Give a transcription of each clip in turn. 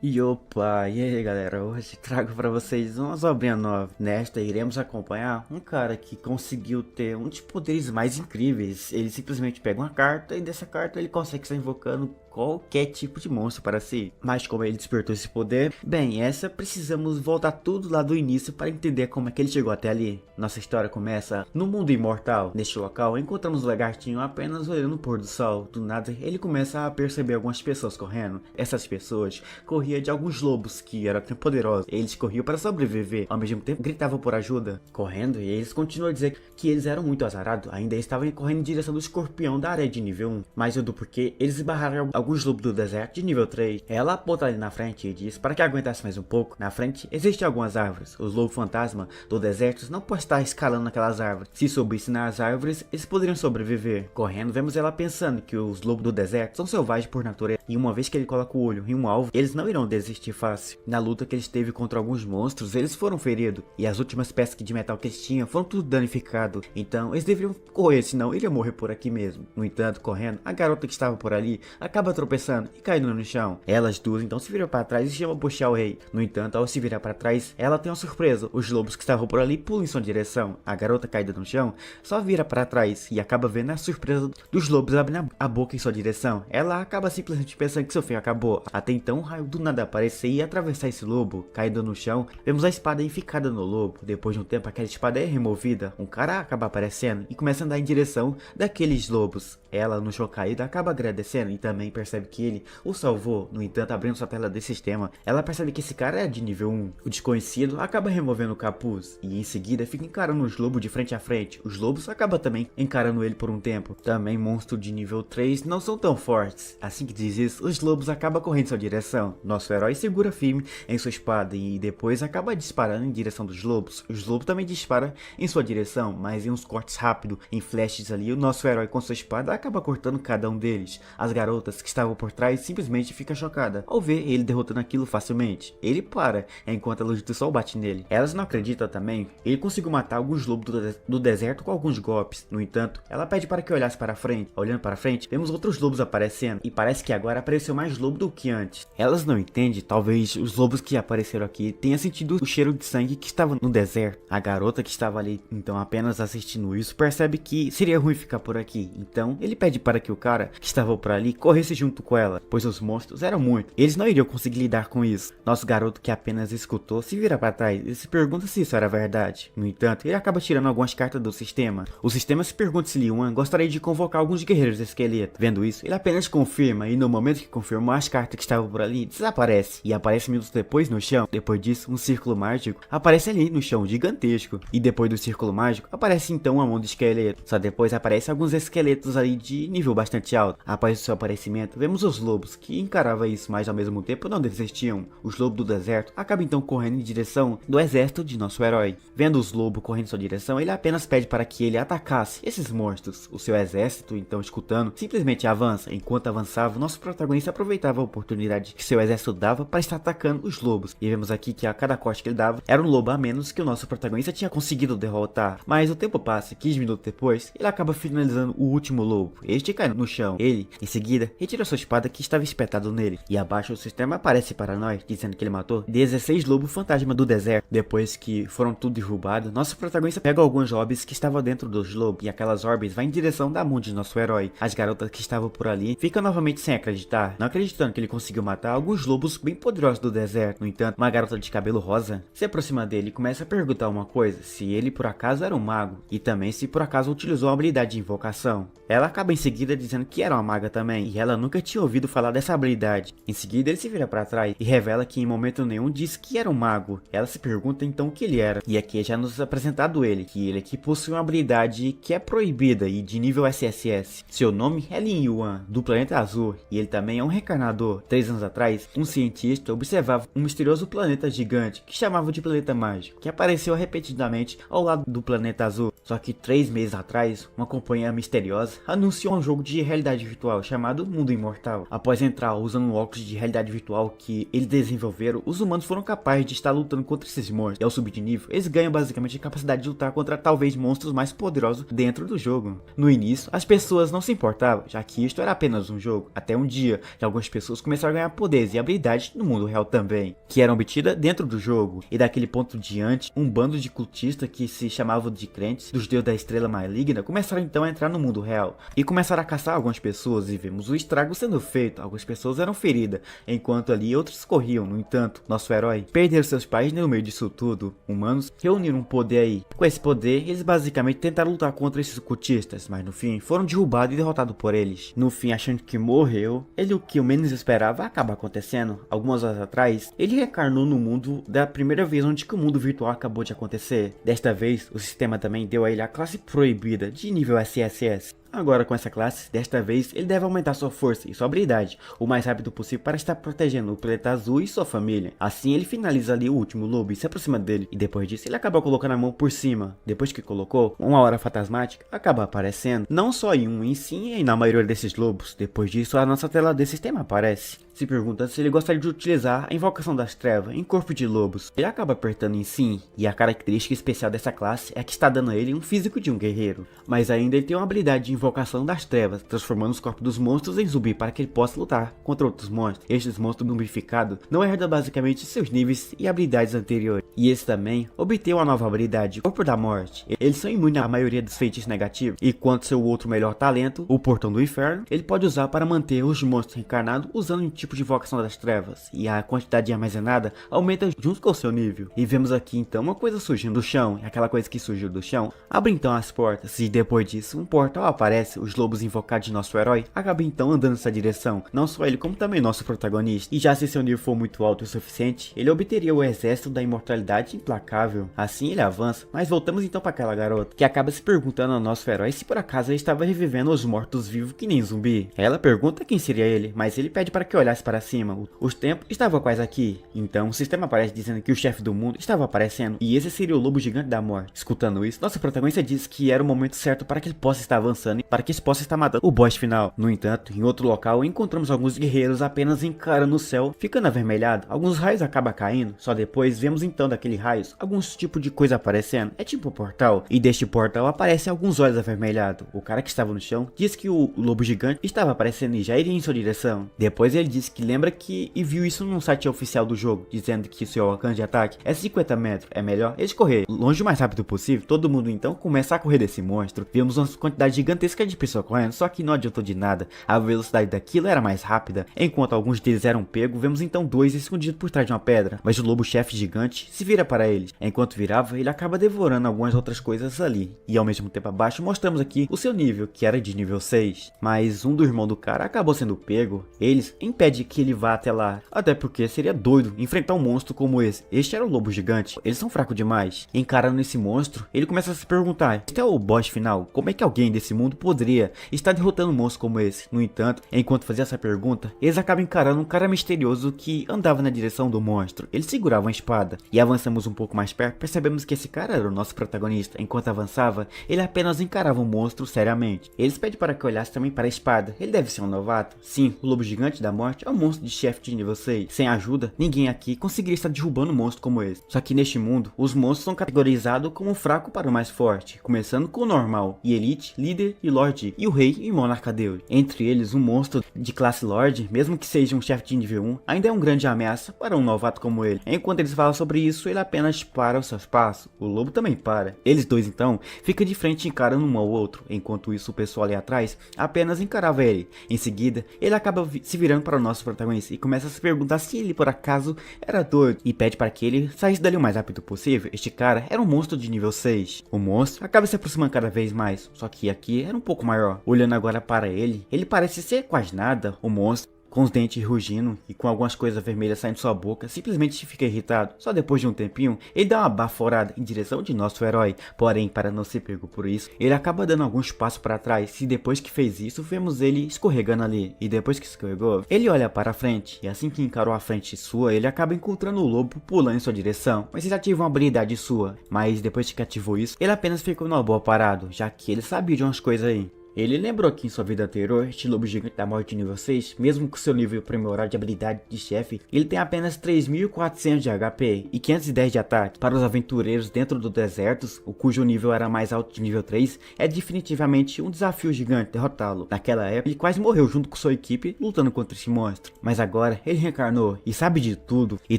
E opa, e aí galera, hoje trago pra vocês uma obrinha nova. Nesta iremos acompanhar um cara que conseguiu ter um dos poderes mais incríveis. Ele simplesmente pega uma carta e dessa carta ele consegue estar invocando qualquer tipo de monstro para si. Mas como ele despertou esse poder, bem, precisamos voltar tudo lá do início para entender como é que ele chegou até ali. Nossa história começa no mundo imortal. Neste local encontramos o lagartinho apenas olhando o pôr do sol. Do nada ele começa a perceber algumas pessoas correndo. Essas pessoas corriam de alguns lobos que eram tão poderosos. Eles corriam para sobreviver, ao mesmo tempo gritavam por ajuda. Correndo, e eles continuam a dizer que eles eram muito azarados. Ainda estavam correndo em direção do escorpião da área de nível 1. Mas do porquê eles esbarraram alguns lobos do deserto de nível 3. Ela aponta ali na frente e diz para que aguentasse mais um pouco. Na frente existem algumas árvores. Os lobos fantasma do deserto não podem estar escalando naquelas árvores. Se subissem nas árvores, eles poderiam sobreviver. Correndo, vemos ela pensando que os lobos do deserto são selvagens por natureza. E uma vez que ele coloca o olho em um alvo, eles não irão desistir fácil. Na luta que eles teve contra alguns monstros, eles foram feridos. E as últimas peças de metal que eles tinham foram tudo danificadas. Então eles deveriam correr, senão iriam morrer por aqui mesmo. No entanto, correndo, a garota que estava por ali acaba tropeçando e caindo no chão. Elas duas então se viram para trás e chamam puxar o rei. No entanto, ao se virar para trás, ela tem uma surpresa. Os lobos que estavam por ali pulam em sua direção. A garota caída no chão só vira para trás e acaba vendo a surpresa dos lobos abrindo a boca em sua direção. Ela acaba simplesmente pensando que seu fim acabou. Até então, um raio do nada aparecer e atravessar esse lobo. Caído no chão, vemos a espada enficada no lobo. Depois de um tempo, aquela espada é removida. Um cara acaba aparecendo e começa a andar em direção daqueles lobos. Ela, no chão caído, acaba agradecendo e também percebe que ele o salvou. No entanto, abrindo sua tela de sistema, ela percebe que esse cara é de nível 1. O desconhecido acaba removendo o capuz e em seguida fica encarando os lobos de frente a frente. Os lobos acabam também encarando ele por um tempo. Também monstros de nível 3 não são tão fortes. Assim que diz isso, os lobos acabam correndo em sua direção. Nosso herói segura firme em sua espada e depois acaba disparando em direção dos lobos. Os lobos também disparam em sua direção, mas em uns cortes rápidos, em flashes ali, o nosso herói com sua espada acaba cortando cada um deles. As garotas que estavam por trás simplesmente ficam chocadas ao ver ele derrotando aquilo facilmente. Ele para, enquanto a luz do sol bate nele. Elas não acreditam também. Ele conseguiu matar alguns lobos do deserto com alguns golpes. No entanto, ela pede para que olhasse para frente. Olhando para frente, vemos outros lobos aparecendo e parece que agora apareceu mais lobo do que antes. Elas não entendem, talvez os lobos que apareceram aqui tenham sentido o cheiro de sangue que estava no deserto. A garota que estava ali, então apenas assistindo isso, percebe que seria ruim ficar por aqui. Então ele pede para que o cara que estava por ali corresse junto com ela, pois os monstros eram muitos. Eles não iriam conseguir lidar com isso. Nosso garoto que apenas escutou se vira para trás e se pergunta se isso era verdade. No entanto, ele acaba tirando algumas cartas do sistema. O sistema se pergunta se Li Yuan gostaria de convocar alguns guerreiros de esqueleto. Vendo isso, ele apenas confirma e no momento que confirmou, as cartas que estavam por ali desaparecem e aparece minutos depois no chão. Depois disso, um círculo mágico aparece ali no chão, gigantesco. E depois do círculo mágico, aparece então uma mão de esqueleto. Só depois aparece alguns esqueletos ali de nível bastante alto. Após o seu aparecimento, vemos os lobos que encaravam isso, mas ao mesmo tempo não desistiam. Os lobos do deserto acabam então correndo em direção do exército de nosso herói. Vendo os lobos correndo em sua direção, ele apenas pede para que ele atacasse esses monstros. O seu exército, então escutando, simplesmente avança. Enquanto avançava, nosso protagonista aproveitava a oportunidade que seu exército dava para estar atacando os lobos. E vemos aqui que a cada corte que ele dava, era um lobo a menos que o nosso protagonista tinha conseguido derrotar. Mas o tempo passa, 15 minutos depois, ele acaba finalizando o último lobo. Este cai no chão. Ele, em seguida, retira sua espada que estava espetado nele. E abaixo o sistema aparece para nós, dizendo que ele matou 16 lobos fantasma do deserto. Depois que foram tudo derrubados, nosso protagonista pega alguns orbes que estavam dentro dos lobos. E aquelas orbes vai em direção da mão de nosso herói. As garotas que estavam por ali ficam novamente sem acreditar, não acreditando que ele conseguiu matar alguns lobos bem poderosos do deserto. No entanto, uma garota de cabelo rosa se aproxima dele e começa a perguntar uma coisa: se ele por acaso era um mago e também se por acaso utilizou a habilidade de invocação. Ela acaba em seguida dizendo que era uma maga também e ela nunca tinha ouvido falar dessa habilidade. Em seguida ele se vira para trás e revela que em momento nenhum disse que era um mago. Ela se pergunta então o que ele era, e aqui já nos apresentado ele, que ele aqui possui uma habilidade que é proibida e de nível SSS. Seu nome é Li Yuan, do planeta azul, e ele também é um reencarnador. 3 anos atrás, um cientista observava um misterioso planeta gigante que chamava de planeta mágico, que apareceu repetidamente ao lado do planeta azul. Só que 3 meses atrás, uma companhia misteriosa anunciou um jogo de realidade virtual chamado Mundo Imortal. Após entrar usando um óculos de realidade virtual que eles desenvolveram, os humanos foram capazes de estar lutando contra esses monstros. E ao subir de nível, eles ganham basicamente a capacidade de lutar contra talvez monstros mais poderosos dentro do jogo. No início, as pessoas não se importavam, já que isto era apenas um jogo, até um dia que algumas pessoas começaram a ganhar poderes e habilidades no mundo real também, que eram obtidas dentro do jogo. E daquele ponto diante, um bando de cultistas que se chamavam de crentes dos deuses da estrela maligna começaram então a entrar no mundo real e começaram a caçar algumas pessoas, e vemos o estrago sendo feito. Algumas pessoas eram feridas, enquanto ali outros corriam. No entanto, nosso herói perdeu seus pais no meio disso tudo. Humanos reuniram um poder aí. Com esse poder, eles basicamente tentaram lutar contra esses cultistas, mas no fim foram derrubados e derrotados por eles. No fim, achando que morreu, ele, o que o menos esperava, acaba acontecendo. Algumas horas atrás, ele reencarnou no mundo da primeira vez onde que o mundo virtual acabou de acontecer. Desta vez, o sistema também deu a ele a classe proibida de nível SSS. Agora com essa classe, desta vez ele deve aumentar sua força e sua habilidade o mais rápido possível para estar protegendo o planeta azul e sua família. Assim ele finaliza ali o último lobo e se aproxima dele, e depois disso ele acaba colocando a mão por cima. Depois que colocou, uma hora fantasmática acaba aparecendo, não só em um, em sim e na maioria desses lobos. Depois disso a nossa tela desse sistema aparece. Se pergunta se ele gostaria de utilizar a invocação das trevas em corpo de lobos. Ele acaba apertando em sim, e a característica especial dessa classe é que está dando a ele um físico de um guerreiro, mas ainda ele tem uma habilidade de invocação das trevas, transformando os corpos dos monstros em zumbi para que ele possa lutar contra outros monstros. Estes monstros zumbificados não herdam basicamente seus níveis e habilidades anteriores, e esse também obtém uma nova habilidade, Corpo da Morte. Eles são imunes à maioria dos feitiços negativos, e quanto seu outro melhor talento, o Portão do Inferno, ele pode usar para manter os monstros reencarnados usando um tipo de invocação das trevas, e a quantidade armazenada aumenta junto com o seu nível. E vemos aqui então uma coisa surgindo do chão, e aquela coisa que surgiu do chão abre então as portas, e depois disso um portal aparece. Os lobos invocados de nosso herói acabam então andando nessa direção, não só ele como também nosso protagonista. E já se seu nível for muito alto o suficiente, ele obteria o exército da imortalidade implacável. Assim ele avança, mas voltamos então para aquela garota, que acaba se perguntando ao nosso herói se por acaso ele estava revivendo os mortos-vivos que nem zumbi. Ela pergunta quem seria ele, mas ele pede para que olhasse para cima. Os tempos estavam quase aqui, então o sistema aparece dizendo que o chefe do mundo estava aparecendo, e esse seria o lobo gigante da morte. Escutando isso, nosso protagonista diz que era o momento certo para que ele possa estar avançando e para que ele possa estar matando o boss final. No entanto, em outro local encontramos alguns guerreiros apenas encarando o céu, ficando avermelhado. Alguns raios acabam caindo, só depois vemos então daquele raios alguns tipos de coisa aparecendo. É tipo um portal, e deste portal aparecem alguns olhos avermelhados. O cara que estava no chão diz que o lobo gigante estava aparecendo e já iria em sua direção. Depois ele disse que lembra que e viu isso num site oficial do jogo, dizendo que seu alcance de ataque é 50 metros, é melhor eles correr longe o mais rápido possível. Todo mundo então começa a correr desse monstro. Vemos uma quantidade gigantesca de pessoas correndo, só que não adiantou de nada, a velocidade daquilo era mais rápida. Enquanto alguns deles eram pegos, vemos então dois escondidos por trás de uma pedra, mas o lobo chefe gigante se vira para eles. Enquanto virava, ele acaba devorando algumas outras coisas ali, e ao mesmo tempo abaixo mostramos aqui o seu nível, que era de nível 6, mas um do irmão do cara acabou sendo pego. Eles impedem que ele vá até lá, até porque seria doido enfrentar um monstro como esse. Este era o lobo gigante, eles são fracos demais. Encarando esse monstro, ele começa a se perguntar, este é o boss final? Como é que alguém desse mundo poderia estar derrotando um monstro como esse? No entanto, enquanto fazia essa pergunta, eles acabam encarando um cara misterioso que andava na direção do monstro. Ele segurava uma espada, e avançamos um pouco mais perto, percebemos que esse cara era o nosso protagonista. Enquanto avançava, ele apenas encarava o monstro seriamente. Eles pedem para que olhasse também para a espada. Ele deve ser um novato? Sim, o lobo gigante da morte é um monstro de chefe de nível 6. Sem ajuda, ninguém aqui conseguiria estar derrubando um monstro como esse. Só que neste mundo, os monstros são categorizados como fraco para o mais forte, começando com o normal, e elite, líder e lorde, e o rei e monarca deus. Entre eles, um monstro de classe lorde, mesmo que seja um chefe de nível 1, ainda é um grande ameaça para um novato como ele. Enquanto eles falam sobre isso, ele apenas para os seus passos. O lobo também para. Eles dois então ficam de frente encarando um ao outro. Enquanto isso, o pessoal ali atrás apenas encarava ele. Em seguida, ele acaba se virando para o nosso protagonista e começa a se perguntar se ele por acaso era doido, e pede para que ele saísse dali o mais rápido possível. Este cara era um monstro de nível 6. O monstro acaba se aproximando cada vez mais, só que aqui era um pouco maior. Olhando agora para ele parece ser quase nada. O monstro, com os dentes rugindo e com algumas coisas vermelhas saindo de sua boca, simplesmente fica irritado. Só depois de um tempinho, ele dá uma baforada em direção de nosso herói. Porém, para não ser pego por isso, ele acaba dando alguns passos para trás, e depois que fez isso, vemos ele escorregando ali. E depois que escorregou, ele olha para a frente, e assim que encarou a frente sua, ele acaba encontrando o lobo pulando em sua direção. Mas ele ativa uma habilidade sua, mas depois que ativou isso, ele apenas ficou numa boa parado, já que ele sabia de umas coisas aí. Ele lembrou que em sua vida anterior, este lobo gigante da morte nível 6, mesmo com seu nível aprimorado de habilidade de chefe, ele tem apenas 3.400 de HP e 510 de ataque. Para os aventureiros dentro do deserto, o cujo nível era mais alto de nível 3, é definitivamente um desafio gigante derrotá-lo. Naquela época, ele quase morreu junto com sua equipe lutando contra esse monstro. Mas agora, ele reencarnou e sabe de tudo, e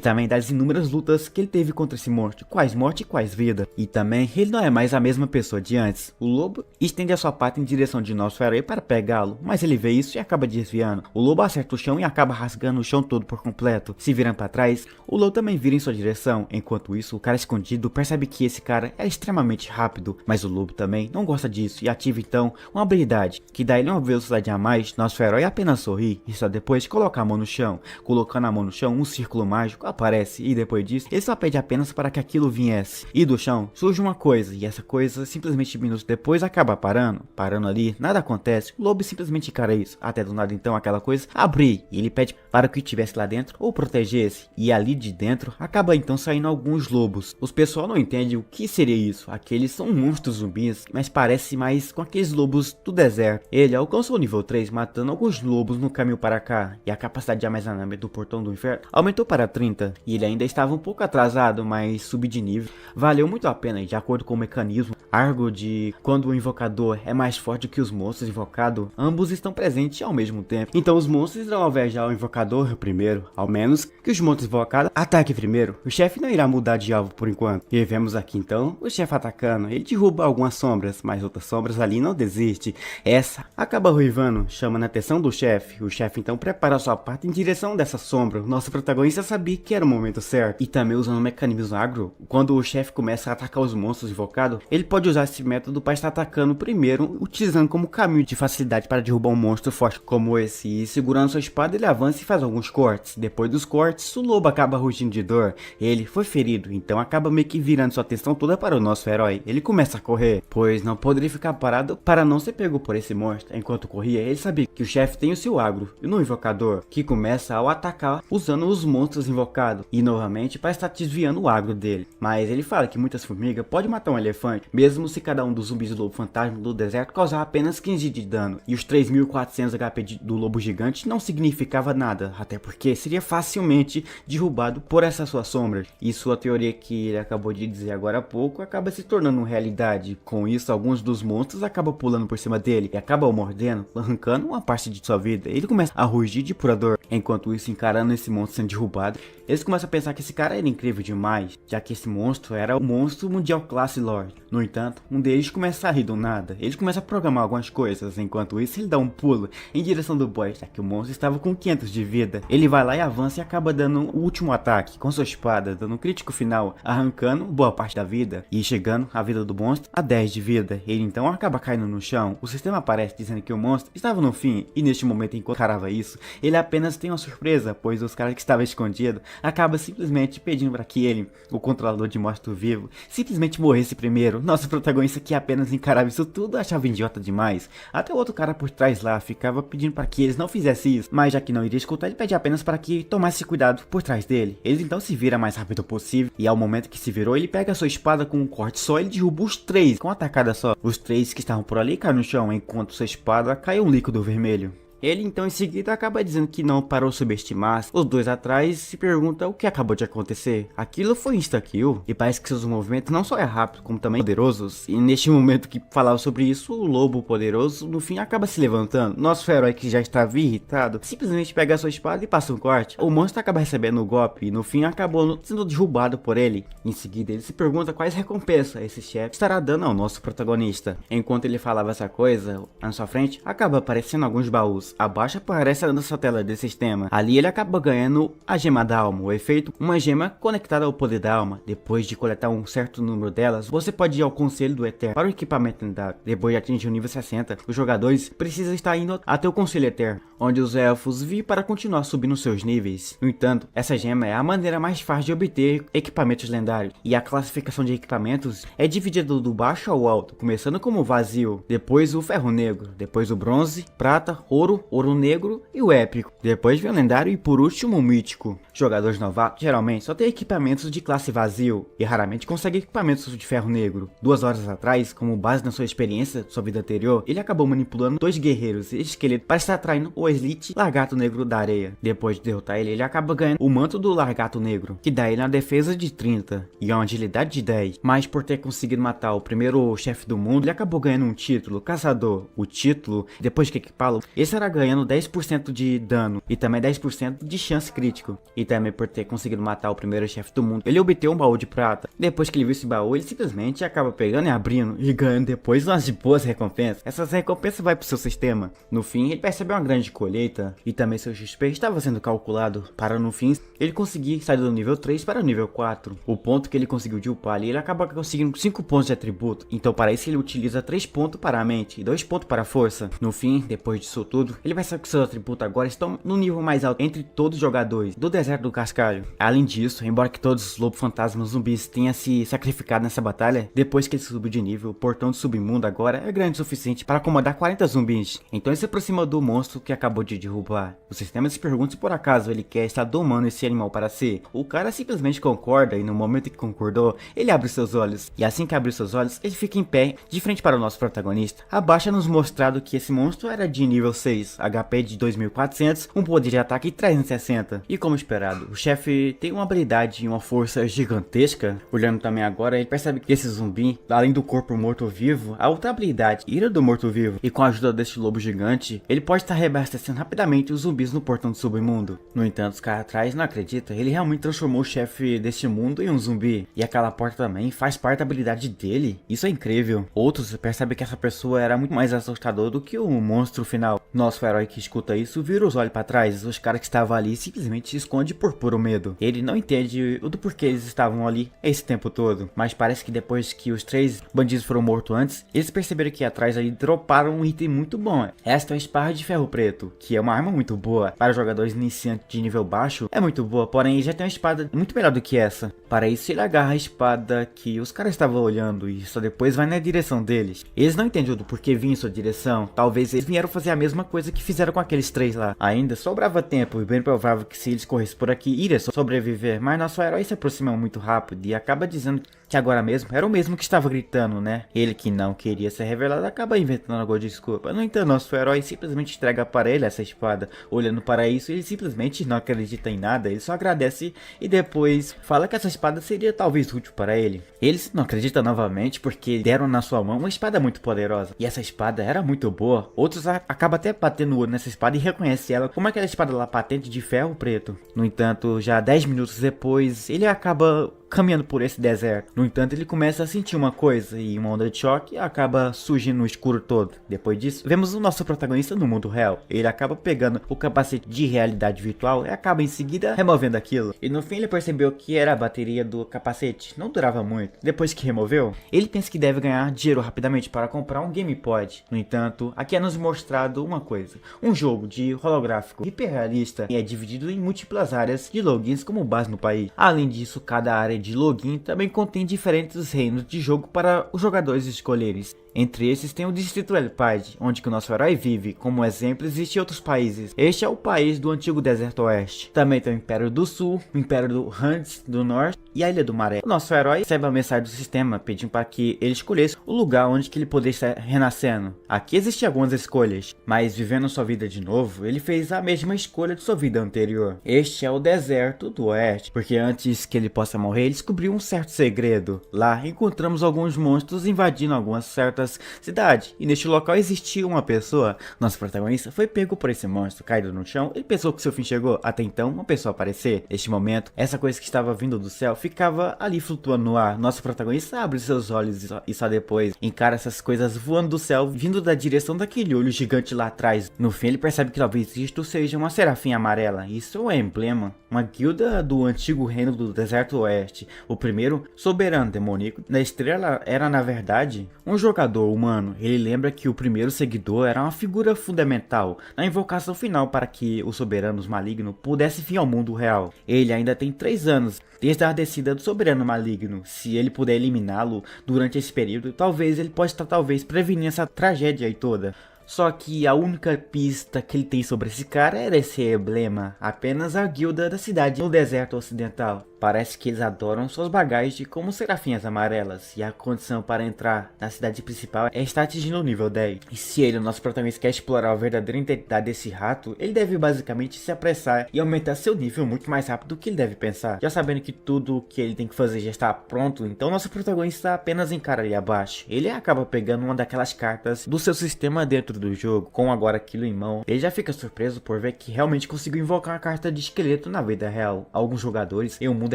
também das inúmeras lutas que ele teve contra esse monstro, quais morte e quais vida. E também, ele não é mais a mesma pessoa de antes. O lobo estende a sua pata em direção de nosso herói para pegá-lo, mas ele vê isso e acaba desviando. O lobo acerta o chão e acaba rasgando o chão todo por completo. Se virando para trás, o lobo também vira em sua direção. Enquanto isso, o cara escondido percebe que esse cara é extremamente rápido, mas o lobo também não gosta disso e ativa então uma habilidade que dá ele uma velocidade a mais. Nosso herói apenas sorri e só depois coloca a mão no chão. Colocando a mão no chão, um círculo mágico aparece e depois disso, ele só pede apenas para que aquilo viesse. E do chão surge uma coisa e essa coisa simplesmente minutos depois acaba parando ali, nada acontece. O lobo simplesmente encara isso, até do nada então aquela coisa abrir e ele pede para que o tivesse lá dentro ou protegesse, e ali de dentro acaba então saindo alguns lobos. Os pessoal não entende o que seria isso, aqueles são monstros zumbis, mas parece mais com aqueles lobos do deserto. Ele alcançou o nível 3 matando alguns lobos no caminho para cá, e a capacidade de armazenamento do portão do inferno aumentou para 30, e ele ainda estava um pouco atrasado, mas subir de nível valeu muito a pena. E de acordo com o mecanismo Argo de quando o invocador é mais forte que os monstros invocados, ambos estão presentes ao mesmo tempo. Então os monstros irão alvejar o invocador primeiro, ao menos que os monstros invocados ataquem primeiro. O chefe não irá mudar de alvo por enquanto. E vemos aqui então o chefe atacando. Ele derruba algumas sombras, mas outras sombras ali não desiste. Essa acaba ruivando, chamando a atenção do chefe. O chefe então prepara sua parte em direção dessa sombra. O nosso protagonista sabia que era o momento certo. E também usando o mecanismo agro, quando o chefe começa a atacar os monstros invocados, ele pode usar esse método para estar atacando primeiro, utilizando como caminho de facilidade para derrubar um monstro forte como esse. E segurando sua espada, ele avança e faz alguns cortes. Depois dos cortes, o lobo acaba rugindo de dor. Ele foi ferido, então acaba meio que virando sua atenção toda para o nosso herói. Ele começa a correr, pois não poderia ficar parado para não ser pego por esse monstro. Enquanto corria, ele sabia que o chefe tem o seu agro e no invocador, que começa ao atacar usando os monstros invocados, e novamente para estar desviando o agro dele. Mas ele fala que muitas formigas podem matar um elefante, mesmo se cada um dos zumbis do lobo fantasma do deserto causar apenas 15 de dano, e os 3.400 HP do lobo gigante não significava nada, até porque seria facilmente derrubado por essa sua sombra. E sua teoria que ele acabou de dizer agora há pouco acaba se tornando realidade. Com isso, alguns dos monstros acabam pulando por cima dele e acabam o mordendo, arrancando uma parte de sua vida. Ele começa a rugir de pura dor. Enquanto isso, encarando esse monstro sendo derrubado, eles começam a pensar que esse cara era incrível demais, já que esse monstro era o monstro mundial classe Lord. No entanto, um deles começa a rir do nada. Ele começa a programar algumas coisas. Enquanto isso, ele dá um pulo em direção do boss, já que o monstro estava com 500 de vida. Ele vai lá e avança e acaba dando o último ataque com sua espada, dando um crítico final, arrancando boa parte da vida e chegando a vida do monstro a 10 de vida. Ele então acaba caindo no chão. O sistema aparece dizendo que o monstro estava no fim, e neste momento, enquanto encarava isso, ele apenas tem uma surpresa, pois os caras que estavam escondidos acaba simplesmente pedindo para que ele, o controlador de monstro vivo, simplesmente morresse primeiro. Nosso protagonista, que apenas encarava isso tudo, achava idiota demais. Até o outro cara por trás lá ficava pedindo para que eles não fizessem isso, mas já que não iria escutar, ele pede apenas para que tomasse cuidado por trás dele. Ele então se vira mais rápido possível, e ao momento que se virou, ele pega a sua espada com um corte só, ele derruba os 3 com uma tacada só. Os 3 que estavam por ali caem no chão, enquanto sua espada cai um líquido vermelho. Ele então em seguida acaba dizendo que não parou subestimar. Os dois atrás se perguntam o que acabou de acontecer. Aquilo foi insta-kill, e parece que seus movimentos não só é rápido, como também poderosos. E neste momento que falava sobre isso, o lobo poderoso no fim acaba se levantando. Nosso herói, que já estava irritado, simplesmente pega a sua espada e passa um corte. O monstro acaba recebendo o golpe e no fim acabou sendo derrubado por ele. Em seguida ele se pergunta quais recompensas esse chefe estará dando ao nosso protagonista. Enquanto ele falava essa coisa, na sua frente acaba aparecendo alguns baús. Abaixo aparece a nossa tela de sistema. Ali ele acaba ganhando a gema da alma, o efeito, uma gema conectada ao poder da alma. Depois de coletar um certo número delas, você pode ir ao Conselho do Eterno para o equipamento lendário. Depois de atingir o nível 60, os jogadores precisam estar indo até o Conselho Eterno, onde os elfos vêm para continuar subindo seus níveis. No entanto, essa gema é a maneira mais fácil de obter equipamentos lendários, e a classificação de equipamentos é dividida do baixo ao alto, começando como o vazio, depois o ferro negro, depois o bronze, prata, ouro, ouro negro e o épico. Depois vem o lendário e por último o mítico. Jogadores novatos geralmente só tem equipamentos de classe vazio e raramente conseguem equipamentos de ferro negro. 2 horas atrás, como base na sua experiência de sua vida anterior, ele acabou manipulando 2 guerreiros e esqueletos para estar atraindo o Elite Largato Negro da areia. Depois de derrotar ele acaba ganhando o manto do Largato Negro, que dá ele uma defesa de 30 e uma agilidade de 10. Mas por ter conseguido matar o primeiro chefe do mundo, ele acabou ganhando um título, Caçador. O título, depois que equipá-lo, ele estará ganhando 10% de dano e também 10% de chance crítico. E também por ter conseguido matar o primeiro chefe do mundo, ele obteve um baú de prata. Depois que ele viu esse baú, ele simplesmente acaba pegando e abrindo e ganhando depois umas boas recompensas. Essas recompensas vai pro seu sistema. No fim, ele percebeu uma grande colheita e também seu XP estava sendo calculado para no fim ele conseguir sair do nível 3 para o nível 4. O ponto que ele conseguiu de upar ali, ele acaba conseguindo 5 pontos de atributo. Então para isso ele utiliza 3 pontos para a mente e 2 pontos para a força. No fim, depois disso tudo, ele vai saber que seus atributos agora estão no nível mais alto entre todos os jogadores do deserto do Cascalho. Além disso, embora que todos os lobos fantasmas zumbis tenham se sacrificado nessa batalha, depois que ele subiu de nível, o portão do submundo agora é grande o suficiente para acomodar 40 zumbis. Então ele se aproxima do monstro que acabou de derrubar. O sistema se pergunta se por acaso ele quer estar domando esse animal para si. O cara simplesmente concorda e no momento que concordou, ele abre seus olhos. E assim que abre seus olhos, ele fica em pé, de frente para o nosso protagonista. Abaixo é nos mostrado que esse monstro era de nível 6, HP de 2400, um poder de ataque de 360. E como esperado, o chefe tem uma habilidade e uma força gigantesca. Olhando também agora, ele percebe que esse zumbi, além do corpo morto-vivo, a outra habilidade, Ira do Morto-Vivo. E com a ajuda deste lobo gigante, ele pode estar reabastecendo rapidamente os zumbis no portão do submundo. No entanto, os caras atrás não acreditam, ele realmente transformou o chefe deste mundo em um zumbi. E aquela porta também faz parte da habilidade dele. Isso é incrível. Outros percebem que essa pessoa era muito mais assustador do que o monstro final. Nosso herói que escuta isso vira os olhos para trás. Os caras que estavam ali simplesmente se escondem por puro medo. Ele não entende o do porquê eles estavam ali esse tempo todo. Mas parece que depois que os 3 bandidos foram mortos antes, eles perceberam que atrás ali droparam um item muito bom. Esta é uma espada de ferro preto, que é uma arma muito boa. Para jogadores iniciantes de nível baixo, é muito boa. Porém, já tem uma espada muito melhor do que essa. Para isso, ele agarra a espada que os caras estavam olhando e só depois vai na direção deles. Eles não entendem do porquê vinha em sua direção. Talvez eles vieram fazer a mesma coisa que fizeram com aqueles 3 lá. Ainda sobrava tempo e bem provável que se eles corressem por aqui, iria sobreviver. Mas nosso herói se aproxima muito rápido e acaba dizendo que agora mesmo era o mesmo que estava gritando, né? Ele que não queria ser revelado acaba inventando alguma desculpa. No entanto, nosso herói simplesmente entrega para ele essa espada. Olhando para isso, ele simplesmente não acredita em nada. Ele só agradece e depois fala que essa espada seria talvez útil para ele. Ele não acredita novamente porque deram na sua mão uma espada muito poderosa. E essa espada era muito boa. Outros acabam até batendo o olho nessa espada e reconhecem ela como aquela espada lá patente de ferro preto. No entanto, já 10 minutos depois, ele acaba caminhando por esse deserto. No entanto, ele começa a sentir uma coisa e uma onda de choque acaba surgindo no escuro todo. Depois disso, vemos o nosso protagonista no mundo real. Ele acaba pegando o capacete de realidade virtual e acaba em seguida removendo aquilo. E no fim ele percebeu que era a bateria do capacete. Não durava muito. Depois que removeu, ele pensa que deve ganhar dinheiro rapidamente para comprar um GamePod. No entanto, aqui é nos mostrado uma coisa. Um jogo de holográfico hiperrealista e é dividido em múltiplas áreas de logins como base no país. Além disso, cada área de login também contém diferentes reinos de jogo para os jogadores escolherem. Entre esses tem o Distrito Elpide, onde que o nosso herói vive. Como exemplo, existem outros países. Este é o país do antigo Deserto Oeste. Também tem o Império do Sul, o Império do Hans do Norte e a Ilha do Maré. O nosso herói recebe a mensagem do sistema pedindo para que ele escolhesse o lugar onde que ele poderia estar renascendo. Aqui existem algumas escolhas, mas vivendo sua vida de novo, ele fez a mesma escolha de sua vida anterior. Este é o Deserto do Oeste, porque antes que ele possa morrer, ele descobriu um certo segredo. Lá encontramos alguns monstros invadindo algumas certas cidades, e neste local existia uma pessoa. Nosso protagonista foi pego por esse monstro, caído no chão. Ele pensou que seu fim chegou, até então uma pessoa aparecer. Neste momento, essa coisa que estava vindo do céu ficava ali flutuando no ar. Nosso protagonista abre seus olhos e só depois encara essas coisas voando do céu, vindo da direção daquele olho gigante lá atrás. No fim ele percebe que talvez isto seja uma serafim amarela. Isso é um emblema, uma guilda do antigo reino do Deserto Oeste. O primeiro soberano demoníaco da estrela era na verdade um jogador humano. Ele lembra que o primeiro seguidor era uma figura fundamental na invocação final para que os soberanos malignos pudessem vir ao mundo real. Ele ainda tem 3 anos desde a descida do soberano maligno. Se ele puder eliminá-lo durante esse período, talvez ele possa estar prevenindo essa tragédia aí toda. Só que a única pista que ele tem sobre esse cara era esse emblema, apenas a guilda da cidade no deserto ocidental. Parece que eles adoram suas bagagens como serafinhas amarelas, e a condição para entrar na cidade principal é estar atingindo o nível 10. E se ele, o nosso protagonista, quer explorar a verdadeira identidade desse rato, ele deve basicamente se apressar e aumentar seu nível muito mais rápido do que ele deve pensar. Já sabendo que tudo o que ele tem que fazer já está pronto, então nosso protagonista apenas encara ali abaixo. Ele acaba pegando uma daquelas cartas do seu sistema dentro do jogo, com agora aquilo em mão. Ele já fica surpreso por ver que realmente conseguiu invocar uma carta de esqueleto na vida real. Alguns jogadores em um mundo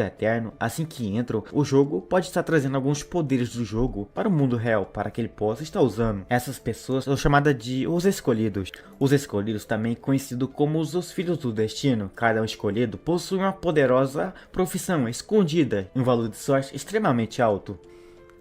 eterno, assim que entram, o jogo pode estar trazendo alguns poderes do jogo para o mundo real, para que ele possa estar usando. Essas pessoas são chamadas de os escolhidos. Os escolhidos, também conhecidos como os filhos do destino. Cada um escolhido possui uma poderosa profissão escondida, um valor de sorte extremamente alto.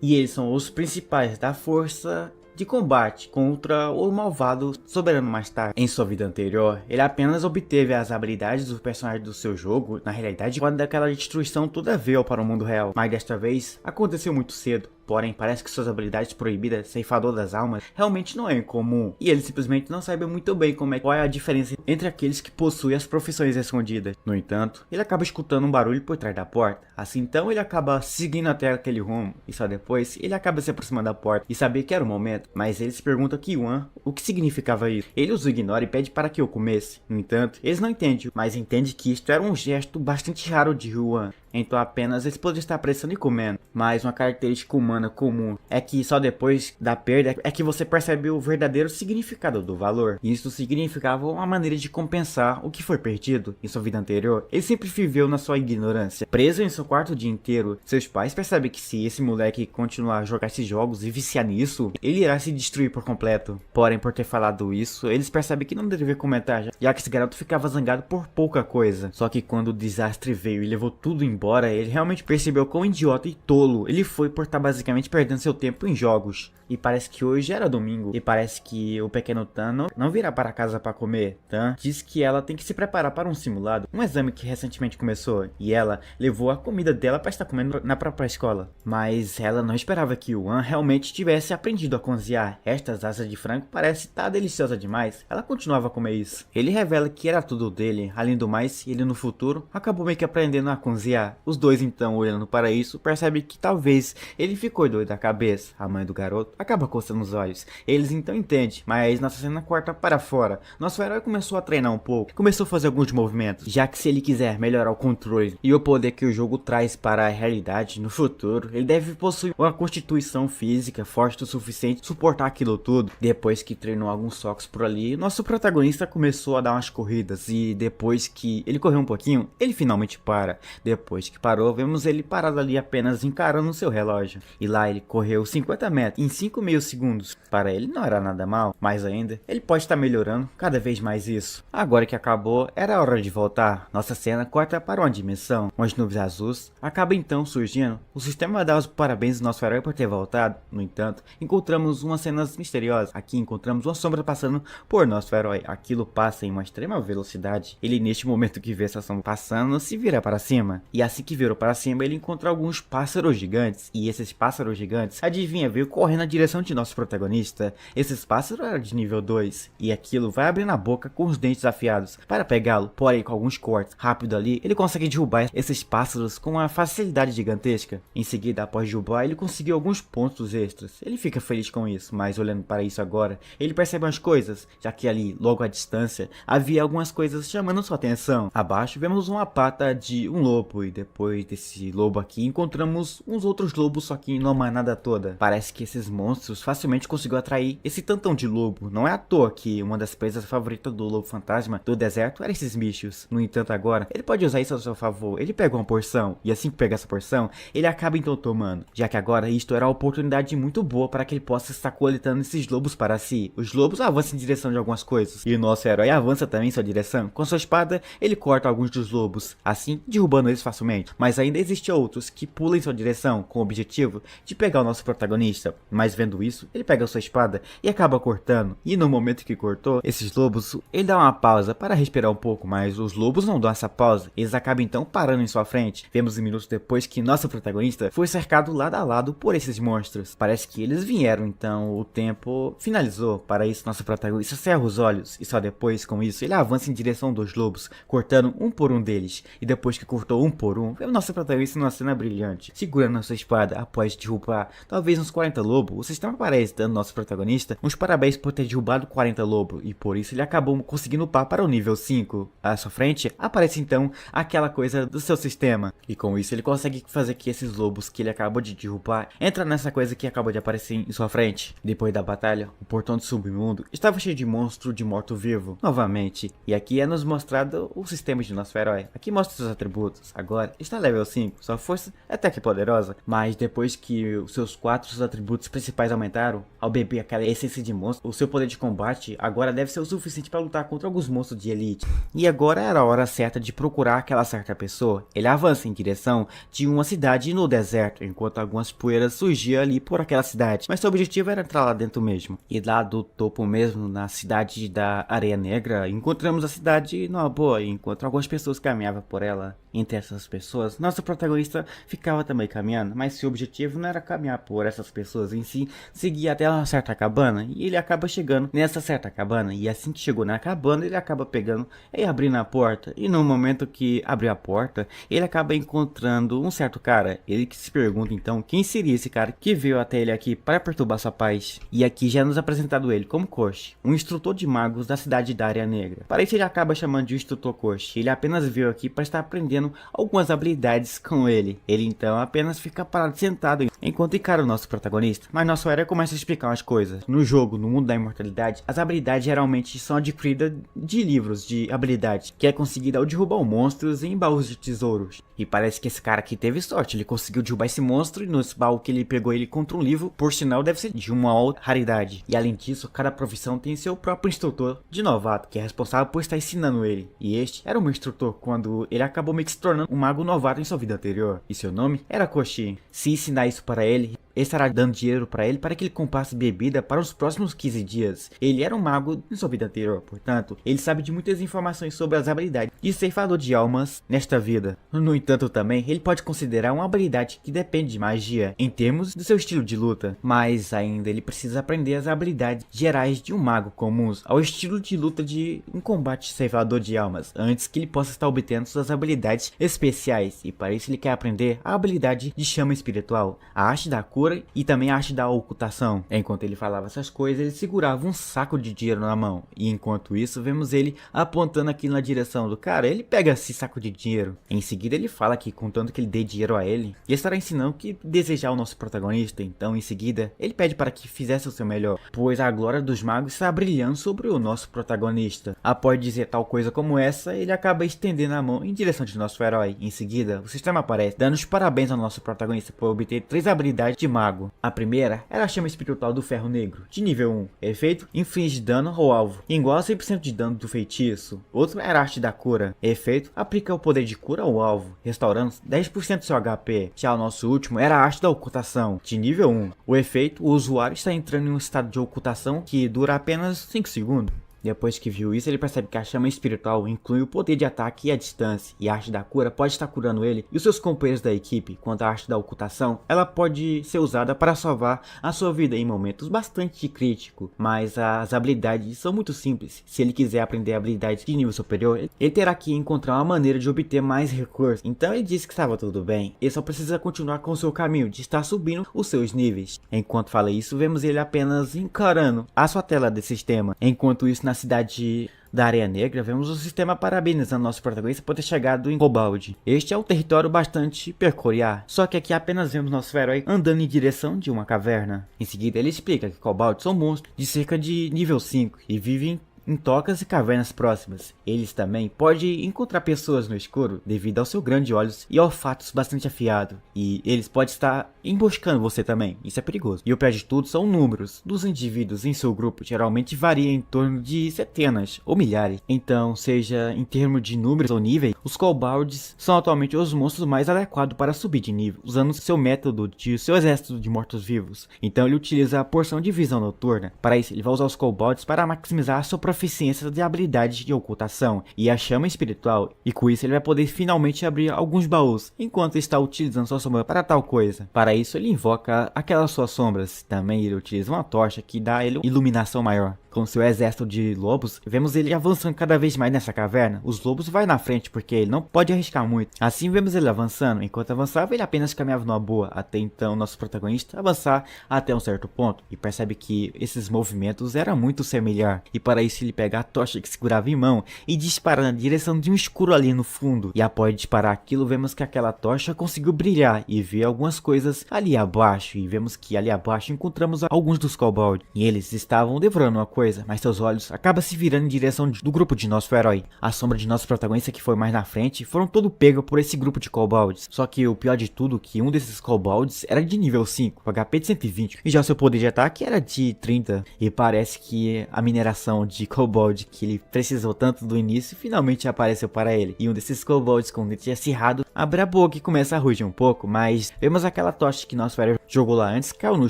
E eles são os principais da força de combate contra o malvado soberano mais tarde. Em sua vida anterior, ele apenas obteve as habilidades dos personagens do seu jogo, na realidade, quando aquela destruição toda veio para o mundo real. Mas desta vez, aconteceu muito cedo. Porém, parece que suas habilidades proibidas, ceifador das almas, realmente não é incomum. E ele simplesmente não sabe muito bem qual é a diferença entre aqueles que possuem as profissões escondidas. No entanto, ele acaba escutando um barulho por trás da porta. Assim então, ele acaba seguindo até aquele rumo. E só depois, ele acaba se aproximando da porta e sabia que era o momento. Mas ele se pergunta a Kyuan o que significava isso. Ele os ignora e pede para que eu comesse. No entanto, eles não entendem, mas entendem que isto era um gesto bastante raro de Yuan. Então apenas eles poderiam estar apressando e comendo. Mas uma característica humana comum é que só depois da perda é que você percebe o verdadeiro significado do valor. E isso significava uma maneira de compensar o que foi perdido em sua vida anterior. Ele sempre viveu na sua ignorância, preso em seu quarto o dia inteiro. Seus pais percebem que se esse moleque continuar a jogar esses jogos e viciar nisso, ele irá se destruir por completo. Porém, por ter falado isso, eles percebem que não deveriam comentar, já que esse garoto ficava zangado por pouca coisa. Só que quando o desastre veio e levou tudo embora, ele realmente percebeu quão idiota e tolo ele foi por estar basicamente perdendo seu tempo em jogos. E parece que hoje era domingo, e parece que o pequeno Tan não virá para casa para comer. Tan diz que ela tem que se preparar para um simulado, um exame que recentemente começou, e ela levou a comida dela para estar comendo na própria escola. Mas ela não esperava que o Wan realmente tivesse aprendido a cozinhar. Estas asas de frango parece estar deliciosa demais. Ela continuava a comer isso. Ele revela que era tudo dele. Além do mais, ele no futuro acabou meio que aprendendo a cozinhar. Os dois então, olhando para isso, percebem que talvez ele ficou doido da cabeça. A mãe do garoto acaba coçando os olhos. Eles então entendem, mas nossa cena corta para fora. Nosso herói começou a treinar um pouco, começou a fazer alguns movimentos, já que se ele quiser melhorar o controle e o poder que o jogo traz para a realidade no futuro, ele deve possuir uma constituição física forte o suficiente para suportar aquilo tudo. Depois que treinou alguns socos por ali, nosso protagonista começou a dar umas corridas, e depois que ele correu um pouquinho, ele finalmente para. Depois que parou, vemos ele parado ali apenas encarando seu relógio. E lá ele correu 50 metros em 5 meio segundos. Para ele não era nada mal, mas ainda ele pode estar melhorando cada vez mais isso. Agora que acabou, era hora de voltar. Nossa cena corta para uma dimensão, onde nuvens azuis acaba então surgindo. O sistema dá os parabéns ao nosso herói por ter voltado. No entanto, encontramos umas cenas misteriosas. Aqui encontramos uma sombra passando por nosso herói. Aquilo passa em uma extrema velocidade. Ele, neste momento que vê essa sombra passando, se vira para cima. E assim que virou para cima, ele encontra alguns pássaros gigantes. E esses pássaros gigantes, adivinha, veio correndo na direção de nosso protagonista. Esses pássaros eram de nível 2. E aquilo vai abrindo a boca com os dentes afiados para pegá-lo. Porém, com alguns cortes rápido ali, ele consegue derrubar esses pássaros com uma facilidade gigantesca. Em seguida, após derrubar, ele conseguiu alguns pontos extras. Ele fica feliz com isso, mas olhando para isso agora, ele percebe umas coisas, já que ali, logo à distância, havia algumas coisas chamando sua atenção. Abaixo, vemos uma pata de um lobo, e depois desse lobo aqui, encontramos uns outros lobos, só que numa manada toda. Parece que esses monstros facilmente conseguiu atrair esse tantão de lobo. Não é à toa que uma das presas favoritas do lobo fantasma do deserto era esses bichos. No entanto, agora, ele pode usar isso a seu favor. Ele pega uma porção, e assim que pegar essa porção, ele acaba então tomando, já que agora isto era uma oportunidade muito boa para que ele possa estar coletando esses lobos para si. Os lobos avançam em direção de algumas coisas, e o nosso herói avança também em sua direção. Com sua espada, ele corta alguns dos lobos, assim derrubando eles facilmente facilmente, mas ainda existem outros que pulam em sua direção com o objetivo de pegar o nosso protagonista. Mas vendo isso, ele pega sua espada e acaba cortando. E no momento que cortou, esses lobos, ele dá uma pausa para respirar um pouco, mas os lobos não dão essa pausa. Eles acabam então parando em sua frente. Vemos minutos depois que nosso protagonista foi cercado lado a lado por esses monstros. Parece que eles vieram, então o tempo finalizou. Para isso, nosso protagonista cerra os olhos e só depois, com isso, ele avança em direção dos lobos, cortando um por um deles. E depois que cortou um por um, vemos nosso protagonista numa cena brilhante, segurando a sua espada após derrubar talvez uns 40 lobos. O sistema parece dando nosso protagonista uns parabéns por ter derrubado 40 lobos, e por isso ele acabou conseguindo upar para o nível 5. À sua frente aparece então aquela coisa do seu sistema, e com isso ele consegue fazer que esses lobos que ele acabou de derrubar entram nessa coisa que acabou de aparecer em sua frente. Depois da batalha, o portão do submundo estava cheio de monstro de morto-vivo novamente, e aqui é nos mostrado o sistema de nosso herói. Aqui mostra seus atributos. Agora está level 5, sua força é até que poderosa, mas depois que os seus 4 atributos principais aumentaram, ao beber aquela essência de monstro, o seu poder de combate agora deve ser o suficiente para lutar contra alguns monstros de elite. E agora era a hora certa de procurar aquela certa pessoa. Ele avança em direção de uma cidade no deserto, enquanto algumas poeiras surgiam ali por aquela cidade, mas seu objetivo era entrar lá dentro mesmo. E lá do topo mesmo, na cidade da Areia Negra, encontramos a cidade numa boa, enquanto algumas pessoas caminhavam por ela. Entre essas pessoas, nosso protagonista ficava também caminhando, mas seu objetivo não era caminhar por essas pessoas em si, seguir até uma certa cabana, e ele acaba chegando nessa certa cabana, e assim que chegou na cabana, ele acaba pegando e abrindo a porta, e no momento que abriu a porta, ele acaba encontrando um certo cara. Ele que se pergunta então quem seria esse cara que veio até ele aqui para perturbar sua paz. E aqui já nos apresentado ele como Koshi, um instrutor de magos da cidade da Areia Negra. Para isso ele acaba chamando de instrutor Koshi. Ele apenas veio aqui para estar aprendendo algumas habilidades com ele. Ele então apenas fica parado sentado enquanto encara o nosso protagonista. Mas nosso herói começa a explicar umas coisas. No jogo, no mundo da imortalidade, as habilidades geralmente são adquiridas de livros de habilidade, que é conseguida ao derrubar monstros em baús de tesouros. E parece que esse cara aqui teve sorte. Ele conseguiu derrubar esse monstro e no baú que ele pegou ele contra um livro, por sinal deve ser de uma outra raridade. E além disso, cada profissão tem seu próprio instrutor de novato, que é responsável por estar ensinando ele. E este era o meu instrutor quando ele acabou meio que se tornando um mago novato em sua vida anterior. E seu nome era Koshi. Se ensinar isso para ele estará dando dinheiro para ele para que ele comprasse bebida para os próximos 15 dias. Ele era um mago em sua vida anterior, portanto, ele sabe de muitas informações sobre as habilidades de ceifador de almas nesta vida. No entanto, também, ele pode considerar uma habilidade que depende de magia em termos do seu estilo de luta, mas ainda ele precisa aprender as habilidades gerais de um mago comuns ao estilo de luta de um combate ceifador de almas, antes que ele possa estar obtendo suas habilidades especiais, e para isso ele quer aprender a habilidade de chama espiritual, a arte da cura e também a arte da ocultação. Enquanto ele falava essas coisas, ele segurava um saco de dinheiro na mão, e enquanto isso vemos ele apontando aqui na direção do cara. Ele pega esse saco de dinheiro. Em seguida ele fala que contanto que ele dê dinheiro a ele, e estará ensinando o que desejar o nosso protagonista. Então em seguida ele pede para que fizesse o seu melhor, pois a glória dos magos está brilhando sobre o nosso protagonista. Após dizer tal coisa como essa, ele acaba estendendo a mão em direção de nosso herói. Em seguida o sistema aparece dando os parabéns ao nosso protagonista por obter 3 habilidades de mago. A primeira era a chama espiritual do ferro negro, de nível 1. Efeito: inflige dano ao alvo, igual a 100% de dano do feitiço. Outro era a arte da cura. Efeito: aplica o poder de cura ao alvo, restaurando 10% do seu HP. Já o nosso último era a arte da ocultação, de nível 1. O efeito: o usuário está entrando em um estado de ocultação que dura apenas 5 segundos. Depois que viu isso, ele percebe que a chama espiritual inclui o poder de ataque e a distância, e a arte da cura pode estar curando ele e os seus companheiros da equipe, quanto a arte da ocultação, ela pode ser usada para salvar a sua vida em momentos bastante críticos, mas as habilidades são muito simples. Se ele quiser aprender habilidades de nível superior, ele terá que encontrar uma maneira de obter mais recursos. Então ele disse que estava tudo bem, ele só precisa continuar com o seu caminho de estar subindo os seus níveis. Enquanto fala isso, vemos ele apenas encarando a sua tela de sistema. Enquanto isso, na cidade da Areia Negra, vemos o sistema parabenizando nosso protagonista por ter chegado em Cobalt. Este é um território bastante peculiar, só que aqui apenas vemos nosso herói andando em direção de uma caverna. Em seguida ele explica que Cobalt são monstros de cerca de nível 5 e vivem em tocas e cavernas próximas. Eles também podem encontrar pessoas no escuro devido ao seu grande olhos e olfatos bastante afiado. E eles podem estar emboscando você também, isso é perigoso. E o pior de tudo são números dos indivíduos em seu grupo, geralmente varia em torno de centenas ou milhares. Então, seja em termos de números ou níveis, os kobolds são atualmente os monstros mais adequados para subir de nível, usando seu método de seu exército de mortos-vivos. Então ele utiliza a porção de visão noturna. Para isso, ele vai usar os kobolds para maximizar a sua proficiência de habilidade de ocultação e a chama espiritual, e com isso ele vai poder finalmente abrir alguns baús, enquanto está utilizando sua sombra para tal coisa. Para isso ele invoca aquelas suas sombras. Também ele utiliza uma tocha que dá a ele iluminação maior. Com seu exército de lobos, vemos ele avançando cada vez mais nessa caverna. Os lobos vai na frente porque ele não pode arriscar muito. Assim vemos ele avançando. Enquanto avançava, ele apenas caminhava numa boa, até então nosso protagonista avançar até um certo ponto e percebe que esses movimentos eram muito semelhantes. E para isso ele pega a tocha que segurava em mão e dispara na direção de um escuro ali no fundo. E após disparar aquilo, vemos que aquela tocha conseguiu brilhar e ver algumas coisas ali abaixo. E vemos que ali abaixo encontramos alguns dos kobolds. E eles estavam devorando uma coisa, mas seus olhos acabam se virando em direção do grupo de nosso herói. A sombra de nosso protagonista, que foi mais na frente, foram todo pego por esse grupo de kobolds. Só que o pior de tudo, que um desses kobolds era de nível 5, com HP de 120, e já seu poder de ataque era de 30. E parece que a mineração de kobold que ele precisou tanto do início finalmente apareceu para ele. E um desses kobolds com o dente acirrado abre a boca e começa a rugir um pouco, mas vemos aquela tocha que nosso herói jogou lá antes, caiu no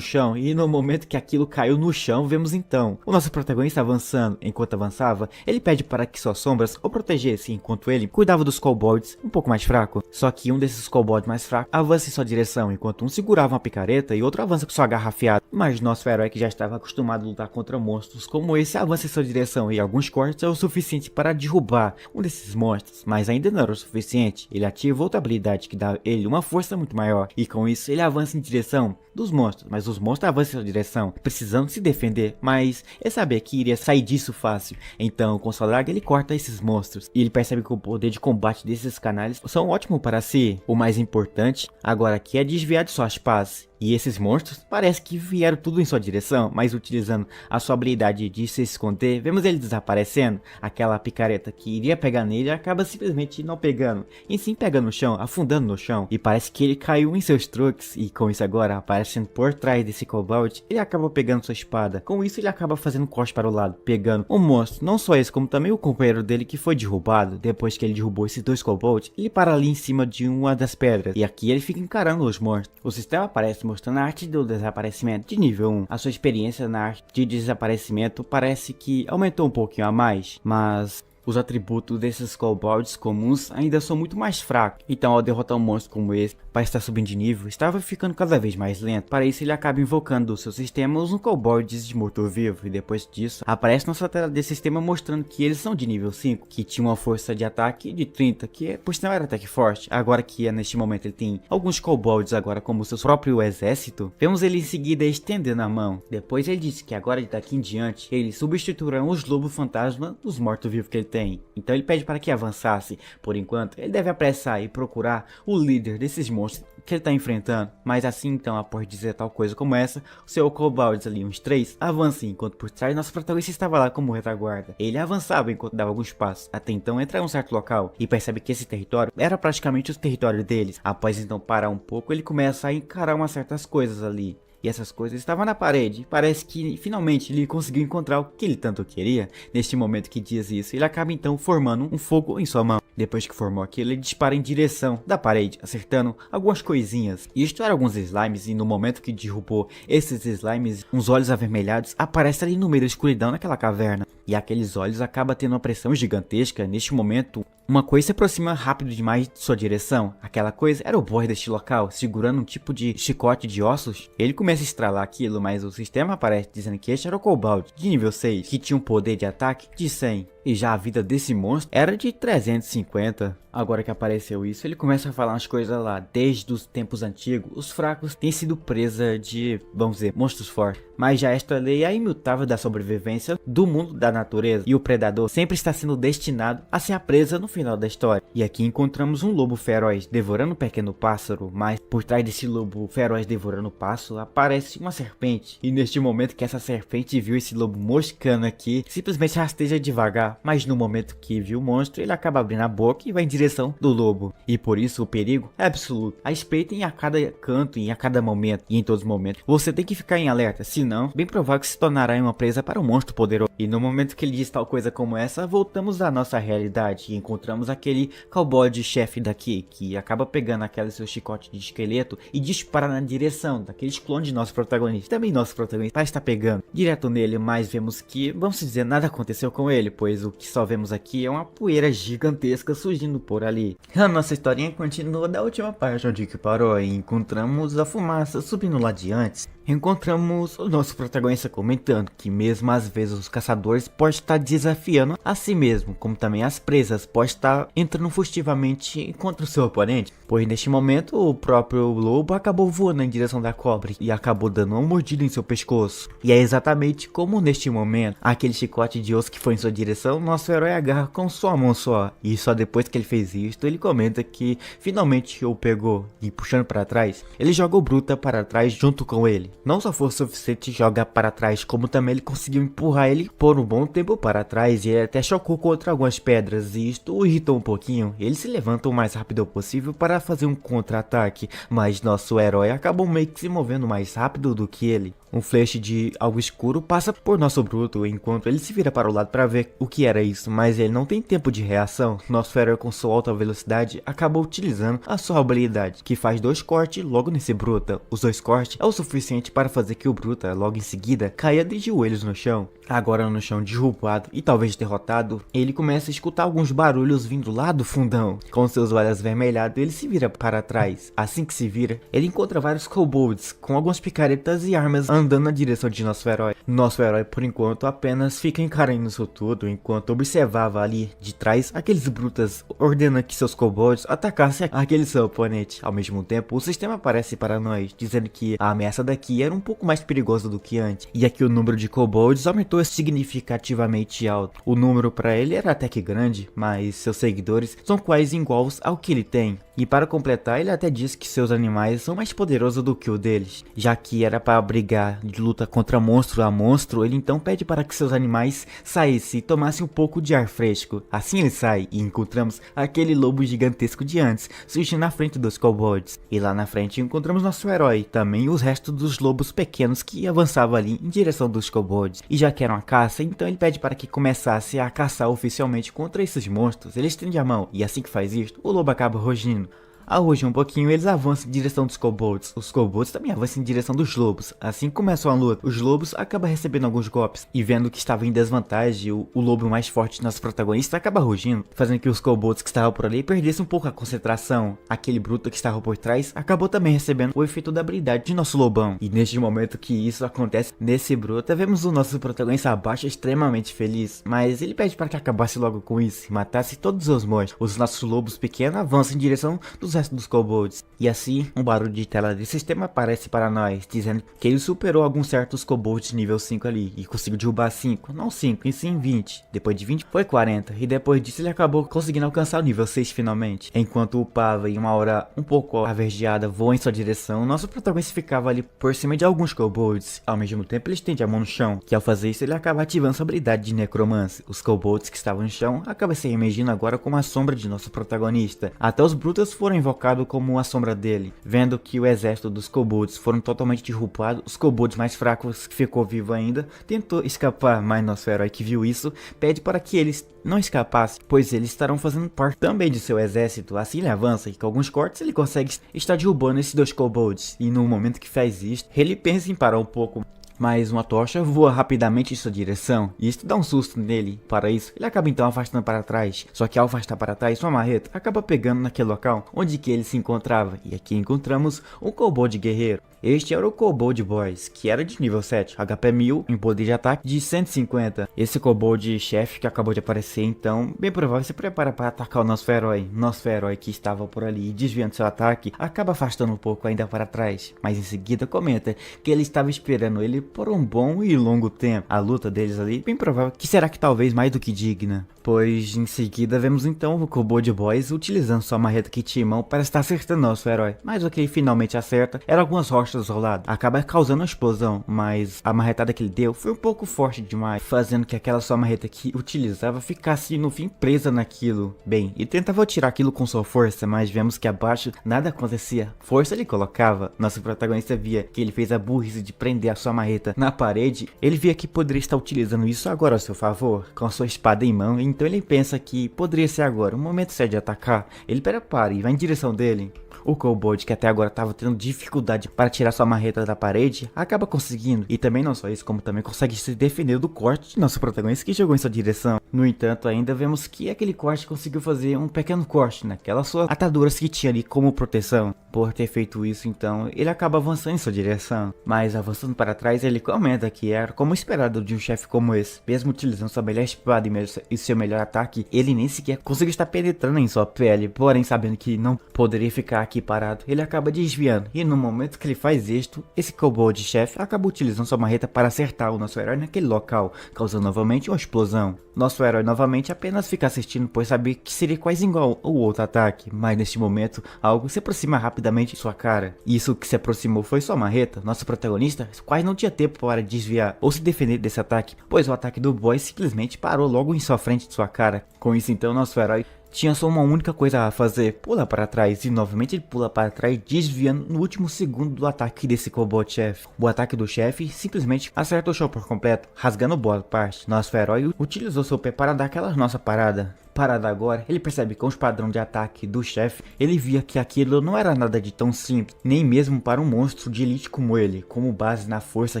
chão, e no momento que aquilo caiu no chão, vemos então o nosso protagonista avançando. Enquanto avançava, ele pede para que suas sombras o protegessem, enquanto ele cuidava dos kobolds um pouco mais fracos. Só que um desses kobolds mais fracos avança em sua direção, enquanto um segurava uma picareta e outro avança com sua garra afiada. Mas nosso herói, que já estava acostumado a lutar contra monstros como esse, avança em sua direção, e alguns cortes é o suficiente para derrubar um desses monstros, mas ainda não era o suficiente. Ele ativa outra habilidade que dá a ele uma força muito maior, e com isso ele avança em direção dos monstros, mas os monstros avançam em sua direção, precisando se defender, mas ele sabia que iria sair disso fácil. Então com sua daga ele corta esses monstros, e ele percebe que o poder de combate desses canalhas são ótimos para si. O mais importante agora aqui é desviar de suas pás. E esses monstros parece que vieram tudo em sua direção, mas utilizando a sua habilidade de se esconder, vemos ele desaparecendo. Aquela picareta que iria pegar nele acaba simplesmente não pegando, e sim pega no chão, afundando no chão. E parece que ele caiu em seus truques, e com isso agora aparecendo por trás desse kobold, ele acaba pegando sua espada. Com isso ele acaba fazendo um corte para o lado, pegando um monstro, não só esse como também o companheiro dele que foi derrubado. Depois que ele derrubou esses dois kobolds, ele para ali em cima de uma das pedras, e aqui ele fica encarando os monstros. O sistema aparece mostrando a arte do desaparecimento de nível 1. A sua experiência na arte de desaparecimento parece que aumentou um pouquinho a mais, mas os atributos desses kobolds comuns ainda são muito mais fracos. Então ao derrotar um monstro como esse, para estar subindo de nível, estava ficando cada vez mais lento. Para isso ele acaba invocando do seu sistema os kobolds de morto-vivo, e depois disso aparece nossa tela desse sistema mostrando que eles são de nível 5, que tinha uma força de ataque de 30, que por sinal era até que forte. Agora que neste momento ele tem alguns kobolds agora como seu próprio exército, vemos ele em seguida estendendo a mão. Depois ele disse que agora daqui em diante ele substituirá os lobos fantasma dos mortos-vivos que ele tem. Então ele pede para que avançasse. Por enquanto ele deve apressar e procurar o líder desses monstros que ele está enfrentando. Mas assim então, após dizer tal coisa como essa, o seu kobolds ali, uns 3, avança, enquanto por trás nosso protagonista estava lá como retaguarda. Ele avançava enquanto dava alguns passos, até então entra em um certo local e percebe que esse território era praticamente o território deles. Após então parar um pouco, ele começa a encarar umas certas coisas ali. E essas coisas estavam na parede. Parece que finalmente ele conseguiu encontrar o que ele tanto queria. Neste momento que diz isso, ele acaba então formando um fogo em sua mão. Depois que formou aquilo, ele dispara em direção da parede, acertando algumas coisinhas. E isto era alguns slimes, e no momento que derrubou esses slimes, uns olhos avermelhados aparecem ali no meio da escuridão naquela caverna. E aqueles olhos acabam tendo uma pressão gigantesca. Neste momento, uma coisa se aproxima rápido demais de sua direção. Aquela coisa era o boss deste local, segurando um tipo de chicote de ossos. Ele começa a estralar aquilo, mas o sistema aparece dizendo que este era o kobold de nível 6, que tinha um poder de ataque de 100. E já a vida desse monstro era de 350. Agora que apareceu isso, ele começa a falar umas coisas lá. Desde os tempos antigos, os fracos têm sido presa de, vamos dizer, monstros fortes. Mas já esta lei é imutável da sobrevivência do mundo da natureza. E o predador sempre está sendo destinado a ser a presa no final final da história. E aqui encontramos um lobo feroz devorando um pequeno pássaro, mas por trás desse lobo feroz devorando o pássaro aparece uma serpente. E neste momento que essa serpente viu esse lobo moscando aqui, simplesmente rasteja devagar, mas no momento que viu o monstro, ele acaba abrindo a boca e vai em direção do lobo. E por isso o perigo é absoluto. A espreita em a cada canto, em a cada momento e em todos os momentos. Você tem que ficar em alerta, senão, bem provável que se tornará uma presa para um monstro poderoso. E no momento que ele diz tal coisa como essa, voltamos à nossa realidade e encontramos aquele cowboy de chefe daqui, que acaba pegando aquele seu chicote de esqueleto e dispara na direção daqueles clones de nosso protagonista. Também nosso protagonista está pegando direto nele, mas vemos que, vamos dizer, nada aconteceu com ele, pois o que só vemos aqui é uma poeira gigantesca surgindo por ali. A nossa historinha continua da última parte onde que parou e encontramos a fumaça subindo lá adiante. Encontramos o nosso protagonista comentando que mesmo às vezes os caçadores podem estar desafiando a si mesmo, como também as presas podem estar entrando furtivamente contra o seu oponente, pois neste momento o próprio lobo acabou voando em direção da cobra e acabou dando uma mordida em seu pescoço. E é exatamente como neste momento, aquele chicote de osso que foi em sua direção, nosso herói agarra com sua mão só, e só depois que ele fez isto, ele comenta que finalmente o pegou e puxando para trás, ele joga o Bruta para trás junto com ele. Não só foi o suficiente jogar para trás, como também ele conseguiu empurrar ele por um bom tempo para trás e ele até chocou contra algumas pedras e isto o irritou um pouquinho. Ele se levanta o mais rápido possível para fazer um contra-ataque, mas nosso herói acabou meio que se movendo mais rápido do que ele. Um flash de algo escuro passa por nosso Bruto enquanto ele se vira para o lado para ver o que era isso, mas ele não tem tempo de reação. Nosso herói com sua alta velocidade acabou utilizando a sua habilidade, que faz 2 cortes logo nesse Bruta. Os 2 cortes é o suficiente para fazer que o Bruta logo em seguida caia de joelhos no chão. Agora no chão derrubado e talvez derrotado, ele começa a escutar alguns barulhos vindo lá do fundão. Com seus olhos avermelhados, ele se vira para trás. Assim que se vira, ele encontra vários kobolds com algumas picaretas e armas andando na direção de nosso herói. Nosso herói, por enquanto, apenas fica encarando isso tudo, enquanto observava ali de trás aqueles brutas ordenando que seus kobolds atacassem aquele seu oponente. Ao mesmo tempo, o sistema aparece para nós, dizendo que a ameaça daqui era um pouco mais perigosa do que antes. E aqui o número de kobolds aumentou significativamente alto. O número para ele era até que grande, mas seus seguidores são quase iguais ao que ele tem. E para completar, ele até diz que seus animais são mais poderosos do que o deles. Já que era para brigar de luta contra monstro a monstro, ele então pede para que seus animais saíssem e tomassem um pouco de ar fresco. Assim ele sai e encontramos aquele lobo gigantesco de antes, surgindo na frente dos kobolds. E lá na frente encontramos nosso herói, também os restos dos lobos pequenos que avançavam ali em direção dos kobolds. E já que era uma caça, então ele pede para que começasse a caçar oficialmente contra esses monstros. Ele estende a mão e assim que faz isto, o lobo acaba rugindo. Ao rugir um pouquinho, eles avançam em direção dos kobolds. Os kobolds também avançam em direção dos lobos. Assim que começam a luta, os lobos acabam recebendo alguns golpes. E vendo que estava em desvantagem, o lobo mais forte, nosso protagonista, acaba rugindo, fazendo que os kobolds que estavam por ali perdessem um pouco a concentração. Aquele bruto que estava por trás acabou também recebendo o efeito da habilidade de nosso lobão. E neste momento que isso acontece nesse bruto, vemos o nosso protagonista abaixo extremamente feliz. Mas ele pede para que acabasse logo com isso e matasse todos os monstros. Os nossos lobos pequenos avançam em direção dos dos kobolds. E assim, um barulho de tela de sistema aparece para nós, dizendo que ele superou alguns certos kobolds nível 5 ali, e conseguiu derrubar 5, não 5, e sim 20. Depois de 20 foi 40, e depois disso ele acabou conseguindo alcançar o nível 6 finalmente. Enquanto o Pava, em uma hora um pouco averdeada, voa em sua direção, nosso protagonista ficava ali por cima de alguns kobolds. Ao mesmo tempo ele estende a mão no chão, que ao fazer isso ele acaba ativando sua habilidade de necromance. Os kobolds que estavam no chão acabam se emergindo agora como a sombra de nosso protagonista. Até os brutos foram invocados como a sombra dele. Vendo que o exército dos kobolds foram totalmente derrubados, os kobolds mais fracos que ficou vivo ainda tentou escapar, mas nosso herói que viu isso pede para que eles não escapassem, pois eles estarão fazendo parte também de seu exército. Assim ele avança e com alguns cortes ele consegue estar derrubando esses 2 kobolds, e no momento que faz isto, ele pensa em parar um pouco. Mas uma tocha voa rapidamente em sua direção, e isso dá um susto nele. Para isso, ele acaba então afastando para trás. Só que ao afastar para trás, sua marreta acaba pegando naquele local onde que ele se encontrava. E aqui encontramos um kobold guerreiro. Este era o Kobold Boys, que era de nível 7, HP 1000 em poder de ataque de 150. Esse Kobold chefe que acabou de aparecer, então, bem provável, se prepara para atacar o nosso herói. Nosso herói que estava por ali desviando seu ataque, acaba afastando um pouco ainda para trás, mas em seguida comenta que ele estava esperando ele por um bom e longo tempo. A luta deles ali, bem provável que será que talvez mais do que digna, pois em seguida vemos então o Kobold Boys utilizando sua marreta que tinha em mão para estar acertando nosso herói, mas o que ele finalmente acerta eram algumas rochas ao lado, acaba causando uma explosão, mas a marretada que ele deu foi um pouco forte demais, fazendo que aquela sua marreta que utilizava ficasse no fim presa naquilo. Bem, ele tentava tirar aquilo com sua força, mas vemos que abaixo nada acontecia, força ele colocava. Nosso protagonista via que ele fez a burrice de prender a sua marreta na parede, ele via que poderia estar utilizando isso agora ao seu favor, com a sua espada em mão, então ele pensa que poderia ser agora, o momento certo de atacar. Ele prepara e vai em direção dele. O Kobold, que até agora estava tendo dificuldade para tirar sua marreta da parede, acaba conseguindo, e também não só isso, como também consegue se defender do corte de nosso protagonista que jogou em sua direção. No entanto, ainda vemos que aquele corte conseguiu fazer um pequeno corte naquelas suas ataduras que tinha ali como proteção. Por ter feito isso, então, ele acaba avançando em sua direção, mas avançando para trás, ele comenta que era como esperado de um chefe como esse. Mesmo utilizando sua melhor espada e seu melhor ataque, ele nem sequer conseguiu estar penetrando em sua pele, porém sabendo que não poderia ficar aqui parado, ele acaba desviando, e no momento que ele faz isto, esse Kobold chefe acaba utilizando sua marreta para acertar o nosso herói naquele local, causando novamente uma explosão. Nosso herói novamente apenas fica assistindo, pois sabia que seria quase igual ao outro ataque, mas neste momento algo se aproxima rapidamente de sua cara. Isso que se aproximou foi sua marreta. Nosso protagonista quase não tinha tempo para desviar ou se defender desse ataque, pois o ataque do boy simplesmente parou logo em sua frente de sua cara. Com isso então nosso herói tinha só uma única coisa a fazer, pula para trás, e novamente ele pula para trás, desviando no último segundo do ataque desse Kobold chefe. O ataque do chefe simplesmente acerta o chão por completo, rasgando boa parte. Nosso herói utilizou seu pé para dar aquela nossa parada. Parado agora, ele percebe que com os padrões de ataque do chefe, ele via que aquilo não era nada de tão simples, nem mesmo para um monstro de elite como ele, como base na força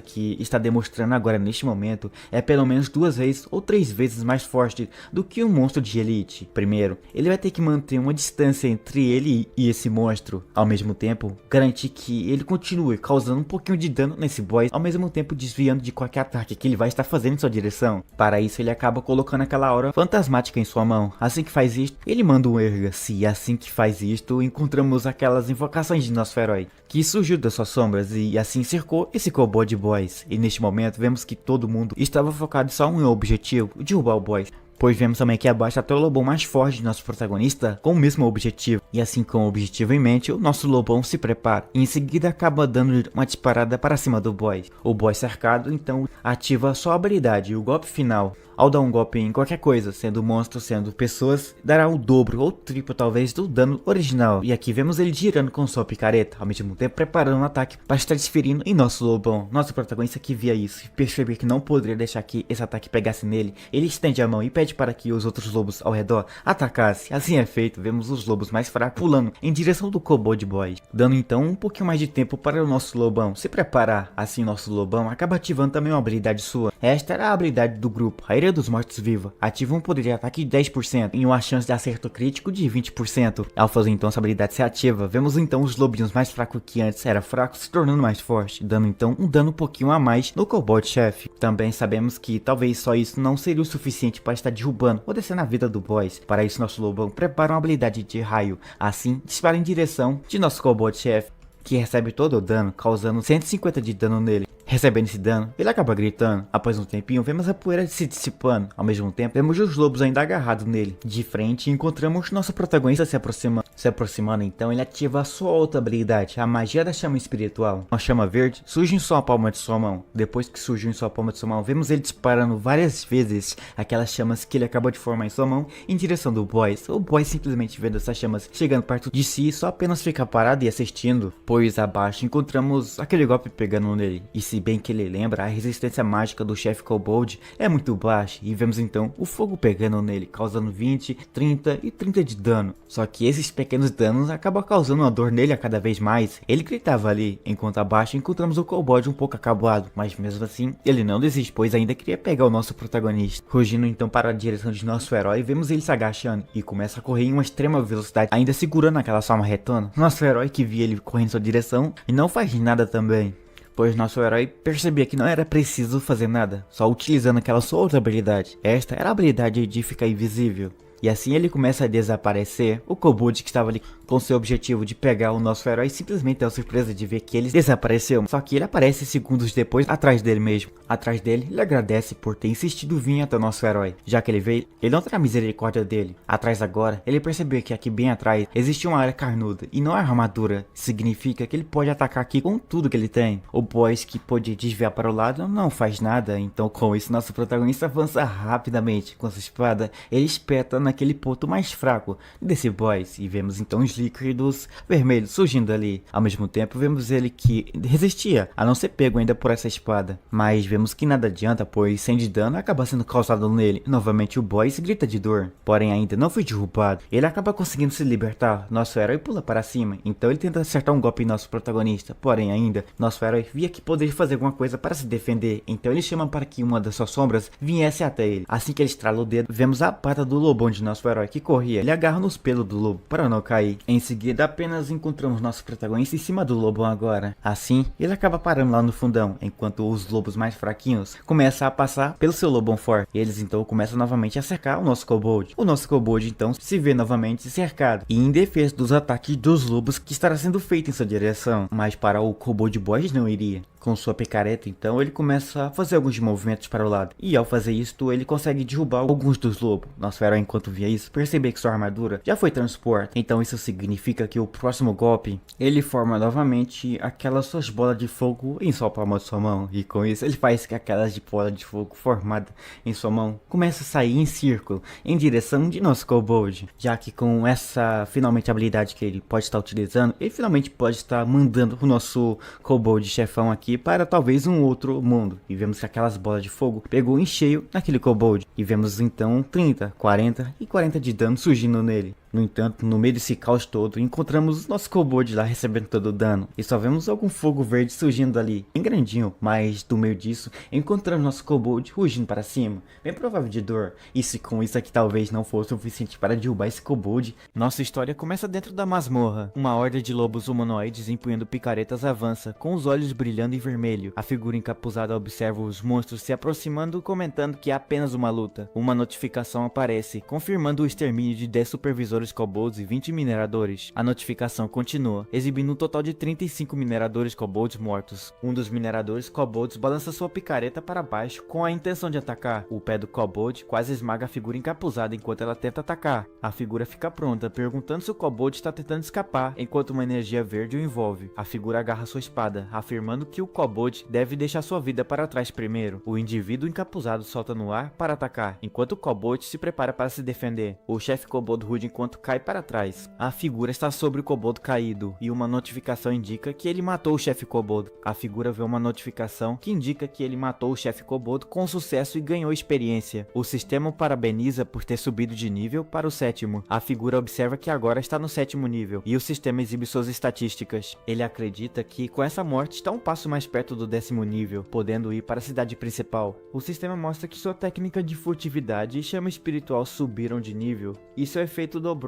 que está demonstrando agora neste momento, é pelo menos 2 vezes ou 3 vezes mais forte do que um monstro de elite. Primeiro, ele vai ter que manter uma distância entre ele e esse monstro, ao mesmo tempo, garantir que ele continue causando um pouquinho de dano nesse boss, ao mesmo tempo desviando de qualquer ataque que ele vai estar fazendo em sua direção. Para isso, ele acaba colocando aquela aura fantasmática em sua mão. Assim que faz isto, ele manda um erga-se, e assim que faz isto, encontramos aquelas invocações de nosso herói, que surgiu das suas sombras e assim cercou esse Kobold Boys. E neste momento vemos que todo mundo estava focado só em um objetivo, derrubar o boss. Pois vemos também que abaixo até o lobão mais forte de nosso protagonista com o mesmo objetivo. E assim com o objetivo em mente, o nosso lobão se prepara. E em seguida acaba dando uma disparada para cima do boss. O boss cercado então ativa sua habilidade, o golpe final. Ao dar um golpe em qualquer coisa, sendo monstro, sendo pessoas, dará o dobro ou triplo talvez do dano original. E aqui vemos ele girando com sua picareta, ao mesmo tempo preparando um ataque para estar desferindo em nosso lobão. Nosso protagonista que via isso e percebeu que não poderia deixar que esse ataque pegasse nele, ele estende a mão e pede para que os outros lobos ao redor atacassem. Assim é feito, vemos os lobos mais fracos pulando em direção do Kobold Boy, dando então um pouquinho mais de tempo para o nosso lobão se preparar. Assim nosso lobão acaba ativando também uma habilidade sua. Esta era a habilidade do grupo, a Ira dos Mortos-Vivos. Ativa um poder de ataque de 10% e uma chance de acerto crítico de 20%. Ao fazer então essa habilidade ser ativa, vemos então os lobinhos mais fracos que antes era fraco se tornando mais forte, dando então um dano um pouquinho a mais no Kobold chefe. Também sabemos que talvez só isso não seria o suficiente para estar derrubando ou descendo a vida do boss. Para isso nosso lobão prepara uma habilidade de raio, assim dispara em direção de nosso Kobold chefe, que recebe todo o dano, causando 150 de dano nele. Recebendo esse dano, ele acaba gritando. Após um tempinho, vemos a poeira se dissipando. Ao mesmo tempo, vemos os lobos ainda agarrados nele. De frente, encontramos nosso protagonista se aproximando. Se aproximando, então, ele ativa a sua outra habilidade, a magia da chama espiritual. Uma chama verde surge em sua palma de sua mão. Depois que surgiu em sua palma de sua mão, vemos ele disparando várias vezes aquelas chamas que ele acabou de formar em sua mão em direção do boss. O boss simplesmente vendo essas chamas chegando perto de si, só apenas fica parado e assistindo, pois abaixo encontramos aquele golpe pegando nele. E se se bem que ele lembra, a resistência mágica do chefe Kobold é muito baixa e vemos então o fogo pegando nele, causando 20, 30 e 30 de dano. Só que esses pequenos danos acabam causando uma dor nele a cada vez mais. Ele gritava ali, enquanto abaixo encontramos o Kobold um pouco acabado, mas mesmo assim ele não desiste, pois ainda queria pegar o nosso protagonista. Rugindo então para a direção de nosso herói, vemos ele se agachando e começa a correr em uma extrema velocidade, ainda segurando aquela sua marretona. Nosso herói, que via ele correndo em sua direção, e não faz nada também, pois nosso herói percebia que não era preciso fazer nada, só utilizando aquela sua outra habilidade. Esta era a habilidade de ficar invisível. E assim ele começa a desaparecer. O Kobold, que estava ali com seu objetivo de pegar o nosso herói, simplesmente é surpresa de ver que ele desapareceu. Só que ele aparece segundos depois atrás dele mesmo. Atrás dele, ele agradece por ter insistido vir até o nosso herói. Já que ele veio, ele não terá misericórdia dele. Atrás agora, ele percebeu que aqui bem atrás existia uma área carnuda e não a armadura. Significa que ele pode atacar aqui com tudo que ele tem. O boss, que pode desviar para o lado, não faz nada. Então com isso, nosso protagonista avança rapidamente com sua espada. Ele espeta naquele ponto mais fraco desse boss e vemos então os líquidos vermelhos surgindo ali. Ao mesmo tempo vemos ele que resistia a não ser pego ainda por essa espada, mas vemos que nada adianta, pois 100 de dano acaba sendo causado nele. Novamente o boss grita de dor, porém ainda não foi derrubado. Ele acaba conseguindo se libertar. Nosso herói pula para cima, então ele tenta acertar um golpe em nosso protagonista, porém ainda nosso herói via que poderia fazer alguma coisa para se defender, então ele chama para que uma das suas sombras viesse até ele. Assim que ele estrala o dedo, vemos a pata do lobão de nosso herói que corria. Ele agarra nos pelos do lobo para não cair. Em seguida apenas encontramos nosso protagonista em cima do lobão agora. Assim ele acaba parando lá no fundão, enquanto os lobos mais fraquinhos começam a passar pelo seu lobão forte. Eles então começam novamente a cercar o nosso Kobold. O nosso Kobold então se vê novamente cercado e indefeso dos ataques dos lobos que estará sendo feito em sua direção, mas para o Kobold Boys não iria. Com sua picareta, então, ele começa a fazer alguns movimentos para o lado. E ao fazer isto, ele consegue derrubar alguns dos lobos. Nosso herói, enquanto via isso, percebe que sua armadura já foi transportada. Então isso significa que o próximo golpe, ele forma novamente aquelas suas bolas de fogo em sua palma de sua mão. E com isso, ele faz que aquelas de bola de fogo formada em sua mão comece a sair em círculo, em direção de nosso Kobold. Já que com essa, finalmente, habilidade que ele pode estar utilizando, ele finalmente pode estar mandando o nosso Kobold chefão aqui para talvez um outro mundo. E vemos que aquelas bolas de fogo pegou em cheio naquele Kobold. E vemos então 30, 40 e 40 de dano surgindo nele. No entanto, no meio desse caos todo, encontramos nosso Kobold lá recebendo todo o dano. E só vemos algum fogo verde surgindo ali, bem grandinho. Mas do meio disso, encontramos nosso Kobold rugindo para cima, bem provável de dor. E se com isso aqui talvez não fosse o suficiente para derrubar esse Kobold, nossa história começa dentro da masmorra. Uma horda de lobos humanoides empunhando picaretas avança, com os olhos brilhando em vermelho. A figura encapuzada observa os monstros se aproximando, comentando que é apenas uma luta. Uma notificação aparece, confirmando o extermínio de 10 supervisores Kobolds e 20 mineradores. A notificação continua, exibindo um total de 35 mineradores Kobolds mortos. Um dos mineradores Kobolds balança sua picareta para baixo com a intenção de atacar. O pé do Kobold quase esmaga a figura encapuzada enquanto ela tenta atacar. A figura fica pronta, perguntando se o Kobold está tentando escapar, enquanto uma energia verde o envolve. A figura agarra sua espada, afirmando que o Kobold deve deixar sua vida para trás primeiro. O indivíduo encapuzado solta no ar para atacar, enquanto o Kobold se prepara para se defender. O chefe Kobold ruge enquanto cai para trás. A figura está sobre o Kobold caído, e uma notificação indica que ele matou o chefe Kobold. A figura vê uma notificação que indica que ele matou o chefe Kobold com sucesso e ganhou experiência. O sistema o parabeniza por ter subido de nível para o 7º. A figura observa que agora está no 7º nível, e o sistema exibe suas estatísticas. Ele acredita que com essa morte está um passo mais perto do 10º nível, podendo ir para a cidade principal. O sistema mostra que sua técnica de furtividade e chama espiritual subiram de nível, e seu efeito dobrou.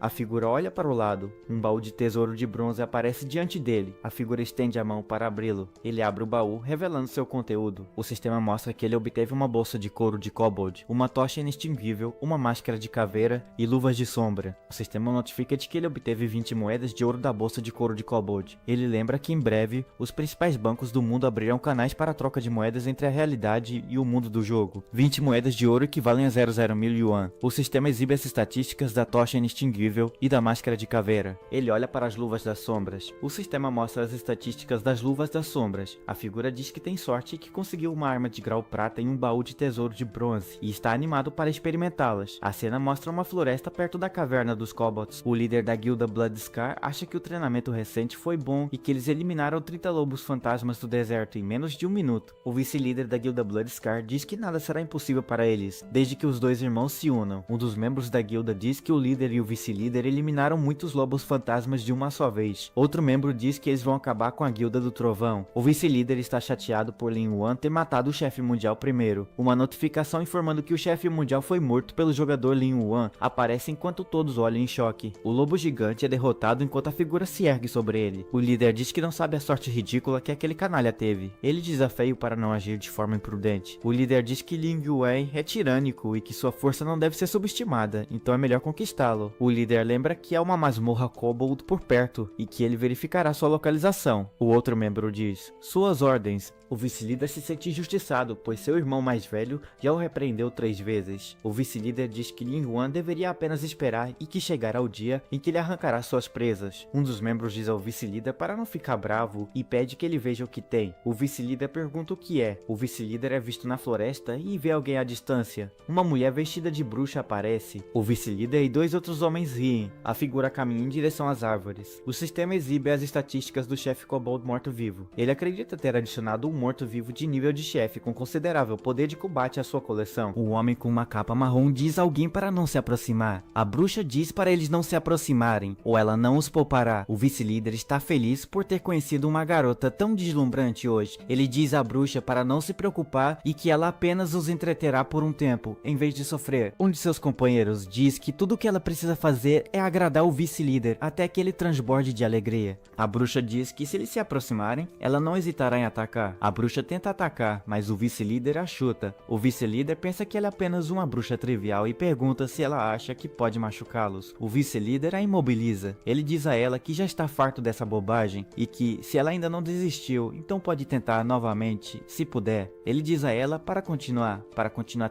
A figura olha para o lado. Um baú de tesouro de bronze aparece diante dele. A figura estende a mão para abri-lo. Ele abre o baú, revelando seu conteúdo. O sistema mostra que ele obteve uma bolsa de couro de Kobold, uma tocha inextinguível, uma máscara de caveira e luvas de sombra. O sistema notifica de que ele obteve 20 moedas de ouro da bolsa de couro de Kobold. Ele lembra que em breve, os principais bancos do mundo abrirão canais para a troca de moedas entre a realidade e o mundo do jogo. 20 moedas de ouro equivalem a 00.000 yuan. O sistema exibe as estatísticas da tocha inextinguível invisível e da máscara de caveira. Ele olha para as luvas das sombras. O sistema mostra as estatísticas das luvas das sombras. A figura diz que tem sorte e que conseguiu uma arma de grau prata em um baú de tesouro de bronze e está animado para experimentá-las. A cena mostra uma floresta perto da caverna dos Kobolds. O líder da guilda Blood Scar acha que o treinamento recente foi bom e que eles eliminaram 30 lobos fantasmas do deserto em menos de um minuto. O vice-líder da guilda Blood Scar diz que nada será impossível para eles, desde que os dois irmãos se unam. Um dos membros da guilda diz que o líder e o vice-líder eliminaram muitos lobos fantasmas de uma só vez. Outro membro diz que eles vão acabar com a guilda do trovão. O vice-líder está chateado por Lin Yuan ter matado o chefe mundial primeiro. Uma notificação informando que o chefe mundial foi morto pelo jogador Lin Yuan aparece enquanto todos olham em choque. O lobo gigante é derrotado enquanto a figura se ergue sobre ele. O líder diz que não sabe a sorte ridícula que aquele canalha teve. Ele desafia-o para não agir de forma imprudente. O líder diz que Lin Yuan é tirânico e que sua força não deve ser subestimada, então é melhor conquistá-lo. O líder lembra que há uma masmorra kobold por perto e que ele verificará sua localização. O outro membro diz: suas ordens. O vice-líder se sente injustiçado, pois seu irmão mais velho já o repreendeu 3 vezes. O vice-líder diz que Lin Yuan deveria apenas esperar e que chegará o dia em que ele arrancará suas presas. Um dos membros diz ao vice-líder para não ficar bravo e pede que ele veja o que tem. O vice-líder pergunta o que é. O vice-líder é visto na floresta e vê alguém à distância. Uma mulher vestida de bruxa aparece. O vice-líder e 2 outros homens riem. A figura caminha em direção às árvores. O sistema exibe as estatísticas do chefe kobold morto-vivo. Ele acredita ter adicionado um morto-vivo de nível de chefe com considerável poder de combate à sua coleção. O homem com uma capa marrom diz a alguém para não se aproximar. A bruxa diz para eles não se aproximarem, ou ela não os poupará. O vice-líder está feliz por ter conhecido uma garota tão deslumbrante hoje. Ele diz à bruxa para não se preocupar e que ela apenas os entreterá por um tempo, em vez de sofrer. Um de seus companheiros diz que tudo o que ela precisa fazer é agradar o vice-líder até que ele transborde de alegria. A bruxa diz que se eles se aproximarem, ela não hesitará em atacar. A bruxa tenta atacar, mas o vice-líder a chuta. O vice-líder pensa que ela é apenas uma bruxa trivial e pergunta se ela acha que pode machucá-los. O vice-líder a imobiliza. Ele diz a ela que já está farto dessa bobagem e que, se ela ainda não desistiu, então pode tentar novamente, se puder. Ele diz a ela para continuar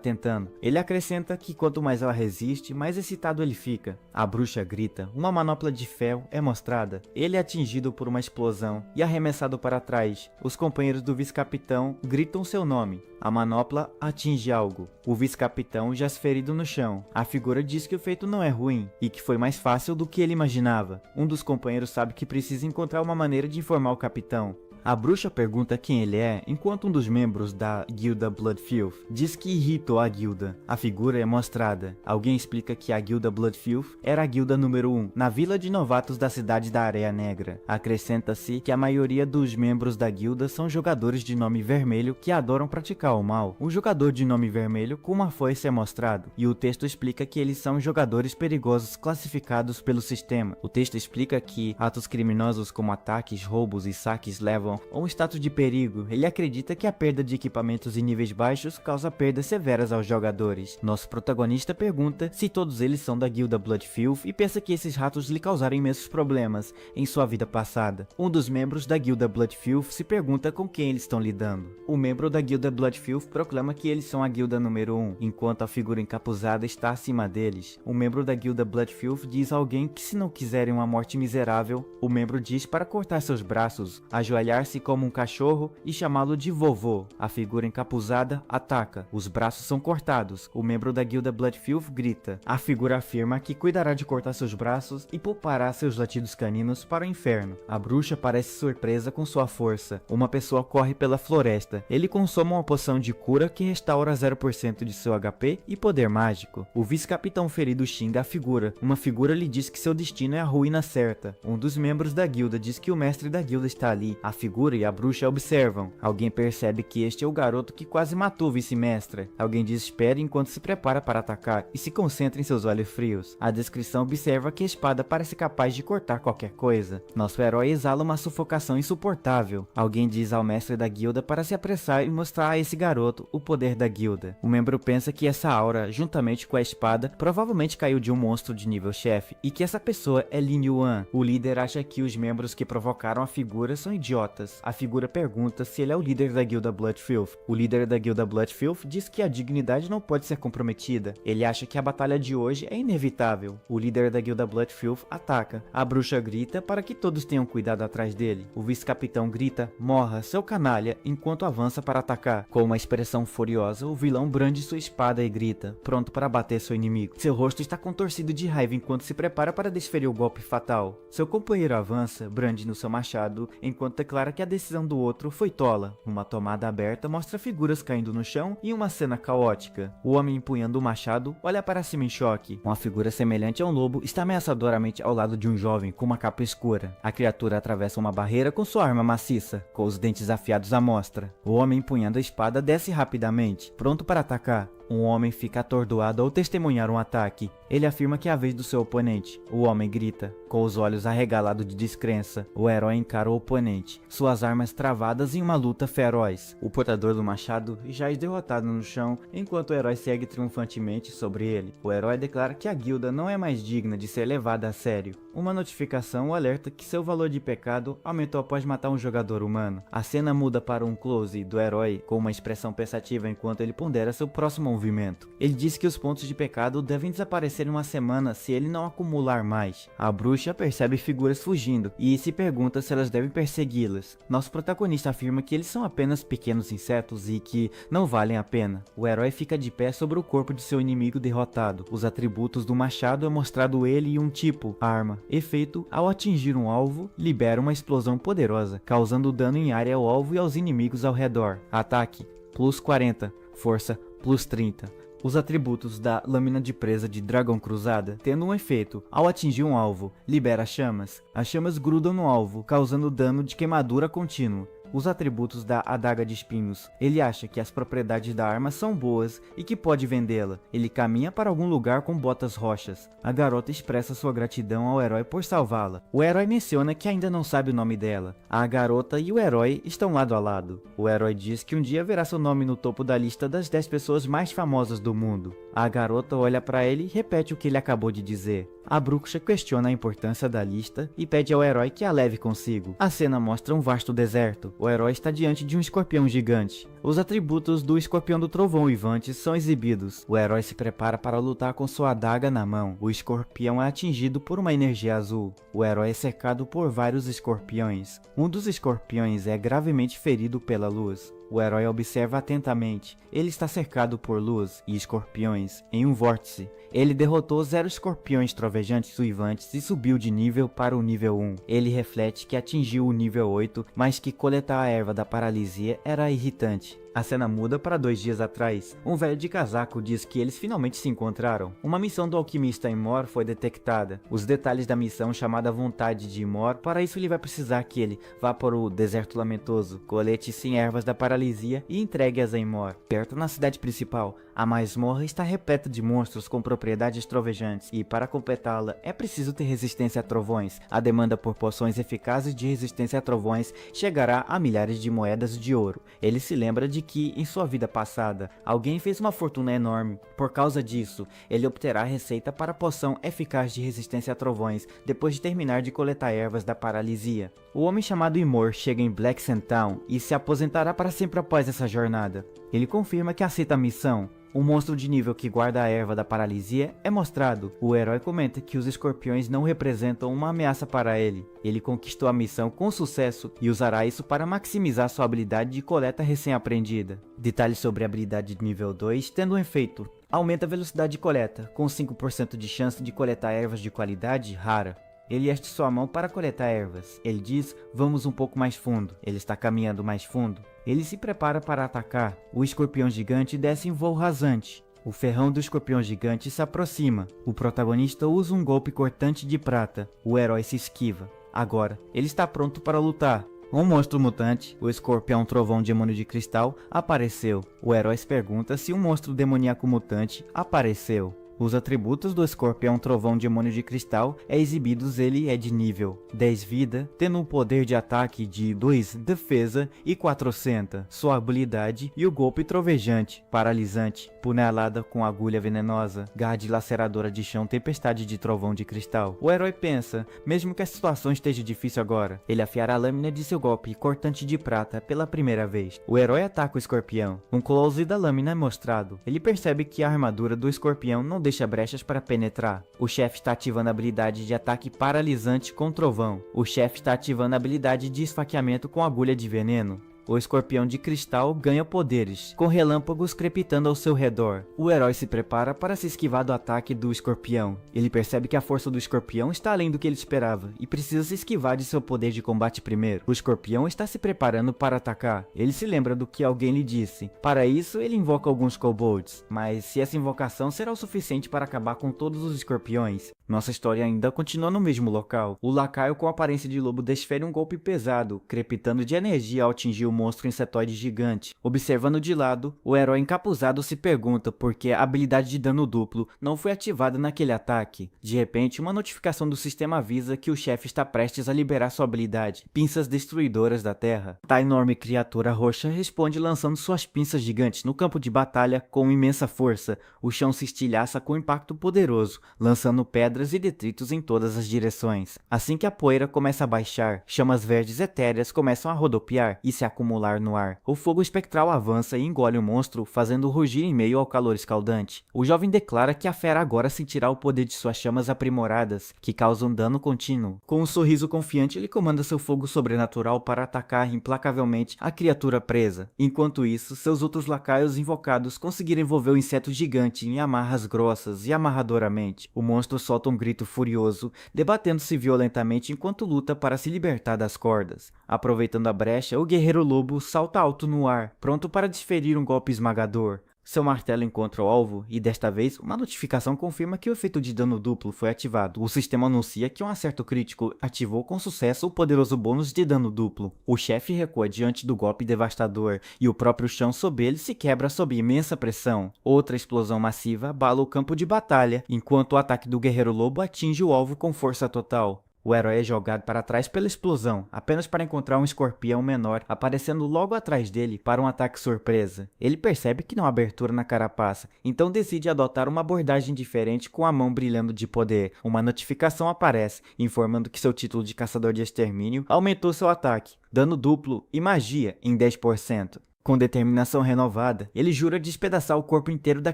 tentando. Ele acrescenta que quanto mais ela resiste, mais excitado ele fica. A bruxa grita, uma manopla de ferro é mostrada. Ele é atingido por uma explosão e arremessado para trás. Os companheiros do vice-capitão gritam seu nome. A manopla atinge algo. O vice-capitão jaz ferido no chão. A figura diz que o feito não é ruim e que foi mais fácil do que ele imaginava. Um dos companheiros sabe que precisa encontrar uma maneira de informar o capitão. A bruxa pergunta quem ele é, enquanto um dos membros da guilda Bloodfilth diz que irritou a guilda. A figura é mostrada. Alguém explica que a guilda Bloodfilth era a guilda número 1, na vila de novatos da cidade da Areia Negra. Acrescenta-se que a maioria dos membros da guilda são jogadores de nome vermelho que adoram praticar o mal. Um jogador de nome vermelho com uma foice é mostrado, e o texto explica que eles são jogadores perigosos classificados pelo sistema. O texto explica que atos criminosos como ataques, roubos e saques levam ou um status de perigo. Ele acredita que a perda de equipamentos em níveis baixos causa perdas severas aos jogadores. Nosso protagonista pergunta se todos eles são da guilda Bloodfilth e pensa que esses ratos lhe causaram imensos problemas em sua vida passada. Um dos membros da guilda Bloodfilth se pergunta com quem eles estão lidando. O membro da guilda Bloodfilth proclama que eles são a guilda número 1, enquanto a figura encapuzada está acima deles. O membro da guilda Bloodfilth diz a alguém que se não quiserem uma morte miserável, o membro diz para cortar seus braços, ajoelhar-se como um cachorro e chamá-lo de vovô. A figura encapuzada ataca. Os braços são cortados. O membro da guilda Bloodfilth grita. A figura afirma que cuidará de cortar seus braços e poupará seus latidos caninos para o inferno. A bruxa parece surpresa com sua força. Uma pessoa corre pela floresta. Ele consome uma poção de cura que restaura 0% de seu HP e poder mágico. O vice-capitão ferido xinga a figura. Uma figura lhe diz que seu destino é a ruína certa. Um dos membros da guilda diz que o mestre da guilda está ali. A figura e a bruxa observam. Alguém percebe que este é o garoto que quase matou o vice-mestre. Alguém desespera enquanto se prepara para atacar e se concentra em seus olhos frios. A descrição observa que a espada parece capaz de cortar qualquer coisa. Nosso herói exala uma sufocação insuportável. Alguém diz ao mestre da guilda para se apressar e mostrar a esse garoto o poder da guilda. O membro pensa que essa aura, juntamente com a espada, provavelmente caiu de um monstro de nível chefe e que essa pessoa é Lin Yuan. O líder acha que os membros que provocaram a figura são idiotas. notas, a figura pergunta se ele é o líder da guilda Bloodfilth. O líder da guilda Bloodfilth diz que a dignidade não pode ser comprometida. Ele acha que a batalha de hoje é inevitável. O líder da guilda Bloodfilth ataca. A bruxa grita para que todos tenham cuidado atrás dele. O vice-capitão grita, morra, seu canalha, enquanto avança para atacar. Com uma expressão furiosa, o vilão brande sua espada e grita, pronto para bater seu inimigo. Seu rosto está contorcido de raiva enquanto se prepara para desferir o golpe fatal. Seu companheiro avança, brandindo seu machado, enquanto declara que a decisão do outro foi tola. Uma tomada aberta mostra figuras caindo no chão e uma cena caótica. O homem empunhando o machado olha para cima em choque. Uma figura semelhante a um lobo está ameaçadoramente ao lado de um jovem com uma capa escura. A criatura atravessa uma barreira com sua arma maciça, com os dentes afiados à mostra. O homem empunhando a espada desce rapidamente, pronto para atacar. Um homem fica atordoado ao testemunhar um ataque. Ele afirma que é a vez do seu oponente. O homem grita, com os olhos arregalados de descrença. O herói encara o oponente, suas armas travadas em uma luta feroz. O portador do machado já é derrotado no chão, enquanto o herói segue triunfantemente sobre ele. O herói declara que a guilda não é mais digna de ser levada a sério. Uma notificação o alerta que seu valor de pecado aumentou após matar um jogador humano. A cena muda para um close do herói com uma expressão pensativa enquanto ele pondera seu próximo movimento. Ele diz que os pontos de pecado devem desaparecer em uma semana se ele não acumular mais. A bruxa percebe figuras fugindo e se pergunta se elas devem persegui-las. Nosso protagonista afirma que eles são apenas pequenos insetos e que não valem a pena. O herói fica de pé sobre o corpo de seu inimigo derrotado. Os atributos do machado é mostrado ele e um tipo, arma. Efeito, ao atingir um alvo, libera uma explosão poderosa, causando dano em área ao alvo e aos inimigos ao redor. Ataque, plus 40, força, plus 30. Os atributos da lâmina de presa de Dragão Cruzada, tendo um efeito, ao atingir um alvo, libera chamas. As chamas grudam no alvo, causando dano de queimadura contínuo. Os atributos da adaga de espinhos. Ele acha que as propriedades da arma são boas e que pode vendê-la. Ele caminha para algum lugar com botas roxas. A garota expressa sua gratidão ao herói por salvá-la. O herói menciona que ainda não sabe o nome dela. A garota e o herói estão lado a lado. O herói diz que um dia verá seu nome no topo da lista das 10 pessoas mais famosas do mundo. A garota olha para ele e repete o que ele acabou de dizer. A bruxa questiona a importância da lista e pede ao herói que a leve consigo. A cena mostra um vasto deserto. O herói está diante de um escorpião gigante. Os atributos do escorpião do trovão uivante são exibidos. O herói se prepara para lutar com sua adaga na mão. O escorpião é atingido por uma energia azul. O herói é cercado por vários escorpiões. Um dos escorpiões é gravemente ferido pela luz. O herói observa atentamente. Ele está cercado por luz e escorpiões em um vórtice. Ele derrotou 0 escorpiões trovejantes uivantes e subiu de nível para o nível 1. Ele reflete que atingiu o nível 8, mas que coletar a erva da paralisia era irritante. A cena muda para 2 dias atrás. Um velho de casaco diz que eles finalmente se encontraram. Uma missão do alquimista Imor foi detectada. Os detalhes da missão chamada Vontade de Imor, para isso ele vai precisar que ele vá para o Deserto Lamentoso, colete 100 ervas da paralisia e entregue-as a Imor. Perto na cidade principal, a masmorra está repleta de monstros com propriedades trovejantes e para completá-la é preciso ter resistência a trovões. A demanda por poções eficazes de resistência a trovões chegará a milhares de moedas de ouro. Ele se lembra de que, em sua vida passada, alguém fez uma fortuna enorme. Por causa disso, ele obterá a receita para a poção eficaz de resistência a trovões, depois de terminar de coletar ervas da paralisia. O homem chamado Imor chega em Black Sand Town e se aposentará para sempre após essa jornada. Ele confirma que aceita a missão. O monstro de nível que guarda a erva da paralisia é mostrado. O herói comenta que os escorpiões não representam uma ameaça para ele. Ele conquistou a missão com sucesso e usará isso para maximizar sua habilidade de coleta recém-aprendida. Detalhes sobre a habilidade de nível 2 tendo um efeito. Aumenta a velocidade de coleta, com 5% de chance de coletar ervas de qualidade rara. Ele ergue sua mão para coletar ervas. Ele diz, vamos um pouco mais fundo. Ele está caminhando mais fundo. Ele se prepara para atacar. O escorpião gigante desce em voo rasante. O ferrão do escorpião gigante se aproxima. O protagonista usa um golpe cortante de prata. O herói se esquiva. Agora, ele está pronto para lutar. Um monstro mutante, o escorpião trovão demônio de cristal, apareceu. O herói se pergunta se um monstro demoníaco mutante apareceu. Os atributos do escorpião trovão demônio de cristal é exibidos, ele é de nível 10 vida, tendo um poder de ataque de 2 defesa e 400, sua habilidade e o golpe trovejante, paralisante, punhalada com agulha venenosa, garra dilaceradora de chão, tempestade de trovão de cristal. O herói pensa, mesmo que a situação esteja difícil agora, ele afiará a lâmina de seu golpe cortante de prata pela primeira vez. O herói ataca o escorpião. Um close da lâmina é mostrado. Ele percebe que a armadura do escorpião não deixa brechas para penetrar. O chefe está ativando a habilidade de ataque paralisante com trovão. O chefe está ativando a habilidade de esfaqueamento com agulha de veneno. O escorpião de cristal ganha poderes, com relâmpagos crepitando ao seu redor. O herói se prepara para se esquivar do ataque do escorpião. Ele percebe que a força do escorpião está além do que ele esperava, e precisa se esquivar de seu poder de combate primeiro. O escorpião está se preparando para atacar. Ele se lembra do que alguém lhe disse. Para isso, ele invoca alguns kobolds. Mas se essa invocação será o suficiente para acabar com todos os escorpiões? Nossa história ainda continua no mesmo local. O lacaio com aparência de lobo desfere um golpe pesado, crepitando de energia ao atingir o monstro insetoide gigante. Observando de lado, o herói encapuzado se pergunta por que a habilidade de dano duplo não foi ativada naquele ataque. De repente, uma notificação do sistema avisa que o chefe está prestes a liberar sua habilidade, Pinças Destruidoras da Terra. A enorme criatura roxa responde lançando suas pinças gigantes no campo de batalha com imensa força. O chão se estilhaça com um impacto poderoso, lançando pedras e detritos em todas as direções. Assim que a poeira começa a baixar, chamas verdes etéreas começam a rodopiar e se acumular no ar. O fogo espectral avança e engole o monstro, fazendo rugir em meio ao calor escaldante. O jovem declara que a fera agora sentirá o poder de suas chamas aprimoradas, que causam dano contínuo. Com um sorriso confiante, ele comanda seu fogo sobrenatural para atacar implacavelmente a criatura presa. Enquanto isso, seus outros lacaios invocados conseguiram envolver o inseto gigante em amarras grossas e amarradoramente. O monstro solta um grito furioso, debatendo-se violentamente enquanto luta para se libertar das cordas. Aproveitando a brecha, o guerreiro lobo salta alto no ar, pronto para desferir um golpe esmagador. Seu martelo encontra o alvo e, desta vez, uma notificação confirma que o efeito de dano duplo foi ativado. O sistema anuncia que um acerto crítico ativou com sucesso o poderoso bônus de dano duplo. O chefe recua diante do golpe devastador e o próprio chão sob ele se quebra sob imensa pressão. Outra explosão massiva abala o campo de batalha, enquanto o ataque do guerreiro lobo atinge o alvo com força total. O herói é jogado para trás pela explosão, apenas para encontrar um escorpião menor aparecendo logo atrás dele para um ataque surpresa. Ele percebe que não há abertura na carapaça, então decide adotar uma abordagem diferente com a mão brilhando de poder. Uma notificação aparece, informando que seu título de caçador de extermínio aumentou seu ataque, dano duplo e magia em 10%. Com determinação renovada, ele jura despedaçar o corpo inteiro da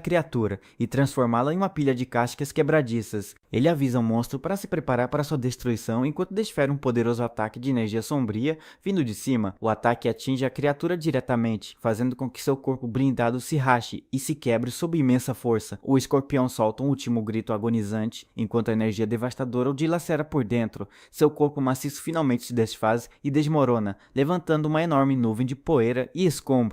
criatura e transformá-la em uma pilha de cascas quebradiças. Ele avisa o monstro para se preparar para sua destruição enquanto desfere um poderoso ataque de energia sombria vindo de cima. O ataque atinge a criatura diretamente, fazendo com que seu corpo blindado se rache e se quebre sob imensa força. O escorpião solta um último grito agonizante, enquanto a energia devastadora o dilacera por dentro. Seu corpo maciço finalmente se desfaz e desmorona, levantando uma enorme nuvem de poeira e escombros.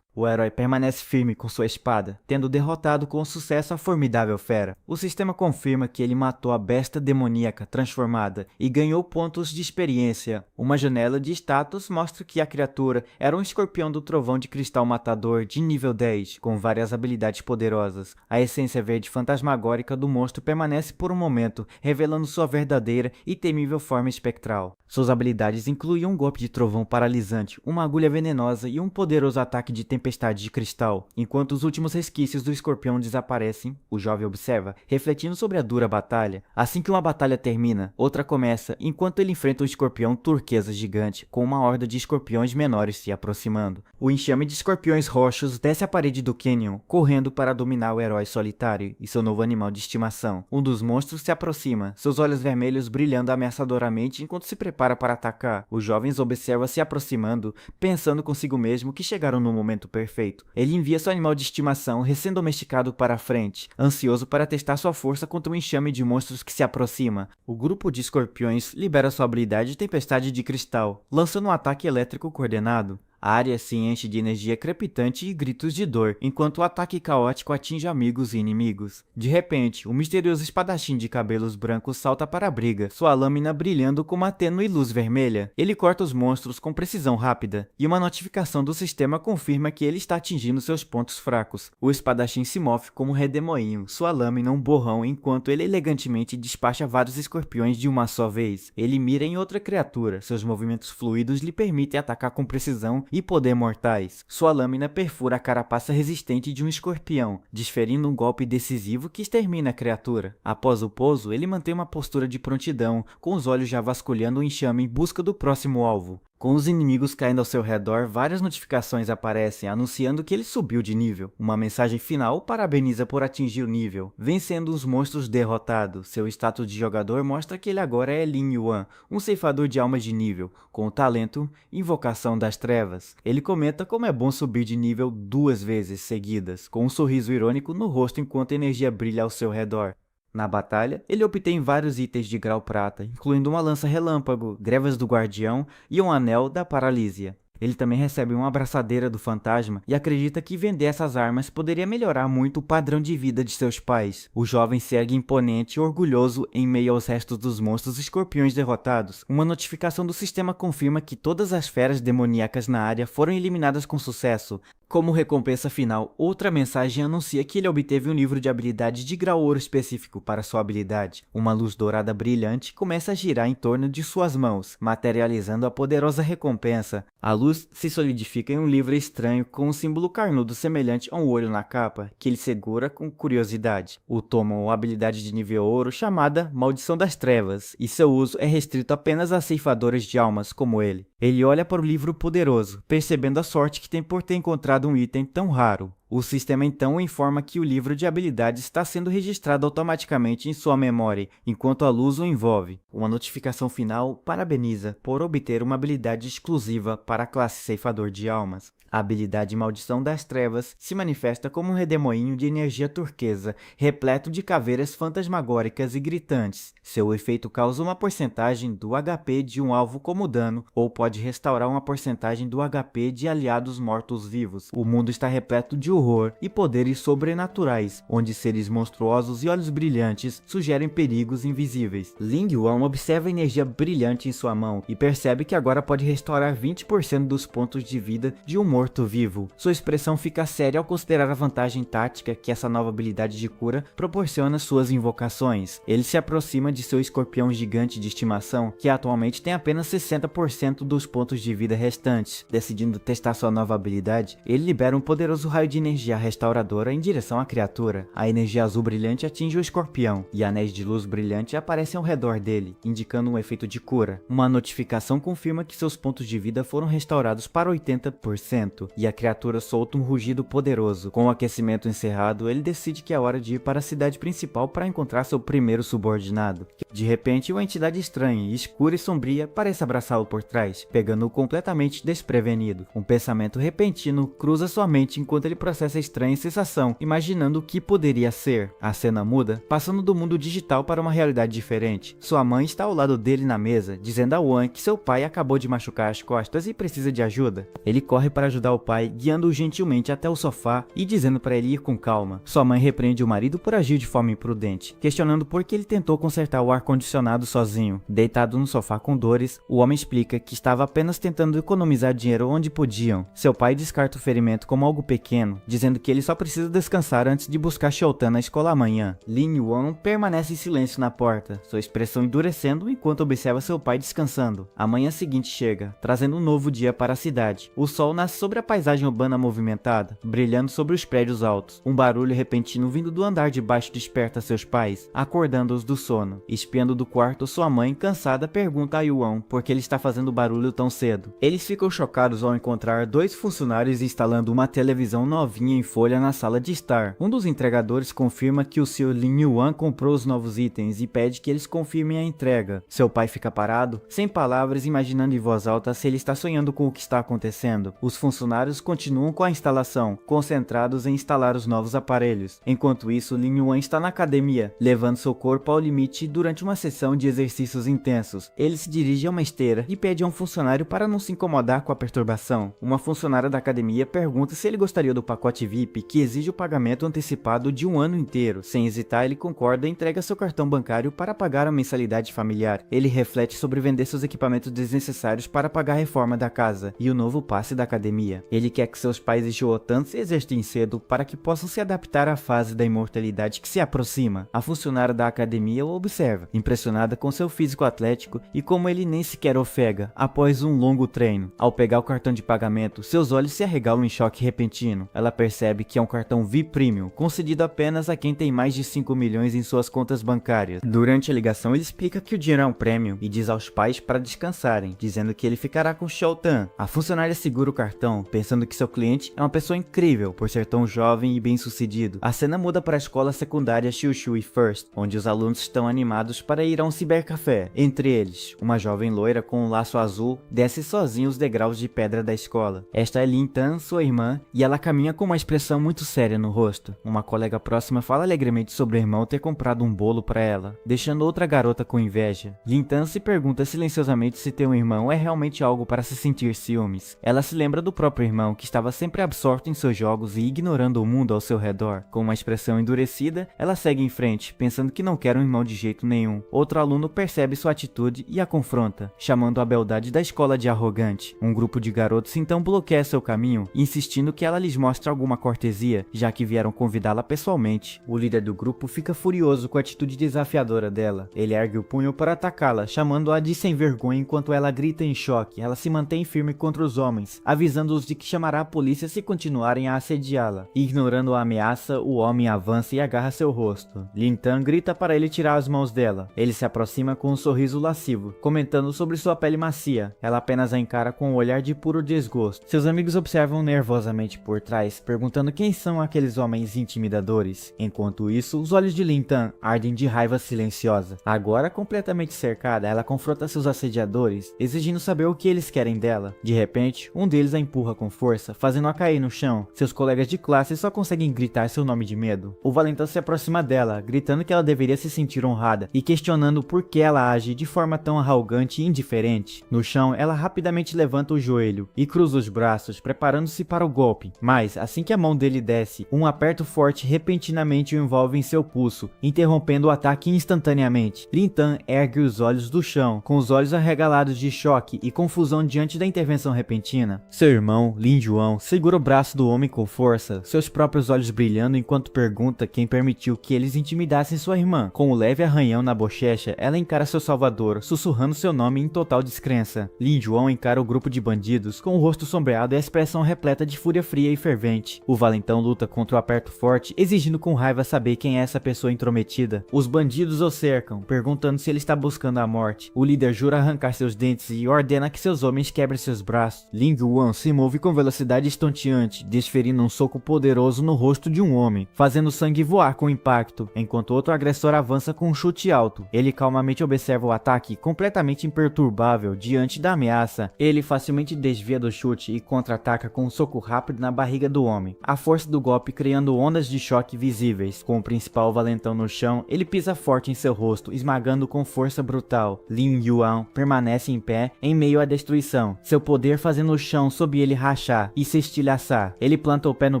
O herói permanece firme com sua espada, tendo derrotado com sucesso a formidável fera. O sistema confirma que ele matou a besta demoníaca transformada e ganhou pontos de experiência. Uma janela de status mostra que a criatura era um escorpião do trovão de cristal matador de nível 10, com várias habilidades poderosas. A essência verde fantasmagórica do monstro permanece por um momento, revelando sua verdadeira e temível forma espectral. Suas habilidades incluíam um golpe de trovão paralisante, uma agulha venenosa e um poderoso ataque de tempestade de cristal. Enquanto os últimos resquícios do escorpião desaparecem, o jovem observa, refletindo sobre a dura batalha. Assim que uma batalha termina, outra começa, enquanto ele enfrenta um escorpião turquesa gigante, com uma horda de escorpiões menores se aproximando. O enxame de escorpiões roxos desce a parede do canyon, correndo para dominar o herói solitário e seu novo animal de estimação. Um dos monstros se aproxima, seus olhos vermelhos brilhando ameaçadoramente enquanto se prepara para atacar. Os jovens observam se aproximando, pensando consigo mesmo que chegaram no momento perfeito. Ele envia seu animal de estimação recém-domesticado para a frente, ansioso para testar sua força contra um enxame de monstros que se aproxima. O grupo de escorpiões libera sua habilidade de tempestade de cristal, lançando um ataque elétrico coordenado. A área se enche de energia crepitante e gritos de dor, enquanto o ataque caótico atinge amigos e inimigos. De repente, o misterioso espadachim de cabelos brancos salta para a briga, sua lâmina brilhando com uma tênue luz vermelha. Ele corta os monstros com precisão rápida, e uma notificação do sistema confirma que ele está atingindo seus pontos fracos. O espadachim se move como um redemoinho, sua lâmina um borrão, enquanto ele elegantemente despacha vários escorpiões de uma só vez. Ele mira em outra criatura, seus movimentos fluidos lhe permitem atacar com precisão e poder mortais. Sua lâmina perfura a carapaça resistente de um escorpião, desferindo um golpe decisivo que extermina a criatura. Após o pouso, ele mantém uma postura de prontidão, com os olhos já vasculhando o enxame em busca do próximo alvo. Com os inimigos caindo ao seu redor, várias notificações aparecem anunciando que ele subiu de nível. Uma mensagem final parabeniza por atingir o nível, vencendo os monstros derrotados. Seu status de jogador mostra que ele agora é Lin Yuan, um ceifador de almas de nível, com o talento Invocação das Trevas. Ele comenta como é bom subir de nível 2 vezes seguidas, com um sorriso irônico no rosto enquanto a energia brilha ao seu redor. Na batalha, ele obtém vários itens de grau prata, incluindo uma lança relâmpago, grevas do guardião e um anel da paralisia. Ele também recebe uma abraçadeira do fantasma e acredita que vender essas armas poderia melhorar muito o padrão de vida de seus pais. O jovem se ergue imponente e orgulhoso em meio aos restos dos monstros escorpiões derrotados. Uma notificação do sistema confirma que todas as feras demoníacas na área foram eliminadas com sucesso. Como recompensa final, outra mensagem anuncia que ele obteve um livro de habilidade de grau ouro específico para sua habilidade. Uma luz dourada brilhante começa a girar em torno de suas mãos, materializando a poderosa recompensa. A luz se solidifica em um livro estranho com um símbolo carnudo semelhante a um olho na capa, que ele segura com curiosidade. O tomo uma habilidade de nível ouro chamada Maldição das Trevas, e seu uso é restrito apenas a ceifadores de almas como ele. Ele olha para o livro poderoso, percebendo a sorte que tem por ter encontrado um item tão raro. O sistema então informa que o livro de habilidades está sendo registrado automaticamente em sua memória, enquanto a luz o envolve. Uma notificação final parabeniza por obter uma habilidade exclusiva para a classe Ceifador de Almas. A habilidade Maldição das Trevas se manifesta como um redemoinho de energia turquesa, repleto de caveiras fantasmagóricas e gritantes. Seu efeito causa uma porcentagem do HP de um alvo como dano, ou pode restaurar uma porcentagem do HP de aliados mortos-vivos. O mundo está repleto de horror e poderes sobrenaturais, onde seres monstruosos e olhos brilhantes sugerem perigos invisíveis. Ling Yuan observa a energia brilhante em sua mão e percebe que agora pode restaurar 20% dos pontos de vida de um morto-vivo. Sua expressão fica séria ao considerar a vantagem tática que essa nova habilidade de cura proporciona às suas invocações. Ele se aproxima de seu escorpião gigante de estimação, que atualmente tem apenas 60% dos pontos de vida restantes. Decidindo testar sua nova habilidade, ele libera um poderoso raio de energia restauradora em direção à criatura. A energia azul brilhante atinge o escorpião, e anéis de luz brilhante aparecem ao redor dele, indicando um efeito de cura. Uma notificação confirma que seus pontos de vida foram restaurados para 80%, e a criatura solta um rugido poderoso. Com o aquecimento encerrado, ele decide que é hora de ir para a cidade principal para encontrar seu primeiro subordinado. De repente, uma entidade estranha, escura e sombria parece abraçá-lo por trás, pegando-o completamente desprevenido. Um pensamento repentino cruza sua mente enquanto ele processa a estranha sensação, imaginando o que poderia ser. A cena muda, passando do mundo digital para uma realidade diferente. Sua mãe está ao lado dele na mesa, dizendo a Wan que seu pai acabou de machucar as costas e precisa de ajuda. Ele corre para ajudar o pai, guiando-o gentilmente até o sofá e dizendo para ele ir com calma. Sua mãe repreende o marido por agir de forma imprudente, questionando por que ele tentou consertar o ar-condicionado sozinho. Deitado no sofá com dores, o homem explica que estava apenas tentando economizar dinheiro onde podiam. Seu pai descarta o ferimento como algo pequeno, dizendo que ele só precisa descansar antes de buscar Shoutan na escola amanhã. Lin Yuan permanece em silêncio na porta, sua expressão endurecendo enquanto observa seu pai descansando. A manhã seguinte chega, trazendo um novo dia para a cidade. O sol nasce sobre a paisagem urbana movimentada, brilhando sobre os prédios altos. Um barulho repentino vindo do andar de baixo desperta seus pais, acordando-os do sono. Espiando do quarto, sua mãe, cansada, pergunta a Yuan por que ele está fazendo barulho tão cedo. Eles ficam chocados ao encontrar dois funcionários instalando uma televisão novinha em folha na sala de estar. Um dos entregadores confirma que o Sr. Lin Yuan comprou os novos itens e pede que eles confirmem a entrega. Seu pai fica parado, sem palavras, imaginando em voz alta se ele está sonhando com o que está acontecendo. Os funcionários funcionários continuam com a instalação, concentrados em instalar os novos aparelhos. Enquanto isso, Lin Yuan está na academia, levando seu corpo ao limite durante uma sessão de exercícios intensos. Ele se dirige a uma esteira e pede a um funcionário para não se incomodar com a perturbação. Uma funcionária da academia pergunta se ele gostaria do pacote VIP, que exige o pagamento antecipado de um ano inteiro. Sem hesitar, ele concorda e entrega seu cartão bancário para pagar a mensalidade familiar. Ele reflete sobre vender seus equipamentos desnecessários para pagar a reforma da casa e o novo passe da academia. Ele quer que seus pais e Shotan se exercitem cedo para que possam se adaptar à fase da imortalidade que se aproxima. A funcionária da academia o observa, impressionada com seu físico atlético e como ele nem sequer ofega após um longo treino. Ao pegar o cartão de pagamento, seus olhos se arregalam em choque repentino. Ela percebe que é um cartão VIP Premium, concedido apenas a quem tem mais de 5 milhões em suas contas bancárias. Durante a ligação, ele explica que o dinheiro é um prêmio e diz aos pais para descansarem, dizendo que ele ficará com Shotan. A funcionária segura o cartão, pensando que seu cliente é uma pessoa incrível por ser tão jovem e bem-sucedido. A cena muda para a escola secundária Shushui First, onde os alunos estão animados para ir a um cibercafé. Entre eles, uma jovem loira com um laço azul desce sozinha os degraus de pedra da escola. Esta é Lin Tan, sua irmã, e ela caminha com uma expressão muito séria no rosto. Uma colega próxima fala alegremente sobre o irmão ter comprado um bolo para ela, deixando outra garota com inveja. Lin Tan se pergunta silenciosamente se ter um irmão é realmente algo para se sentir ciúmes. Ela se lembra do próprio irmão, que estava sempre absorto em seus jogos e ignorando o mundo ao seu redor. Com uma expressão endurecida, ela segue em frente, pensando que não quer um irmão de jeito nenhum. Outro aluno percebe sua atitude e a confronta, chamando a beldade da escola de arrogante. Um grupo de garotos então bloqueia seu caminho, insistindo que ela lhes mostre alguma cortesia, já que vieram convidá-la pessoalmente. O líder do grupo fica furioso com a atitude desafiadora dela. Ele ergue o punho para atacá-la, chamando-a de sem vergonha enquanto ela grita em choque. Ela se mantém firme contra os homens, avisando-os de que chamará a polícia se continuarem a assediá-la. Ignorando a ameaça, o homem avança e agarra seu rosto. Lin Tan grita para ele tirar as mãos dela. Ele se aproxima com um sorriso lascivo, comentando sobre sua pele macia. Ela apenas a encara com um olhar de puro desgosto. Seus amigos observam nervosamente por trás, perguntando quem são aqueles homens intimidadores. Enquanto isso, os olhos de Lin Tan ardem de raiva silenciosa. Agora completamente cercada, ela confronta seus assediadores, exigindo saber o que eles querem dela. De repente, um deles a empurra com força, fazendo-a cair no chão. Seus colegas de classe só conseguem gritar seu nome de medo. O valentão se aproxima dela, gritando que ela deveria se sentir honrada e questionando por que ela age de forma tão arrogante e indiferente. No chão, ela rapidamente levanta o joelho e cruza os braços, preparando-se para o golpe. Mas, assim que a mão dele desce, um aperto forte repentinamente o envolve em seu pulso, interrompendo o ataque instantaneamente. Lin Tan ergue os olhos do chão, com os olhos arregalados de choque e confusão diante da intervenção repentina. Seu irmão, Lin Yuan, segura o braço do homem com força, seus próprios olhos brilhando enquanto pergunta quem permitiu que eles intimidassem sua irmã. Com um leve arranhão na bochecha, ela encara seu salvador, sussurrando seu nome em total descrença. Lin Yuan encara o grupo de bandidos com o rosto sombreado e a expressão repleta de fúria fria e fervente. O valentão luta contra o aperto forte, exigindo com raiva saber quem é essa pessoa intrometida. Os bandidos o cercam, perguntando se ele está buscando a morte. O líder jura arrancar seus dentes e ordena que seus homens quebrem seus braços. Lin Yuan se move com velocidade estonteante, desferindo um soco poderoso no rosto de um homem, fazendo o sangue voar com impacto, enquanto outro agressor avança com um chute alto. Ele calmamente observa o ataque, completamente imperturbável diante da ameaça. Ele facilmente desvia do chute e contra-ataca com um soco rápido na barriga do homem, a força do golpe criando ondas de choque visíveis. Com o principal valentão no chão, ele pisa forte em seu rosto, esmagando com força brutal. Lin Yuan permanece em pé em meio à destruição, seu poder fazendo o chão sob ele rachar e se estilhaçar. Ele planta o pé no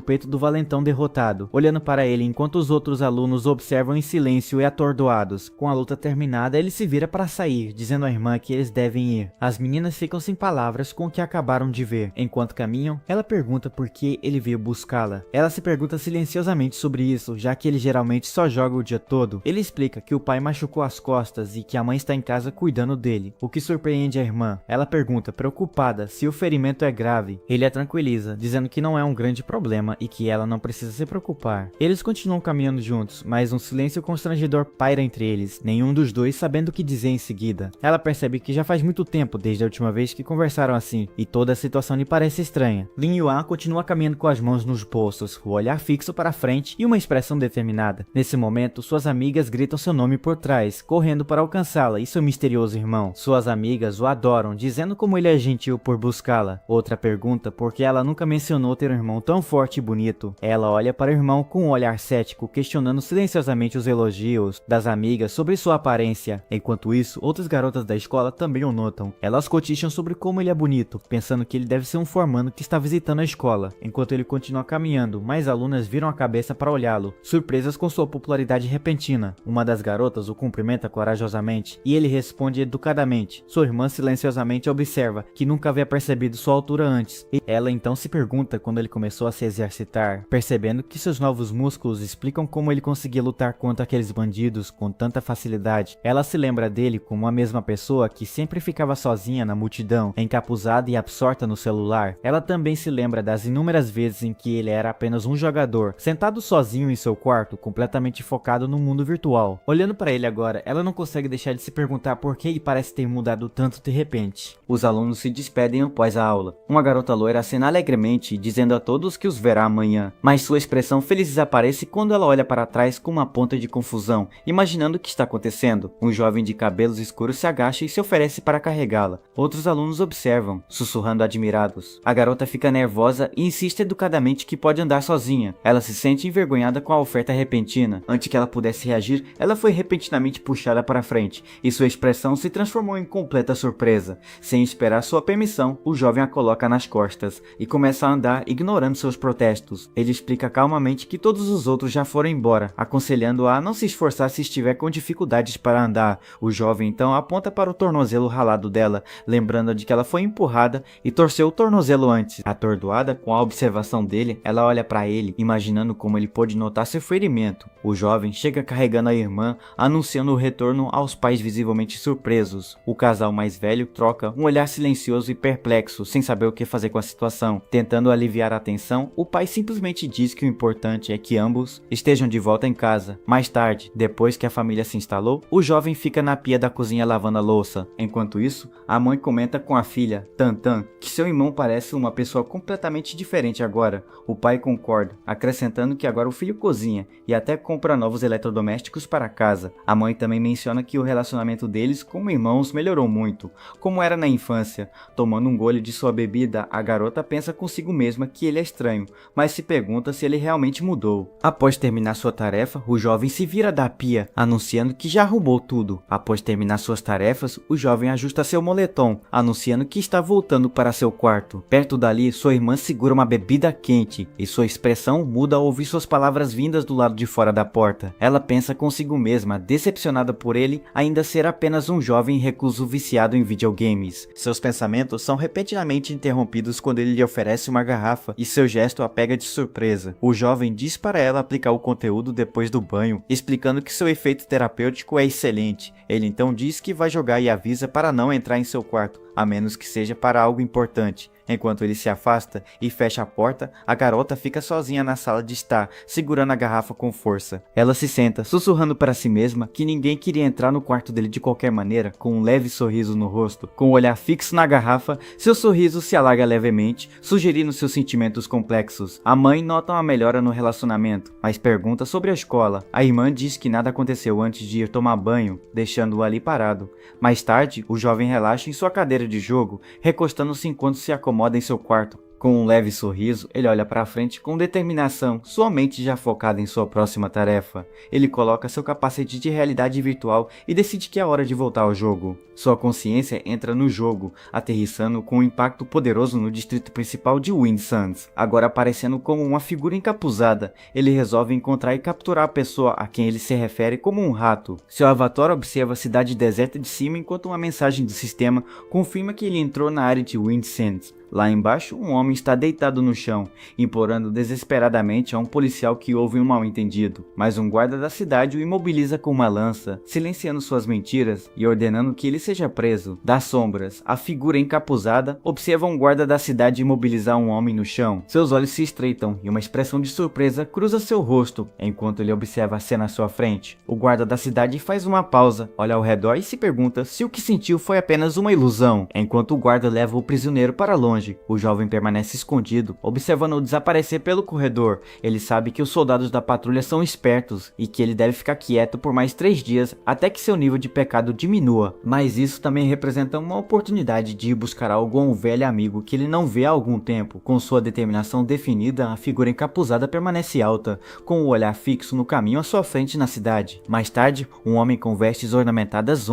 peito do valentão derrotado, olhando para ele enquanto os outros alunos observam em silêncio e atordoados. Com a luta terminada, ele se vira para sair, dizendo à irmã que eles devem ir. As meninas ficam sem palavras com o que acabaram de ver. Enquanto caminham, ela pergunta por que ele veio buscá-la. Ela se pergunta silenciosamente sobre isso, já que ele geralmente só joga o dia todo. Ele explica que o pai machucou as costas e que a mãe está em casa cuidando dele, o que surpreende a irmã. Ela pergunta, preocupada, se o ferimento é grave. Ele a tranquiliza, dizendo que não é um grande problema e que ela não precisa se preocupar. Eles continuam caminhando juntos, mas um silêncio constrangedor paira entre eles, nenhum dos dois sabendo o que dizer em seguida. Ela percebe que já faz muito tempo desde a última vez que conversaram assim, e toda a situação lhe parece estranha. Lin Yuan continua caminhando com as mãos nos bolsos, o olhar fixo para frente e uma expressão determinada. Nesse momento, suas amigas gritam seu nome por trás, correndo para alcançá-la e seu misterioso irmão. Suas amigas o adoram, dizendo como ele é gentil por buscá-la. Outra pergunta pergunta por que ela nunca mencionou ter um irmão tão forte e bonito. Ela olha para o irmão com um olhar cético, questionando silenciosamente os elogios das amigas sobre sua aparência. Enquanto isso, outras garotas da escola também o notam. Elas cochicham sobre como ele é bonito, pensando que ele deve ser um formando que está visitando a escola. Enquanto ele continua caminhando, mais alunas viram a cabeça para olhá-lo, surpresas com sua popularidade repentina. Uma das garotas o cumprimenta corajosamente e ele responde educadamente. Sua irmã silenciosamente observa, que nunca havia percebido sua altura antes. E ela então se pergunta quando ele começou a se exercitar, percebendo que seus novos músculos explicam como ele conseguia lutar contra aqueles bandidos com tanta facilidade. Ela se lembra dele como a mesma pessoa que sempre ficava sozinha na multidão, encapuzada e absorta no celular. Ela também se lembra das inúmeras vezes em que ele era apenas um jogador, sentado sozinho em seu quarto, completamente focado no mundo virtual. Olhando para ele agora, ela não consegue deixar de se perguntar por que ele parece ter mudado tanto de repente. Os alunos se despedem após a aula. Uma garota loira acena alegremente, dizendo a todos que os verá amanhã, mas sua expressão feliz desaparece quando ela olha para trás com uma ponta de confusão, imaginando o que está acontecendo. Um jovem de cabelos escuros se agacha e se oferece para carregá-la. Outros alunos observam, sussurrando admirados. A garota fica nervosa e insiste educadamente que pode andar sozinha. Ela se sente envergonhada com a oferta repentina. Antes que ela pudesse reagir, ela foi repentinamente puxada para frente, e sua expressão se transformou em completa surpresa. Sem esperar sua permissão, o jovem a coloca nas costas e começa a andar ignorando seus protestos. Ele explica calmamente que todos os outros já foram embora, aconselhando-a a não se esforçar se estiver com dificuldades para andar. O jovem então aponta para o tornozelo ralado dela, lembrando de que ela foi empurrada e torceu o tornozelo antes. Atordoada com a observação dele, ela olha para ele, imaginando como ele pôde notar seu ferimento. O jovem chega carregando a irmã, anunciando o retorno aos pais visivelmente surpresos. O casal mais velho troca um olhar silencioso e perplexo, sem saber o que fazer com a situação. Tentando aliviar a tensão, o pai simplesmente diz que o importante é que ambos estejam de volta em casa. Mais tarde, depois que a família se instalou, o jovem fica na pia da cozinha lavando a louça. Enquanto isso, a mãe comenta com a filha, Tantan, que seu irmão parece uma pessoa completamente diferente agora. O pai concorda, acrescentando que agora o filho cozinha e até compra novos eletrodomésticos para casa. A mãe também menciona que o relacionamento deles como irmãos melhorou muito, como era na infância. Tomando um gole de sua bebida, a garota pensa consigo mesma que ele é estranho, mas se pergunta se ele realmente mudou. Após terminar sua tarefa, o jovem se vira da pia, anunciando que já arrumou tudo. Após terminar suas tarefas, o jovem ajusta seu moletom, anunciando que está voltando para seu quarto. Perto dali, sua irmã segura uma bebida quente, e sua expressão muda ao ouvir suas palavras vindas do lado de fora da porta. Ela pensa consigo mesma, decepcionada por ele ainda ser apenas um jovem recluso viciado em videogames. Seus pensamentos são repentinamente interrompidos quando ele lhe oferece uma garrafa e seu gesto a pega de surpresa. O jovem diz para ela aplicar o conteúdo depois do banho, explicando que seu efeito terapêutico é excelente. Ele então diz que vai jogar e avisa para não entrar em seu quarto, a menos que seja para algo importante. Enquanto ele se afasta e fecha a porta, a garota fica sozinha na sala de estar, segurando a garrafa com força. Ela se senta, sussurrando para si mesma que ninguém queria entrar no quarto dele de qualquer maneira, com um leve sorriso no rosto. Com o olhar fixo na garrafa, seu sorriso se alarga levemente, sugerindo seus sentimentos complexos. A mãe nota uma melhora no relacionamento, mas pergunta sobre a escola. A irmã diz que nada aconteceu antes de ir tomar banho, deixando-o ali parado. Mais tarde, o jovem relaxa em sua cadeira de jogo, recostando-se enquanto se acomoda em seu quarto. Com um leve sorriso, ele olha para frente com determinação, sua mente já focada em sua próxima tarefa. Ele coloca seu capacete de realidade virtual e decide que é hora de voltar ao jogo. Sua consciência entra no jogo, aterrissando com um impacto poderoso no distrito principal de Windsans. Agora aparecendo como uma figura encapuzada, ele resolve encontrar e capturar a pessoa a quem ele se refere como um rato. Seu avatar observa a cidade deserta de cima enquanto uma mensagem do sistema confirma que ele entrou na área de Windsans. Lá embaixo, um homem está deitado no chão, implorando desesperadamente a um policial que houve um mal-entendido, mas um guarda da cidade o imobiliza com uma lança, silenciando suas mentiras e ordenando que ele seja preso. Das sombras, a figura encapuzada observa um guarda da cidade imobilizar um homem no chão. Seus olhos se estreitam e uma expressão de surpresa cruza seu rosto, enquanto ele observa a cena à sua frente. O guarda da cidade faz uma pausa, olha ao redor e se pergunta se o que sentiu foi apenas uma ilusão, enquanto o guarda leva o prisioneiro para longe. longe. O jovem permanece escondido, observando-o desaparecer pelo corredor. Ele sabe que os soldados da patrulha são espertos e que ele deve ficar quieto por mais 3 dias até que seu nível de pecado diminua. Mas isso também representa uma oportunidade de ir buscar algo a um velho amigo que ele não vê há algum tempo. Com sua determinação definida, a figura encapuzada permanece alta, com o olhar fixo no caminho à sua frente na cidade. Mais tarde, um homem com vestes ornamentadas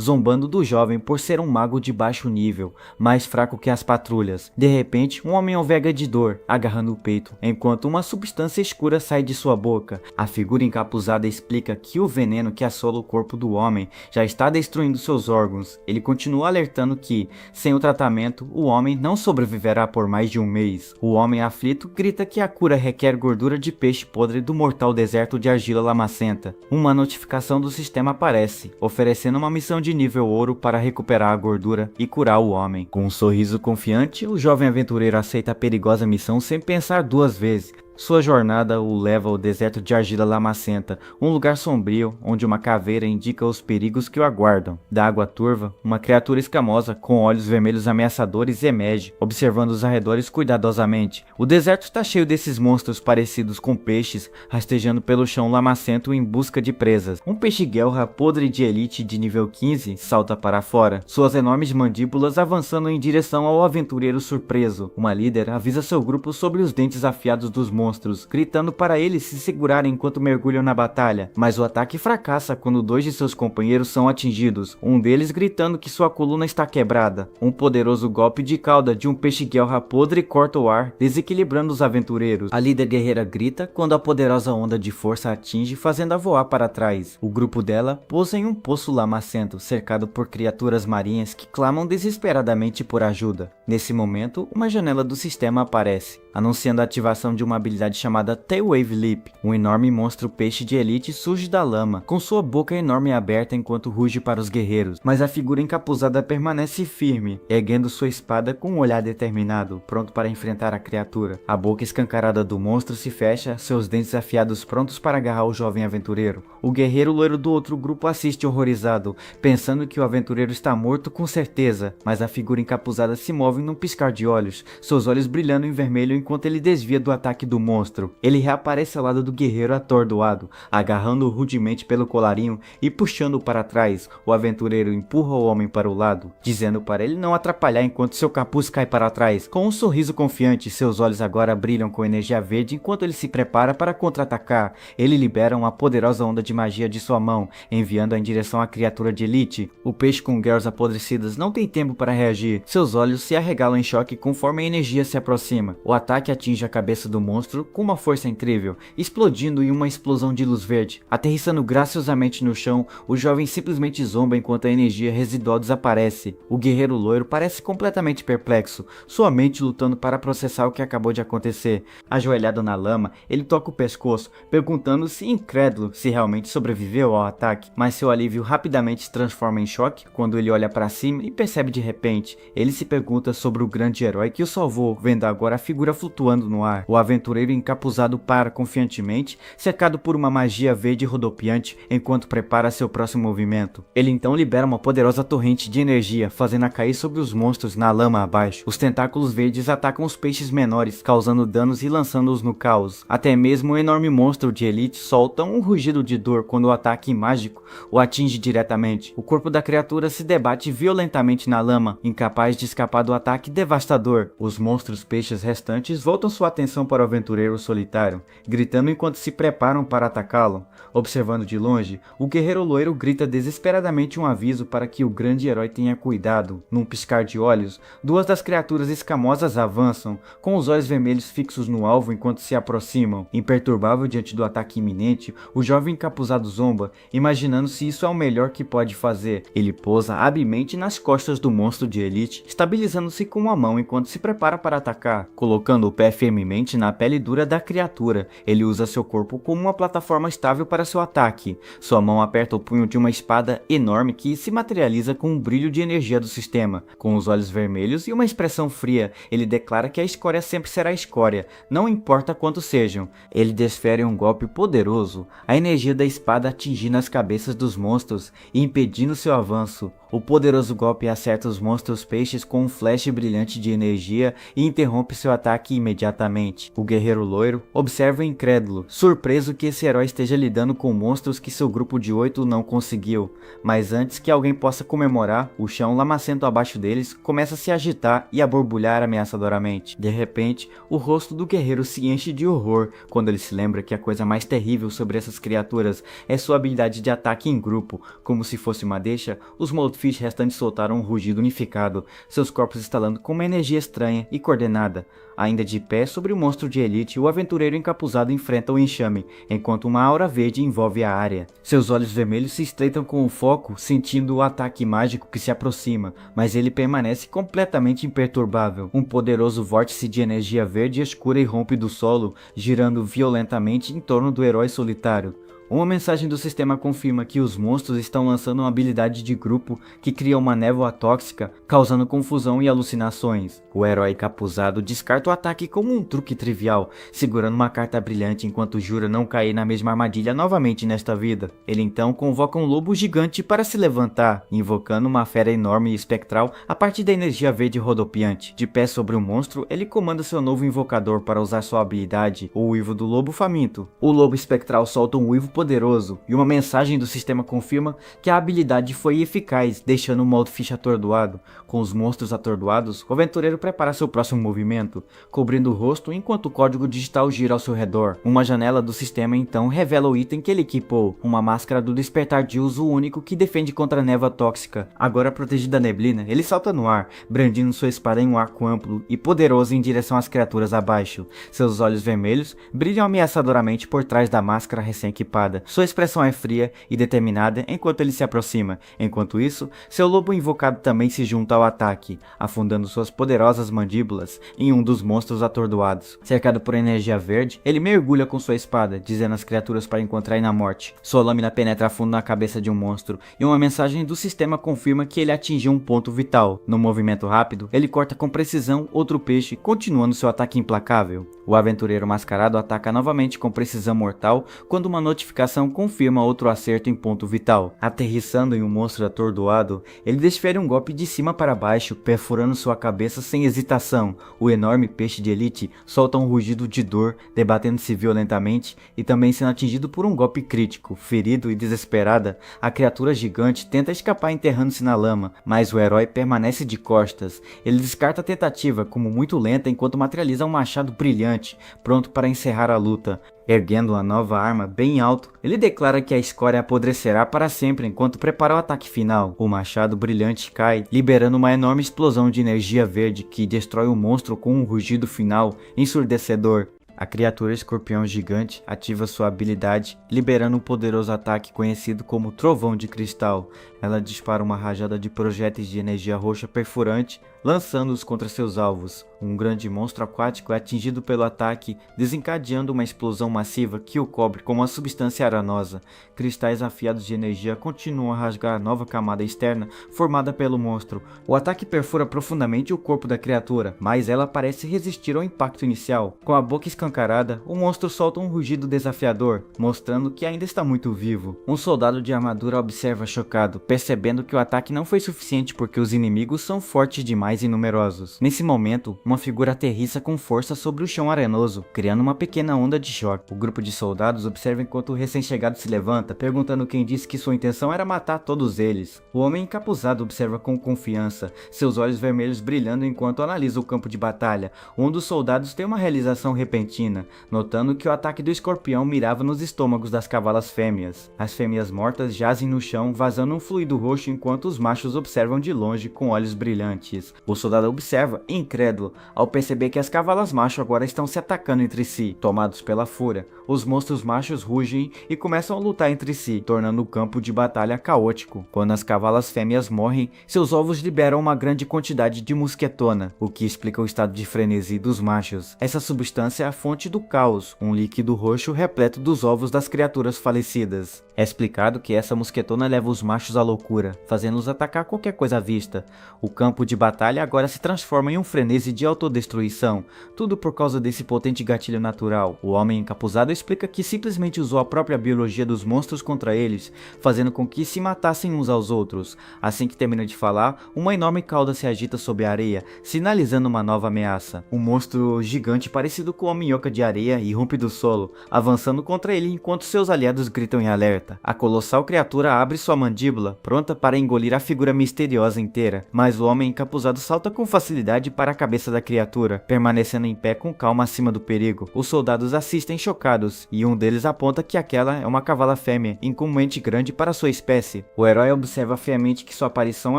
zombando do jovem por ser um mago de baixo nível, mais fraco que as patrulhas. De repente, um homem alvega de dor, agarrando o peito, enquanto uma substância escura sai de sua boca. A figura encapuzada explica que o veneno que assola o corpo do homem já está destruindo seus órgãos. Ele continua alertando que, sem o tratamento, o homem não sobreviverá por mais de um mês. O homem aflito grita que a cura requer gordura de peixe podre do mortal deserto de argila lamacenta. Uma notificação do sistema aparece, oferecendo uma missão de nível ouro para recuperar a gordura e curar o homem. Com um sorriso confiante, o jovem aventureiro aceita a perigosa missão sem pensar 2 vezes. Sua jornada o leva ao deserto de argila lamacenta, um lugar sombrio onde uma caveira indica os perigos que o aguardam. Da água turva, uma criatura escamosa com olhos vermelhos ameaçadores emerge, observando os arredores cuidadosamente. O deserto está cheio desses monstros parecidos com peixes, rastejando pelo chão lamacento em busca de presas. Um peixe-guelra podre de elite de nível 15 salta para fora, suas enormes mandíbulas avançando em direção ao aventureiro surpreso. Uma líder avisa seu grupo sobre os dentes afiados dos monstros, gritando para eles se segurarem enquanto mergulham na batalha, mas o ataque fracassa quando 2 de seus companheiros são atingidos, um deles gritando que sua coluna está quebrada. Um poderoso golpe de cauda de um peixe-guelra podre corta o ar, desequilibrando os aventureiros. A líder guerreira grita quando a poderosa onda de força atinge, fazendo-a voar para trás. O grupo dela pousa em um poço lamacento, cercado por criaturas marinhas que clamam desesperadamente por ajuda. Nesse momento, uma janela do sistema aparece, anunciando a ativação de uma habilidade chamada Tailwave Leap. Um enorme monstro peixe de elite surge da lama, com sua boca enorme aberta enquanto ruge para os guerreiros, mas a figura encapuzada permanece firme, erguendo sua espada com um olhar determinado, pronto para enfrentar a criatura. A boca escancarada do monstro se fecha, seus dentes afiados prontos para agarrar o jovem aventureiro. O guerreiro loiro do outro grupo assiste horrorizado, pensando que o aventureiro está morto com certeza, mas a figura encapuzada se move num piscar de olhos, seus olhos brilhando em vermelho enquanto ele desvia do ataque do monstro. Ele reaparece ao lado do guerreiro atordoado, agarrando-o rudemente pelo colarinho e puxando-o para trás. O aventureiro empurra o homem para o lado, dizendo para ele não atrapalhar enquanto seu capuz cai para trás. Com um sorriso confiante, seus olhos agora brilham com energia verde enquanto ele se prepara para contra-atacar. Ele libera uma poderosa onda de magia de sua mão, enviando-a em direção à criatura de elite. O peixe com guerras apodrecidas não tem tempo para reagir. Seus olhos se arregalam em choque conforme a energia se aproxima. O ataque atinge a cabeça do monstro com uma força incrível, explodindo em uma explosão de luz verde. Aterrissando graciosamente no chão, o jovem simplesmente zomba enquanto a energia residual desaparece. O guerreiro loiro parece completamente perplexo, sua mente lutando para processar o que acabou de acontecer. Ajoelhado na lama, ele toca o pescoço, perguntando-se incrédulo se realmente sobreviveu ao ataque, mas seu alívio rapidamente se transforma em choque quando ele olha para cima e percebe de repente. Ele se pergunta sobre o grande herói que o salvou, vendo agora a figura flutuando no ar. O aventureiro encapuzado para confiantemente, cercado por uma magia verde rodopiante, enquanto prepara seu próximo movimento. Ele então libera uma poderosa torrente de energia, fazendo-a cair sobre os monstros na lama abaixo. Os tentáculos verdes atacam os peixes menores, causando danos e lançando-os no caos. Até mesmo o enorme monstro de elite solta um rugido de dor quando o ataque mágico o atinge diretamente. O corpo da criatura se debate violentamente na lama, incapaz de escapar do ataque devastador. Os monstros peixes restantes voltam sua atenção para o aventureiro solitário, gritando enquanto se preparam para atacá-lo. Observando de longe, o guerreiro loiro grita desesperadamente um aviso para que o grande herói tenha cuidado. Num piscar de olhos, 2 das criaturas escamosas avançam, com os olhos vermelhos fixos no alvo enquanto se aproximam. Imperturbável diante do ataque iminente, o jovem encapuzado zomba, imaginando se isso é o melhor que pode fazer. Ele pousa habilmente nas costas do monstro de elite, estabilizando-se com uma mão enquanto se prepara para atacar. Colocando o pé firmemente na pele dura da criatura, ele usa seu corpo como uma plataforma estável para seu ataque. Sua mão aperta o punho de uma espada enorme que se materializa com um brilho de energia do sistema. Com os olhos vermelhos e uma expressão fria, ele declara que a escória sempre será escória, não importa quantos sejam. Ele desfere um golpe poderoso, a energia da espada atingindo as cabeças dos monstros e impedindo seu avanço. O poderoso golpe acerta os monstros peixes com um flash brilhante de energia e interrompe seu ataque imediatamente. O guerreiro loiro observa incrédulo, surpreso que esse herói esteja lidando com monstros que seu grupo de 8 não conseguiu. Mas antes que alguém possa comemorar, o chão lamacento abaixo deles começa a se agitar e a borbulhar ameaçadoramente. De repente, o rosto do guerreiro se enche de horror quando ele se lembra que a coisa mais terrível sobre essas criaturas é sua habilidade de ataque em grupo. Como se fosse uma deixa, os Moldfish restantes soltaram um rugido unificado, seus corpos estalando com uma energia estranha e coordenada. Ainda de pé sobre o monstro de elite, o aventureiro encapuzado enfrenta o enxame, enquanto uma aura verde envolve a área. Seus olhos vermelhos se estreitam com o foco, sentindo o ataque mágico que se aproxima, mas ele permanece completamente imperturbável. Um poderoso vórtice de energia verde escura irrompe do solo, girando violentamente em torno do herói solitário. Uma mensagem do sistema confirma que os monstros estão lançando uma habilidade de grupo que cria uma névoa tóxica, causando confusão e alucinações. O herói capuzado descarta o ataque como um truque trivial, segurando uma carta brilhante enquanto jura não cair na mesma armadilha novamente nesta vida. Ele então convoca um lobo gigante para se levantar, invocando uma fera enorme e espectral a partir da energia verde rodopiante. De pé sobre o monstro, ele comanda seu novo invocador para usar sua habilidade, o uivo do lobo faminto. O lobo espectral solta um uivo poderoso, e uma mensagem do sistema confirma que a habilidade foi eficaz, deixando o Moldfish atordoado. Com os monstros atordoados, o aventureiro prepara seu próximo movimento, cobrindo o rosto enquanto o código digital gira ao seu redor. Uma janela do sistema então revela o item que ele equipou, uma máscara do despertar de uso único que defende contra a névoa tóxica. Agora protegido da neblina, ele salta no ar, brandindo sua espada em um arco amplo e poderoso em direção às criaturas abaixo. Seus olhos vermelhos brilham ameaçadoramente por trás da máscara recém-equipada. Sua expressão é fria e determinada enquanto ele se aproxima. Enquanto isso, seu lobo invocado também se junta ao ataque, afundando suas poderosas mandíbulas em um dos monstros atordoados. Cercado por energia verde, ele mergulha com sua espada, dizendo às criaturas para encontrarem na morte. Sua lâmina penetra fundo na cabeça de um monstro, e uma mensagem do sistema confirma que ele atingiu um ponto vital. No movimento rápido, ele corta com precisão outro peixe, continuando seu ataque implacável. O aventureiro mascarado ataca novamente com precisão mortal quando uma notificação confirma outro acerto em ponto vital. Aterrissando em um monstro atordoado, ele desfere um golpe de cima para baixo, perfurando sua cabeça sem hesitação. O enorme peixe de elite solta um rugido de dor, debatendo-se violentamente e também sendo atingido por um golpe crítico. Ferido e desesperada, a criatura gigante tenta escapar enterrando-se na lama, mas o herói permanece de costas. Ele descarta a tentativa como muito lenta enquanto materializa um machado brilhante, pronto para encerrar a luta. Erguendo uma nova arma bem alto, ele declara que a escória apodrecerá para sempre enquanto prepara o ataque final. O machado brilhante cai, liberando uma enorme explosão de energia verde que destrói o monstro com um rugido final ensurdecedor. A criatura escorpião gigante ativa sua habilidade, liberando um poderoso ataque conhecido como Trovão de Cristal. Ela dispara uma rajada de projéteis de energia roxa perfurante, lançando-os contra seus alvos. Um grande monstro aquático é atingido pelo ataque, desencadeando uma explosão massiva que o cobre com uma substância aranosa. Cristais afiados de energia continuam a rasgar a nova camada externa formada pelo monstro. O ataque perfura profundamente o corpo da criatura, mas ela parece resistir ao impacto inicial. Com a boca escancarada, o monstro solta um rugido desafiador, mostrando que ainda está muito vivo. Um soldado de armadura observa chocado, percebendo que o ataque não foi suficiente porque os inimigos são fortes demais e numerosos. Nesse momento, uma figura aterrissa com força sobre o chão arenoso, criando uma pequena onda de choque. O grupo de soldados observa enquanto o recém-chegado se levanta, perguntando quem disse que sua intenção era matar todos eles. O homem encapuzado observa com confiança, seus olhos vermelhos brilhando enquanto analisa o campo de batalha. Um dos soldados tem uma realização repentina, notando que o ataque do escorpião mirava nos estômagos das cavalas fêmeas. As fêmeas mortas jazem no chão, vazando um fluido roxo enquanto os machos observam de longe com olhos brilhantes. O soldado observa, incrédulo, ao perceber que as cavalas macho agora estão se atacando entre si. Tomados pela fúria, os monstros machos rugem e começam a lutar entre si, tornando o campo de batalha caótico. Quando as cavalas fêmeas morrem, seus ovos liberam uma grande quantidade de musquetona, o que explica o estado de frenesi dos machos. Essa substância é a fonte do caos, um líquido roxo repleto dos ovos das criaturas falecidas. É explicado que essa musquetona leva os machos à loucura, fazendo-os atacar qualquer coisa à vista. O campo de batalha batalha agora se transforma em um frenesi de autodestruição, tudo por causa desse potente gatilho natural. O homem encapuzado explica que simplesmente usou a própria biologia dos monstros contra eles, fazendo com que se matassem uns aos outros. Assim que termina de falar, uma enorme cauda se agita sob a areia, sinalizando uma nova ameaça. Um monstro gigante parecido com uma minhoca de areia irrompe do solo, avançando contra ele enquanto seus aliados gritam em alerta. A colossal criatura abre sua mandíbula, pronta para engolir a figura misteriosa inteira, mas o homem encapuzado salta com facilidade para a cabeça da criatura, permanecendo em pé com calma acima do perigo. Os soldados assistem chocados, e um deles aponta que aquela é uma cavala fêmea, incomumente grande para sua espécie. O herói observa friamente que sua aparição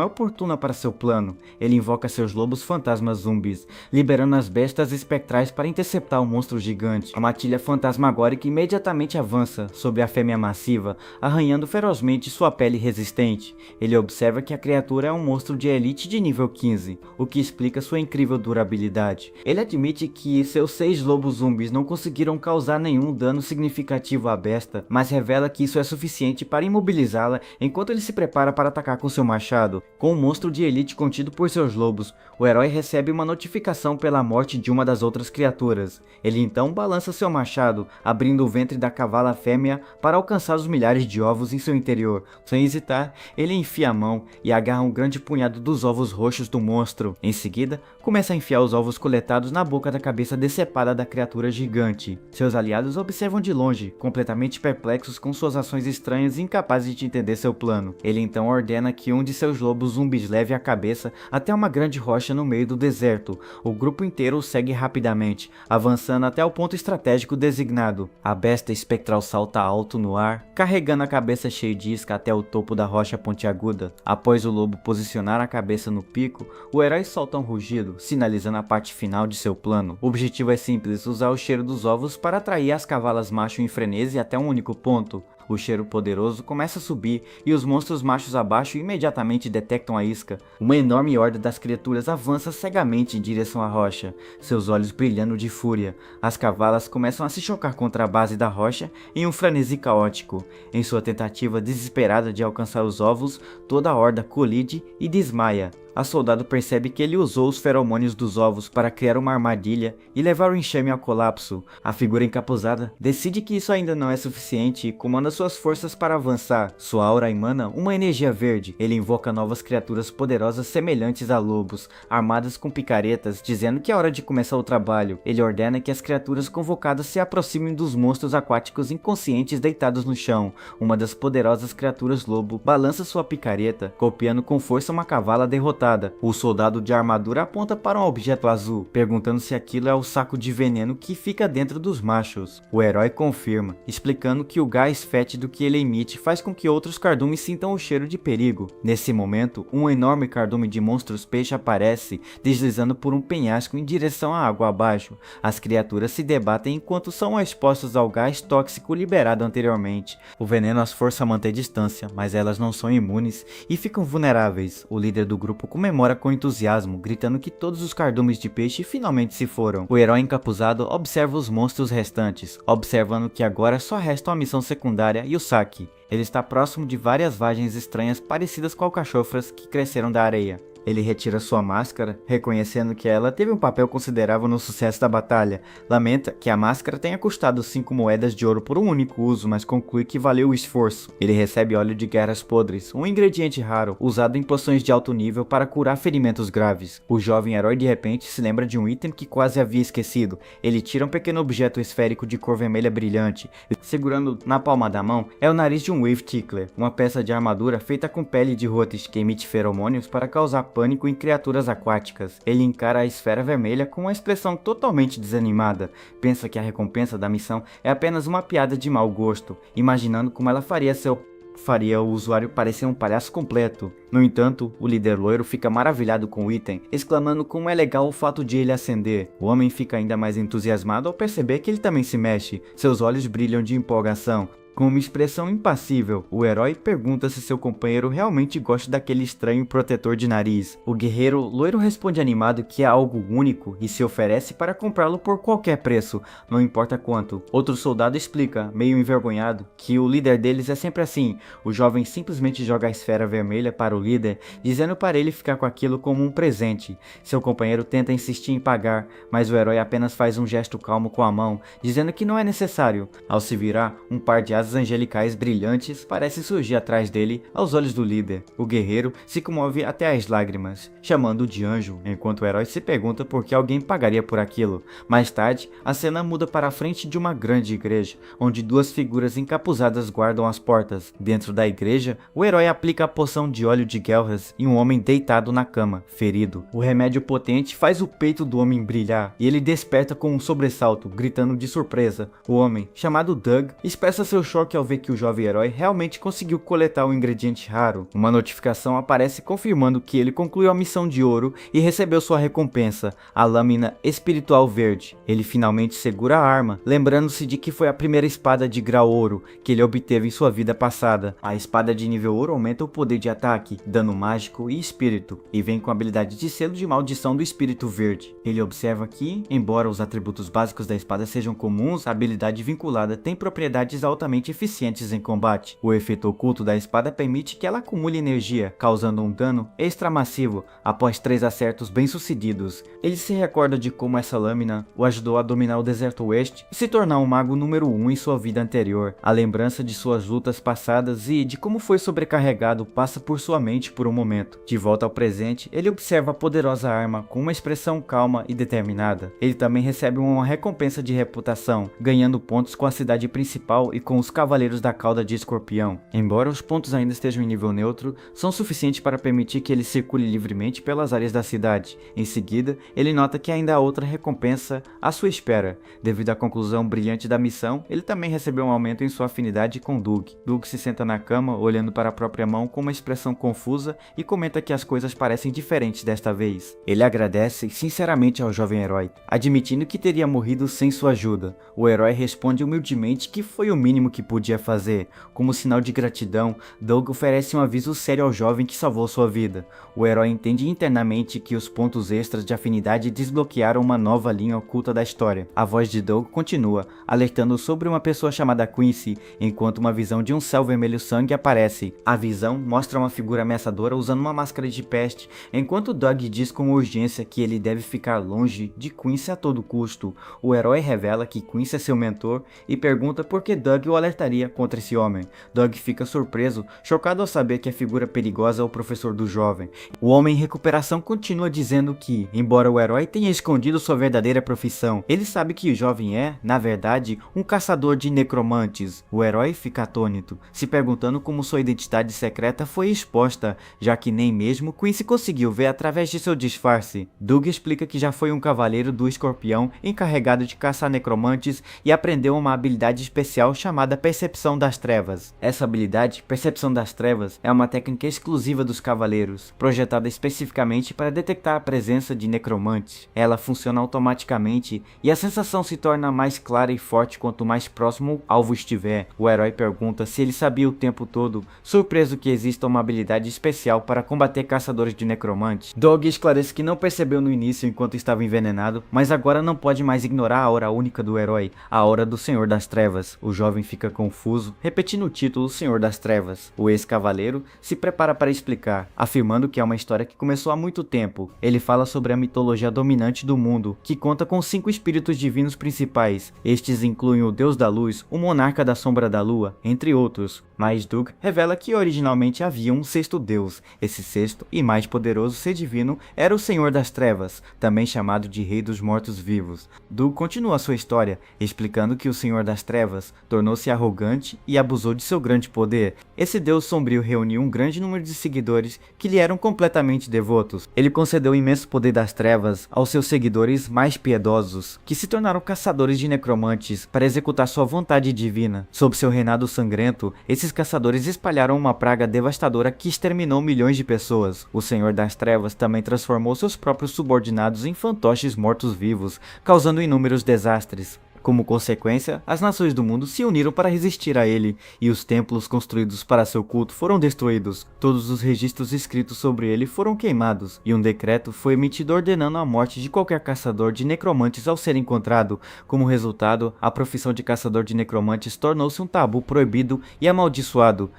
é oportuna para seu plano. Ele invoca seus lobos fantasmas zumbis, liberando as bestas espectrais para interceptar o monstro gigante. A matilha fantasmagórica imediatamente avança sobre a fêmea massiva, arranhando ferozmente sua pele resistente. Ele observa que a criatura é um monstro de elite de nível 15, o que explica sua incrível durabilidade. Ele admite que seus 6 lobos zumbis não conseguiram causar nenhum dano significativo à besta, mas revela que isso é suficiente para imobilizá-la enquanto ele se prepara para atacar com seu machado. Com o monstro de elite contido por seus lobos, o herói recebe uma notificação pela morte de uma das outras criaturas. Ele então balança seu machado, abrindo o ventre da cavala fêmea para alcançar os milhares de ovos em seu interior. Sem hesitar, ele enfia a mão e agarra um grande punhado dos ovos roxos do monstro. Em seguida, começa a enfiar os ovos coletados na boca da cabeça decepada da criatura gigante. Seus aliados observam de longe, completamente perplexos com suas ações estranhas e incapazes de entender seu plano. Ele então ordena que um de seus lobos zumbis leve a cabeça até uma grande rocha no meio do deserto. O grupo inteiro o segue rapidamente, avançando até o ponto estratégico designado. A besta espectral salta alto no ar, carregando a cabeça cheia de isca até o topo da rocha pontiaguda. Após o lobo posicionar a cabeça no pico, o herói solta um rugido, sinalizando a parte final de seu plano. O objetivo é simples, usar o cheiro dos ovos para atrair as cavalas macho em frenesi até um único ponto. O cheiro poderoso começa a subir e os monstros machos abaixo imediatamente detectam a isca. Uma enorme horda das criaturas avança cegamente em direção à rocha, seus olhos brilhando de fúria. As cavalas começam a se chocar contra a base da rocha em um frenesi caótico. Em sua tentativa desesperada de alcançar os ovos, toda a horda colide e desmaia. A soldado percebe que ele usou os feromônios dos ovos para criar uma armadilha e levar o enxame ao colapso. A figura encapuzada decide que isso ainda não é suficiente e comanda suas forças para avançar. Sua aura emana uma energia verde. Ele invoca novas criaturas poderosas semelhantes a lobos, armadas com picaretas, dizendo que é hora de começar o trabalho. Ele ordena que as criaturas convocadas se aproximem dos monstros aquáticos inconscientes deitados no chão. Uma das poderosas criaturas lobo balança sua picareta, golpeando com força uma cavala derrotada. O soldado de armadura aponta para um objeto azul, perguntando se aquilo é o saco de veneno que fica dentro dos machos. O herói confirma, explicando que o gás fétido que ele emite faz com que outros cardumes sintam o cheiro de perigo. Nesse momento, um enorme cardume de monstros peixe aparece, deslizando por um penhasco em direção à água abaixo. As criaturas se debatem enquanto são expostas ao gás tóxico liberado anteriormente. O veneno as força a manter distância, mas elas não são imunes e ficam vulneráveis. O líder do grupo comemora com entusiasmo, gritando que todos os cardumes de peixe finalmente se foram. O herói encapuzado observa os monstros restantes, observando que agora só restam a missão secundária e o saque. Ele está próximo de várias vagens estranhas parecidas com alcachofras que cresceram da areia. Ele retira sua máscara, reconhecendo que ela teve um papel considerável no sucesso da batalha. Lamenta que a máscara tenha custado 5 moedas de ouro por um único uso, mas conclui que valeu o esforço. Ele recebe óleo de guerras podres, um ingrediente raro, usado em poções de alto nível para curar ferimentos graves. O jovem herói de repente se lembra de um item que quase havia esquecido. Ele tira um pequeno objeto esférico de cor vermelha brilhante. Segurando na palma da mão é o nariz de um Wave Tickler, uma peça de armadura feita com pele de rotes que emite feromônios para causar pânico em criaturas aquáticas. Ele encara a esfera vermelha com uma expressão totalmente desanimada. Pensa que a recompensa da missão é apenas uma piada de mau gosto, imaginando como ela faria o usuário parecer um palhaço completo. No entanto, o líder loiro fica maravilhado com o item, exclamando como é legal o fato de ele acender. O homem fica ainda mais entusiasmado ao perceber que ele também se mexe. Seus olhos brilham de empolgação. Com uma expressão impassível, o herói pergunta se seu companheiro realmente gosta daquele estranho protetor de nariz. O guerreiro loiro responde animado que é algo único e se oferece para comprá-lo por qualquer preço, não importa quanto. Outro soldado explica, meio envergonhado, que o líder deles é sempre assim. O jovem simplesmente joga a esfera vermelha para o líder, dizendo para ele ficar com aquilo como um presente. Seu companheiro tenta insistir em pagar, mas o herói apenas faz um gesto calmo com a mão, dizendo que não é necessário. Ao se virar, um par de asas angelicais brilhantes parece surgir atrás dele, aos olhos do líder. O guerreiro se comove até as lágrimas, chamando-o de anjo, enquanto o herói se pergunta por que alguém pagaria por aquilo. Mais tarde, a cena muda para a frente de uma grande igreja, onde duas figuras encapuzadas guardam as portas. Dentro da igreja, o herói aplica a poção de óleo de Gelras em um homem deitado na cama, ferido. O remédio potente faz o peito do homem brilhar, e ele desperta com um sobressalto, gritando de surpresa. O homem, chamado Doug, expressa seu choque ao ver que o jovem herói realmente conseguiu coletar um ingrediente raro. Uma notificação aparece confirmando que ele concluiu a missão de ouro e recebeu sua recompensa, a lâmina espiritual verde. Ele finalmente segura a arma, lembrando-se de que foi a primeira espada de grau ouro que ele obteve em sua vida passada. A espada de nível ouro aumenta o poder de ataque, dano mágico e espírito, e vem com a habilidade de selo de maldição do espírito verde. Ele observa que, embora os atributos básicos da espada sejam comuns, a habilidade vinculada tem propriedades altamente eficientes em combate. O efeito oculto da espada permite que ela acumule energia, causando um dano extra-massivo após 3 acertos bem-sucedidos. Ele se recorda de como essa lâmina o ajudou a dominar o deserto oeste e se tornar um mago número 1 em sua vida anterior. A lembrança de suas lutas passadas e de como foi sobrecarregado passa por sua mente por um momento. De volta ao presente, ele observa a poderosa arma com uma expressão calma e determinada. Ele também recebe uma recompensa de reputação, ganhando pontos com a cidade principal e com os Cavaleiros da Cauda de Escorpião. Embora os pontos ainda estejam em nível neutro, são suficientes para permitir que ele circule livremente pelas áreas da cidade. Em seguida, ele nota que ainda há outra recompensa à sua espera. Devido à conclusão brilhante da missão, ele também recebeu um aumento em sua afinidade com Doug. Doug se senta na cama, olhando para a própria mão com uma expressão confusa e comenta que as coisas parecem diferentes desta vez. Ele agradece sinceramente ao jovem herói, admitindo que teria morrido sem sua ajuda. O herói responde humildemente que foi o mínimo que podia fazer. Como sinal de gratidão, Doug oferece um aviso sério ao jovem que salvou sua vida. O herói entende internamente que os pontos extras de afinidade desbloquearam uma nova linha oculta da história. A voz de Doug continua, alertando sobre uma pessoa chamada Quincy, enquanto uma visão de um céu vermelho sangue aparece. A visão mostra uma figura ameaçadora usando uma máscara de peste, enquanto Doug diz com urgência que ele deve ficar longe de Quincy a todo custo. O herói revela que Quincy é seu mentor e pergunta por que Doug o alertaria contra esse homem. Doug fica surpreso, chocado ao saber que a figura perigosa é o professor do jovem. O homem em recuperação continua dizendo que, embora o herói tenha escondido sua verdadeira profissão, ele sabe que o jovem é, na verdade, um caçador de necromantes. O herói fica atônito, se perguntando como sua identidade secreta foi exposta, já que nem mesmo Quincy conseguiu ver através de seu disfarce. Doug explica que já foi um cavaleiro do escorpião encarregado de caçar necromantes e aprendeu uma habilidade especial chamada Percepção das Trevas. Essa habilidade, Percepção das Trevas, é uma técnica exclusiva dos cavaleiros, projetada especificamente para detectar a presença de necromantes. Ela funciona automaticamente e a sensação se torna mais clara e forte quanto mais próximo o alvo estiver. O herói pergunta se ele sabia o tempo todo, surpreso que exista uma habilidade especial para combater caçadores de necromantes. Doug esclarece que não percebeu no início enquanto estava envenenado, mas agora não pode mais ignorar a hora única do herói, a hora do Senhor das Trevas. O jovem fica confuso, repetindo o título Senhor das Trevas. O ex-cavaleiro se prepara para explicar, afirmando que é uma história que começou há muito tempo. Ele fala sobre a mitologia dominante do mundo, que conta com 5 espíritos divinos principais. Estes incluem o Deus da Luz, o Monarca da Sombra da Lua, entre outros. Mas Doug revela que originalmente havia um 6º Deus. Esse 6º e mais poderoso ser divino era o Senhor das Trevas, também chamado de Rei dos Mortos-Vivos. Doug continua sua história, explicando que o Senhor das Trevas tornou-se arrogante e abusou de seu grande poder. Esse Deus sombrio reuniu um grande número de seguidores que lhe eram completamente devotos. Ele concedeu o imenso poder das trevas aos seus seguidores mais piedosos, que se tornaram caçadores de necromantes para executar sua vontade divina. Sob seu reinado sangrento, esses caçadores espalharam uma praga devastadora que exterminou milhões de pessoas. O Senhor das Trevas também transformou seus próprios subordinados em fantoches mortos-vivos, causando inúmeros desastres. Como consequência, as nações do mundo se uniram para resistir a ele, e os templos construídos para seu culto foram destruídos. Todos os registros escritos sobre ele foram queimados, e um decreto foi emitido ordenando a morte de qualquer caçador de necromantes ao ser encontrado. Como resultado, a profissão de caçador de necromantes tornou-se um tabu proibido e amaldiçoado.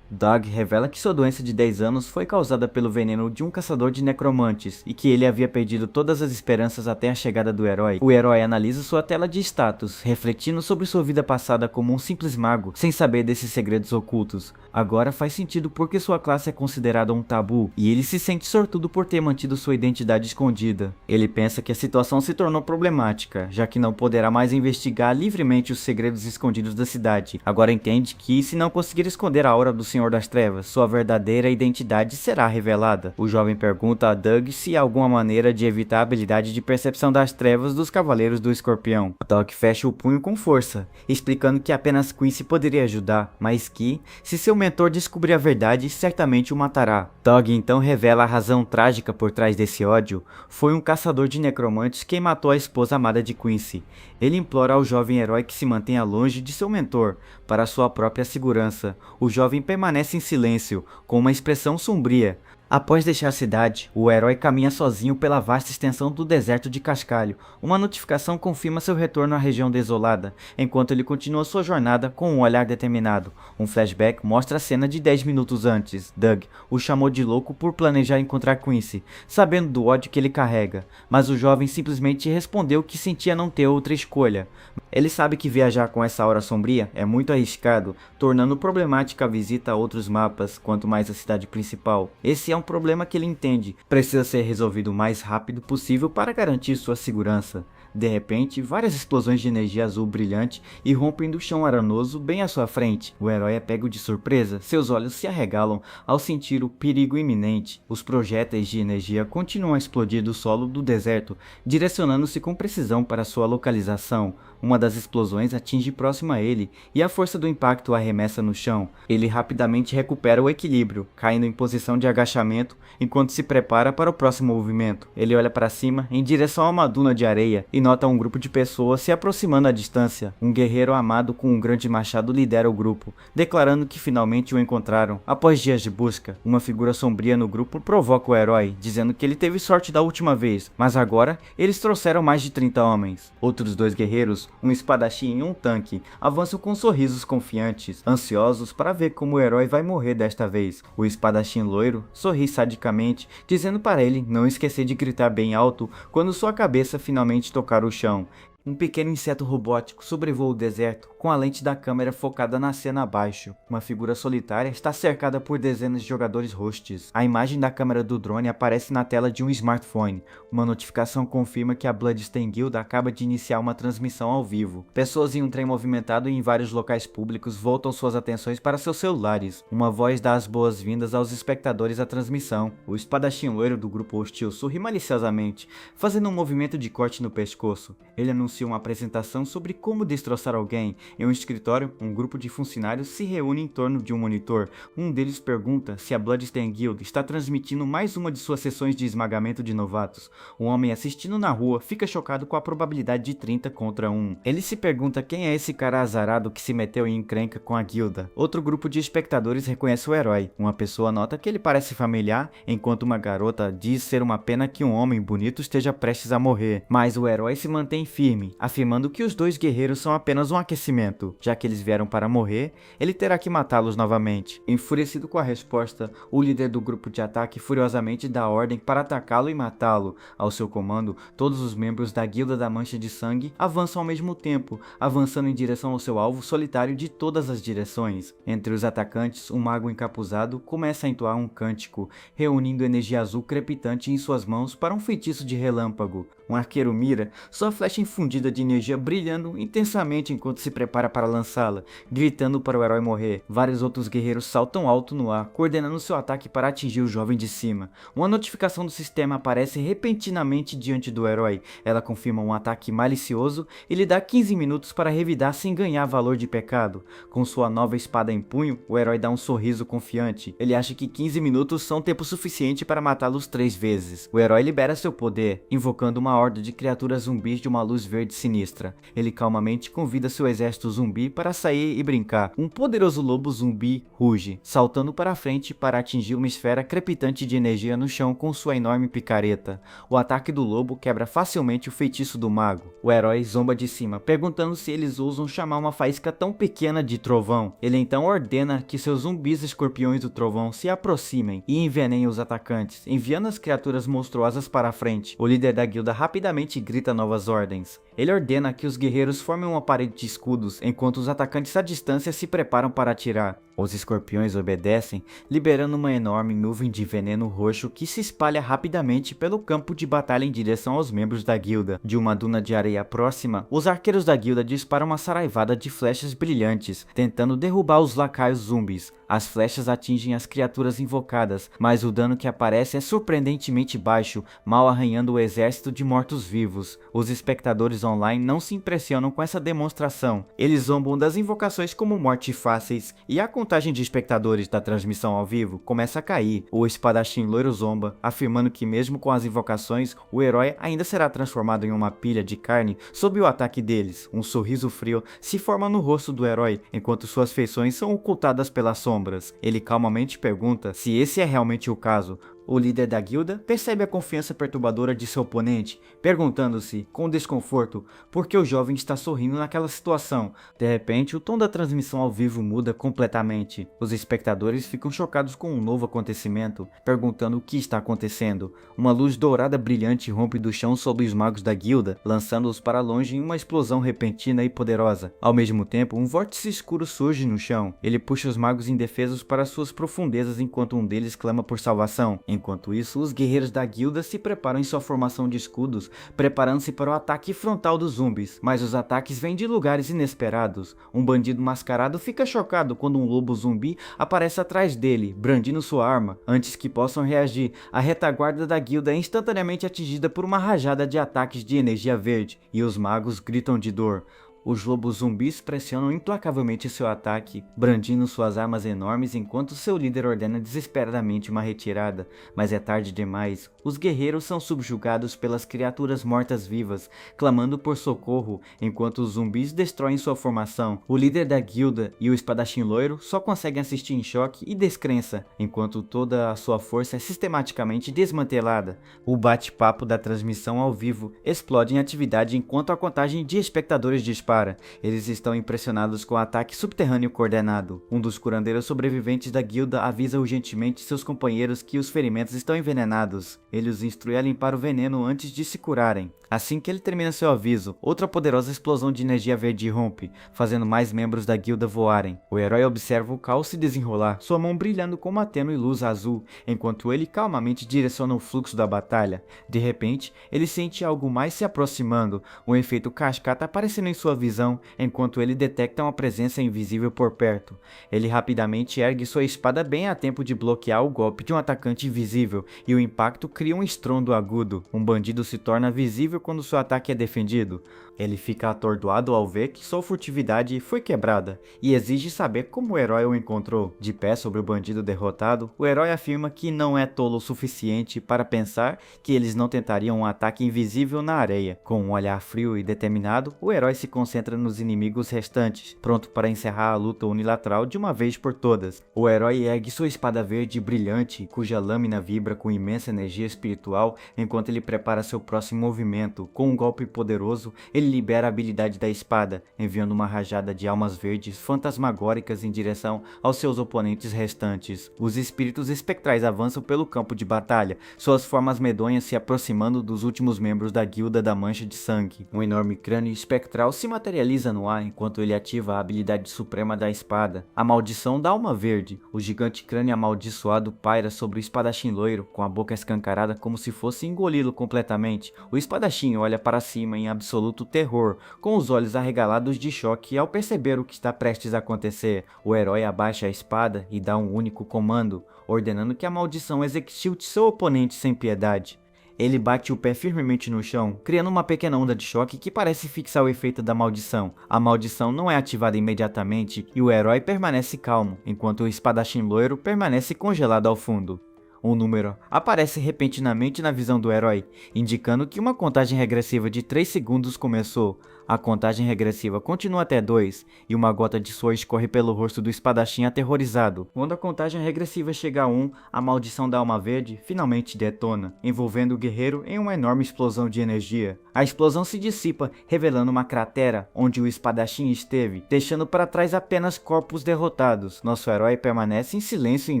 Doug revela que sua doença de 10 anos foi causada pelo veneno de um caçador de necromantes e que ele havia perdido todas as esperanças até a chegada do herói. O herói analisa sua tela de status, refletindo sobre sua vida passada como um simples mago, sem saber desses segredos ocultos. Agora faz sentido porque sua classe é considerada um tabu e ele se sente sortudo por ter mantido sua identidade escondida. Ele pensa que a situação se tornou problemática, já que não poderá mais investigar livremente os segredos escondidos da cidade. Agora entende que, se não conseguir esconder a aura do Senhor das Trevas, sua verdadeira identidade será revelada. O jovem pergunta a Doug se há alguma maneira de evitar a habilidade de percepção das trevas dos Cavaleiros do Escorpião. Doug fecha o punho com força, explicando que apenas Quincy poderia ajudar, mas que, se seu mentor descobrir a verdade, certamente o matará. Doug então revela a razão trágica por trás desse ódio. Foi um caçador de necromantes quem matou a esposa amada de Quincy. Ele implora ao jovem herói que se mantenha longe de seu mentor, para sua própria segurança. O jovem permanece em silêncio, com uma expressão sombria. Após deixar a cidade, o herói caminha sozinho pela vasta extensão do deserto de Cascalho. Uma notificação confirma seu retorno à região desolada, enquanto ele continua sua jornada com um olhar determinado. Um flashback mostra a cena de 10 minutos antes. Doug o chamou de louco por planejar encontrar Quincy, sabendo do ódio que ele carrega, mas o jovem simplesmente respondeu que sentia não ter outra escolha. Ele sabe que viajar com essa aura sombria é muito arriscado, tornando problemática a visita a outros mapas, quanto mais a cidade principal. Esse é um problema que ele entende, precisa ser resolvido o mais rápido possível para garantir sua segurança. De repente, várias explosões de energia azul brilhante irrompem do chão arenoso bem à sua frente. O herói é pego de surpresa, seus olhos se arregalam ao sentir o perigo iminente. Os projéteis de energia continuam a explodir do solo do deserto, direcionando-se com precisão para sua localização. Uma das explosões atinge próximo a ele e a força do impacto o arremessa no chão. Ele rapidamente recupera o equilíbrio, caindo em posição de agachamento enquanto se prepara para o próximo movimento. Ele olha para cima em direção a uma duna de areia e nota um grupo de pessoas se aproximando à distância. Um guerreiro amado com um grande machado lidera o grupo, declarando que finalmente o encontraram. Após dias de busca, uma figura sombria no grupo provoca o herói, dizendo que ele teve sorte da última vez, mas agora eles trouxeram mais de 30 homens. Outros dois guerreiros, um espadachim e um tanque, avançam com sorrisos confiantes, ansiosos para ver como o herói vai morrer desta vez. O espadachim loiro sorri sadicamente, dizendo para ele não esquecer de gritar bem alto quando sua cabeça finalmente tocar o chão. Um pequeno inseto robótico sobrevoa o deserto, com a lente da câmera focada na cena abaixo. Uma figura solitária está cercada por dezenas de jogadores hosts. A imagem da câmera do drone aparece na tela de um smartphone. Uma notificação confirma que a Bloodstained Guild acaba de iniciar uma transmissão ao vivo. Pessoas em um trem movimentado e em vários locais públicos voltam suas atenções para seus celulares. Uma voz dá as boas-vindas aos espectadores à transmissão. O espadachim loiro do grupo hostil sorri maliciosamente, fazendo um movimento de corte no pescoço. Ele anuncia uma apresentação sobre como destroçar alguém. Em um escritório, um grupo de funcionários se reúne em torno de um monitor. Um deles pergunta se a Bloodstained Guild está transmitindo mais uma de suas sessões de esmagamento de novatos. Um homem assistindo na rua fica chocado com a probabilidade de 30 contra 1. Ele se pergunta quem é esse cara azarado que se meteu em encrenca com a guilda. Outro grupo de espectadores reconhece o herói. Uma pessoa nota que ele parece familiar, enquanto uma garota diz ser uma pena que um homem bonito esteja prestes a morrer. Mas o herói se mantém firme, afirmando que os dois guerreiros são apenas um aquecimento. Já que eles vieram para morrer, ele terá que matá-los novamente. Enfurecido com a resposta, o líder do grupo de ataque furiosamente dá ordem para atacá-lo e matá-lo. Ao seu comando, todos os membros da Guilda da Mancha de Sangue avançam ao mesmo tempo, avançando em direção ao seu alvo solitário de todas as direções. Entre os atacantes, um mago encapuzado começa a entoar um cântico, reunindo energia azul crepitante em suas mãos para um feitiço de relâmpago. Um arqueiro mira, sua flecha infundida de energia brilhando intensamente enquanto se prepara para lançá-la, gritando para o herói morrer. Vários outros guerreiros saltam alto no ar, coordenando seu ataque para atingir o jovem de cima. Uma notificação do sistema aparece repentinamente diante do herói. Ela confirma um ataque malicioso e lhe dá 15 minutos para revidar sem ganhar valor de pecado. Com sua nova espada em punho, o herói dá um sorriso confiante. Ele acha que 15 minutos são tempo suficiente para matá-los 3 vezes. O herói libera seu poder, invocando uma horda de criaturas zumbis de uma luz verde sinistra. Ele calmamente convida seu exército zumbi para sair e brincar. Um poderoso lobo zumbi ruge, saltando para frente para atingir uma esfera crepitante de energia no chão com sua enorme picareta. O ataque do lobo quebra facilmente o feitiço do mago. O herói zomba de cima, perguntando se eles ousam chamar uma faísca tão pequena de trovão. Ele então ordena que seus zumbis escorpiões do trovão se aproximem e envenenem os atacantes, enviando as criaturas monstruosas para a frente. O líder da guilda rapidamente grita novas ordens. Ele ordena que os guerreiros formem uma parede de escudos, enquanto os atacantes à distância se preparam para atirar. Os escorpiões obedecem, liberando uma enorme nuvem de veneno roxo que se espalha rapidamente pelo campo de batalha em direção aos membros da guilda. De uma duna de areia próxima, os arqueiros da guilda disparam uma saraivada de flechas brilhantes, tentando derrubar os lacaios zumbis. As flechas atingem as criaturas invocadas, mas o dano que aparece é surpreendentemente baixo, mal arranhando o exército de mortos-vivos. Os espectadores online não se impressionam com essa demonstração. Eles zombam das invocações como morte fáceis, e a contagem de espectadores da transmissão ao vivo começa a cair. O espadachim loiro zomba, afirmando que mesmo com as invocações, o herói ainda será transformado em uma pilha de carne sob o ataque deles. Um sorriso frio se forma no rosto do herói, enquanto suas feições são ocultadas pelas sombras. Ele calmamente pergunta se esse é realmente o caso. O líder da guilda percebe a confiança perturbadora de seu oponente, perguntando-se, com desconforto, por que o jovem está sorrindo naquela situação. De repente, o tom da transmissão ao vivo muda completamente. Os espectadores ficam chocados com um novo acontecimento, perguntando o que está acontecendo. Uma luz dourada brilhante rompe do chão sobre os magos da guilda, lançando-os para longe em uma explosão repentina e poderosa. Ao mesmo tempo, um vórtice escuro surge no chão. Ele puxa os magos indefesos para suas profundezas enquanto um deles clama por salvação. Enquanto isso, os guerreiros da guilda se preparam em sua formação de escudos, preparando-se para o ataque frontal dos zumbis. Mas os ataques vêm de lugares inesperados. Um bandido mascarado fica chocado quando um lobo zumbi aparece atrás dele, brandindo sua arma. Antes que possam reagir, a retaguarda da guilda é instantaneamente atingida por uma rajada de ataques de energia verde, e os magos gritam de dor. Os lobos zumbis pressionam implacavelmente seu ataque, brandindo suas armas enormes enquanto seu líder ordena desesperadamente uma retirada, mas é tarde demais. Os guerreiros são subjugados pelas criaturas mortas-vivas, clamando por socorro, enquanto os zumbis destroem sua formação. O líder da guilda e o espadachim loiro só conseguem assistir em choque e descrença, enquanto toda a sua força é sistematicamente desmantelada. O bate-papo da transmissão ao vivo explode em atividade enquanto a contagem de espectadores dispara. Eles estão impressionados com o ataque subterrâneo coordenado. Um dos curandeiros sobreviventes da guilda avisa urgentemente seus companheiros que os ferimentos estão envenenados. Ele os instrui a limpar o veneno antes de se curarem. Assim que ele termina seu aviso, outra poderosa explosão de energia verde rompe, fazendo mais membros da guilda voarem. O herói observa o caos se desenrolar, sua mão brilhando com uma tênue luz azul, enquanto ele calmamente direciona o fluxo da batalha. De repente, ele sente algo mais se aproximando, um efeito cascata aparecendo em sua visão, enquanto ele detecta uma presença invisível por perto. Ele rapidamente ergue sua espada bem a tempo de bloquear o golpe de um atacante invisível, e o impacto cria um estrondo agudo. Um bandido se torna visível quando seu ataque é defendido. Ele fica atordoado ao ver que sua furtividade foi quebrada, e exige saber como o herói o encontrou. De pé sobre o bandido derrotado, o herói afirma que não é tolo o suficiente para pensar que eles não tentariam um ataque invisível na areia. Com um olhar frio e determinado, o herói se concentra nos inimigos restantes, pronto para encerrar a luta unilateral de uma vez por todas. O herói ergue sua espada verde brilhante, cuja lâmina vibra com imensa energia espiritual enquanto ele prepara seu próximo movimento. Com um golpe poderoso, ele libera a habilidade da espada, enviando uma rajada de almas verdes fantasmagóricas em direção aos seus oponentes restantes. Os espíritos espectrais avançam pelo campo de batalha, suas formas medonhas se aproximando dos últimos membros da guilda da mancha de sangue. Um enorme crânio espectral se materializa no ar enquanto ele ativa a habilidade suprema da espada, a maldição da alma verde. O gigante crânio amaldiçoado paira sobre o espadachim loiro, com a boca escancarada como se fosse engoli-lo completamente. O espadachim olha para cima em absoluto terror, com os olhos arregalados de choque ao perceber o que está prestes a acontecer. O herói abaixa a espada e dá um único comando, ordenando que a maldição execute seu oponente sem piedade. Ele bate o pé firmemente no chão, criando uma pequena onda de choque que parece fixar o efeito da maldição. A maldição não é ativada imediatamente e o herói permanece calmo, enquanto o espadachim loiro permanece congelado ao fundo. Um número aparece repentinamente na visão do herói, indicando que uma contagem regressiva de 3 segundos começou. A contagem regressiva continua até 2, e uma gota de suor escorre pelo rosto do espadachim aterrorizado. Quando a contagem regressiva chega a 1, a maldição da alma verde finalmente detona, envolvendo o guerreiro em uma enorme explosão de energia. A explosão se dissipa, revelando uma cratera onde o espadachim esteve, deixando para trás apenas corpos derrotados. Nosso herói permanece em silêncio em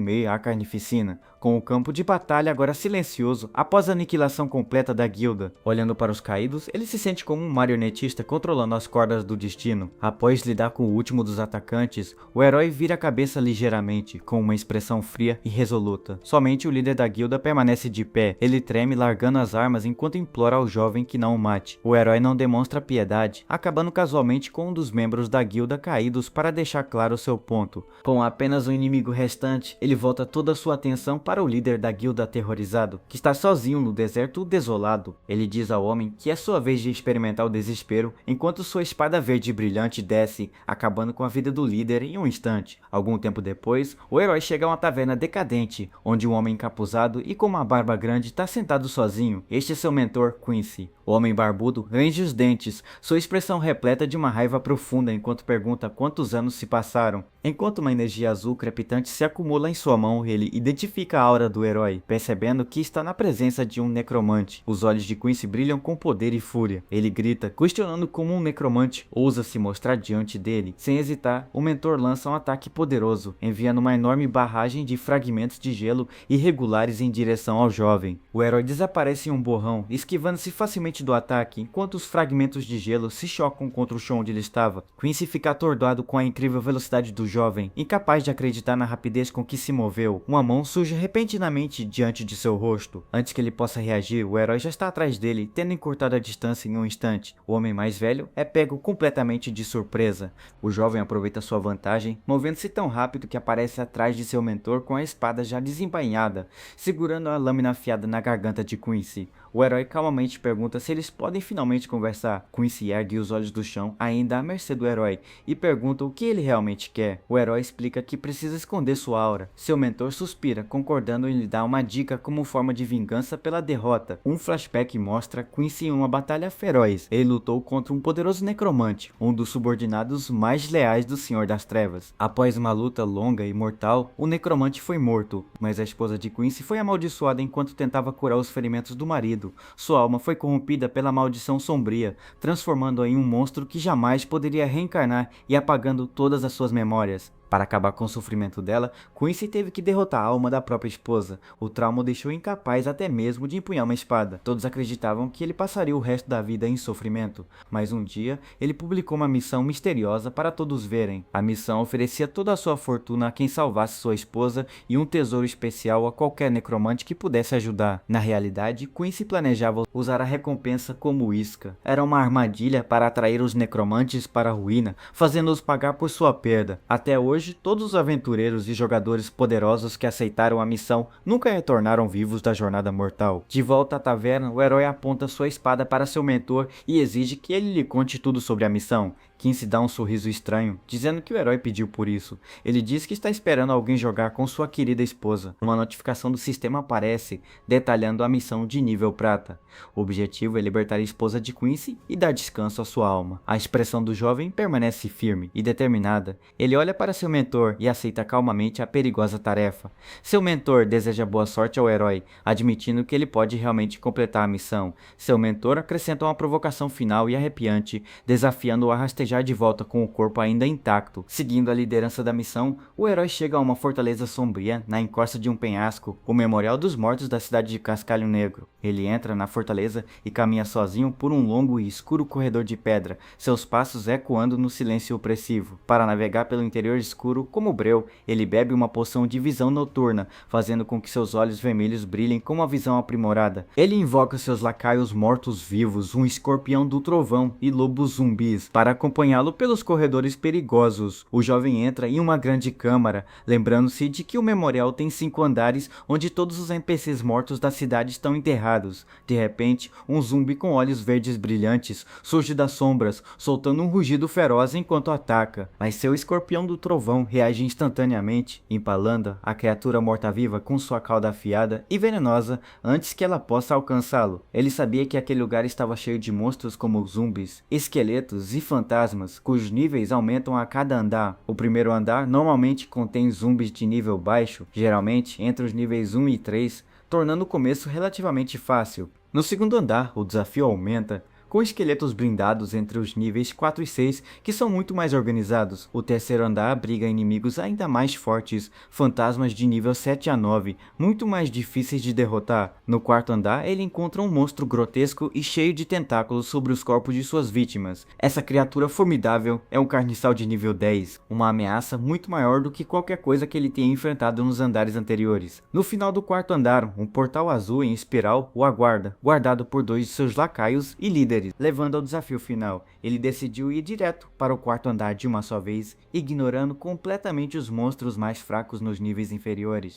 meio à carnificina, com o campo de batalha agora silencioso após a aniquilação completa da guilda. Olhando para os caídos, ele se sente como um marionetista controlando as cordas do destino. Após lidar com o último dos atacantes, o herói vira a cabeça ligeiramente, com uma expressão fria e resoluta. Somente o líder da guilda permanece de pé. Ele treme largando as armas enquanto implora ao jovem que não o mate. O herói não demonstra piedade, acabando casualmente com um dos membros da guilda caídos para deixar claro seu ponto. Com apenas um inimigo restante, ele volta toda a sua atenção para o líder da guilda aterrorizado, que está sozinho no deserto desolado. Ele diz ao homem que é sua vez de experimentar o desespero, enquanto sua espada verde brilhante desce, acabando com a vida do líder em um instante. Algum tempo depois, o herói chega a uma taverna decadente, onde um homem encapuzado e com uma barba grande está sentado sozinho. Este é seu mentor, Quincy. O homem barbudo range os dentes, sua expressão repleta de uma raiva profunda enquanto pergunta quantos anos se passaram. Enquanto uma energia azul crepitante se acumula em sua mão, ele identifica a aura do herói, percebendo que está na presença de um necromante. Os olhos de Quincy brilham com poder e fúria. Ele grita, questionando como um necromante ousa se mostrar diante dele. Sem hesitar, o mentor lança um ataque poderoso, enviando uma enorme barragem de fragmentos de gelo irregulares em direção ao jovem. O herói desaparece em um borrão, esquivando-se facilmente do ataque, enquanto os fragmentos de gelo se chocam contra o chão onde ele estava. Quincy fica atordoado com a incrível velocidade do jovem, incapaz de acreditar na rapidez com que se moveu. Uma mão surge repentinamente diante de seu rosto. Antes que ele possa reagir, o herói já está atrás dele, tendo encurtado a distância em um instante. O homem mais velho é pego completamente de surpresa. O jovem aproveita sua vantagem, movendo-se tão rápido que aparece atrás de seu mentor com a espada já desembainhada, segurando a lâmina afiada na garganta de Quincy. O herói calmamente pergunta se eles podem finalmente conversar. Quincy ergue os olhos do chão, ainda à mercê do herói, e pergunta o que ele realmente quer. O herói explica que precisa esconder sua aura. Seu mentor suspira, concordando em lhe dar uma dica como forma de vingança pela derrota. Um flashback mostra Quincy em uma batalha feroz. Ele lutou contra um poderoso necromante, um dos subordinados mais leais do Senhor das Trevas. Após uma luta longa e mortal, o necromante foi morto, mas a esposa de Quincy foi amaldiçoada enquanto tentava curar os ferimentos do marido. Sua alma foi corrompida pela maldição sombria, transformando-a em um monstro que jamais poderia reencarnar e apagando todas as suas memórias. Para acabar com o sofrimento dela, Quincy teve que derrotar a alma da própria esposa. O trauma o deixou incapaz até mesmo de empunhar uma espada. Todos acreditavam que ele passaria o resto da vida em sofrimento, mas um dia ele publicou uma missão misteriosa para todos verem. A missão oferecia toda a sua fortuna a quem salvasse sua esposa e um tesouro especial a qualquer necromante que pudesse ajudar. Na realidade, Quincy planejava usar a recompensa como isca. Era uma armadilha para atrair os necromantes para a ruína, fazendo-os pagar por sua perda. Até hoje, todos os aventureiros e jogadores poderosos que aceitaram a missão nunca retornaram vivos da jornada mortal. De volta à taverna, o herói aponta sua espada para seu mentor e exige que ele lhe conte tudo sobre a missão. Quincy dá um sorriso estranho, dizendo que o herói pediu por isso. Ele diz que está esperando alguém jogar com sua querida esposa. Uma notificação do sistema aparece, detalhando a missão de nível prata. O objetivo é libertar a esposa de Quincy e dar descanso à sua alma. A expressão do jovem permanece firme e determinada. Ele olha para seu mentor e aceita calmamente a perigosa tarefa. Seu mentor deseja boa sorte ao herói, admitindo que ele pode realmente completar a missão. Seu mentor acrescenta uma provocação final e arrepiante, desafiando-o a rastejar de volta com o corpo ainda intacto. Seguindo a liderança da missão, o herói chega a uma fortaleza sombria na encosta de um penhasco, o memorial dos mortos da cidade de Cascalho Negro. Ele entra na fortaleza e caminha sozinho por um longo e escuro corredor de pedra, seus passos ecoando no silêncio opressivo. Para navegar pelo interior escuro como breu, ele bebe uma poção de visão noturna, fazendo com que seus olhos vermelhos brilhem com uma visão aprimorada. Ele invoca seus lacaios mortos-vivos, um escorpião do trovão e lobos zumbis, para acompanhar acompanhá-lo pelos corredores perigosos. O jovem entra em uma grande câmara, lembrando-se de que o memorial tem 5 andares onde todos os NPCs mortos da cidade estão enterrados. De repente, um zumbi com olhos verdes brilhantes surge das sombras, soltando um rugido feroz enquanto ataca. Mas seu escorpião do trovão reage instantaneamente, empalando a criatura morta-viva com sua cauda afiada e venenosa antes que ela possa alcançá-lo. Ele sabia que aquele lugar estava cheio de monstros como zumbis, esqueletos e fantasmas, cujos níveis aumentam a cada andar. O primeiro andar normalmente contém zumbis de nível baixo, geralmente entre os níveis 1 e 3, tornando o começo relativamente fácil. No segundo andar, o desafio aumenta, com esqueletos blindados entre os níveis 4 e 6, que são muito mais organizados. O terceiro andar abriga inimigos ainda mais fortes, fantasmas de nível 7 a 9, muito mais difíceis de derrotar. No quarto andar, ele encontra um monstro grotesco e cheio de tentáculos sobre os corpos de suas vítimas. Essa criatura formidável é um carniçal de nível 10, uma ameaça muito maior do que qualquer coisa que ele tenha enfrentado nos andares anteriores. No final do quarto andar, um portal azul em espiral o aguarda, guardado por 2 de seus lacaios e líderes. Levando ao desafio final, ele decidiu ir direto para o quarto andar de uma só vez, ignorando completamente os monstros mais fracos nos níveis inferiores.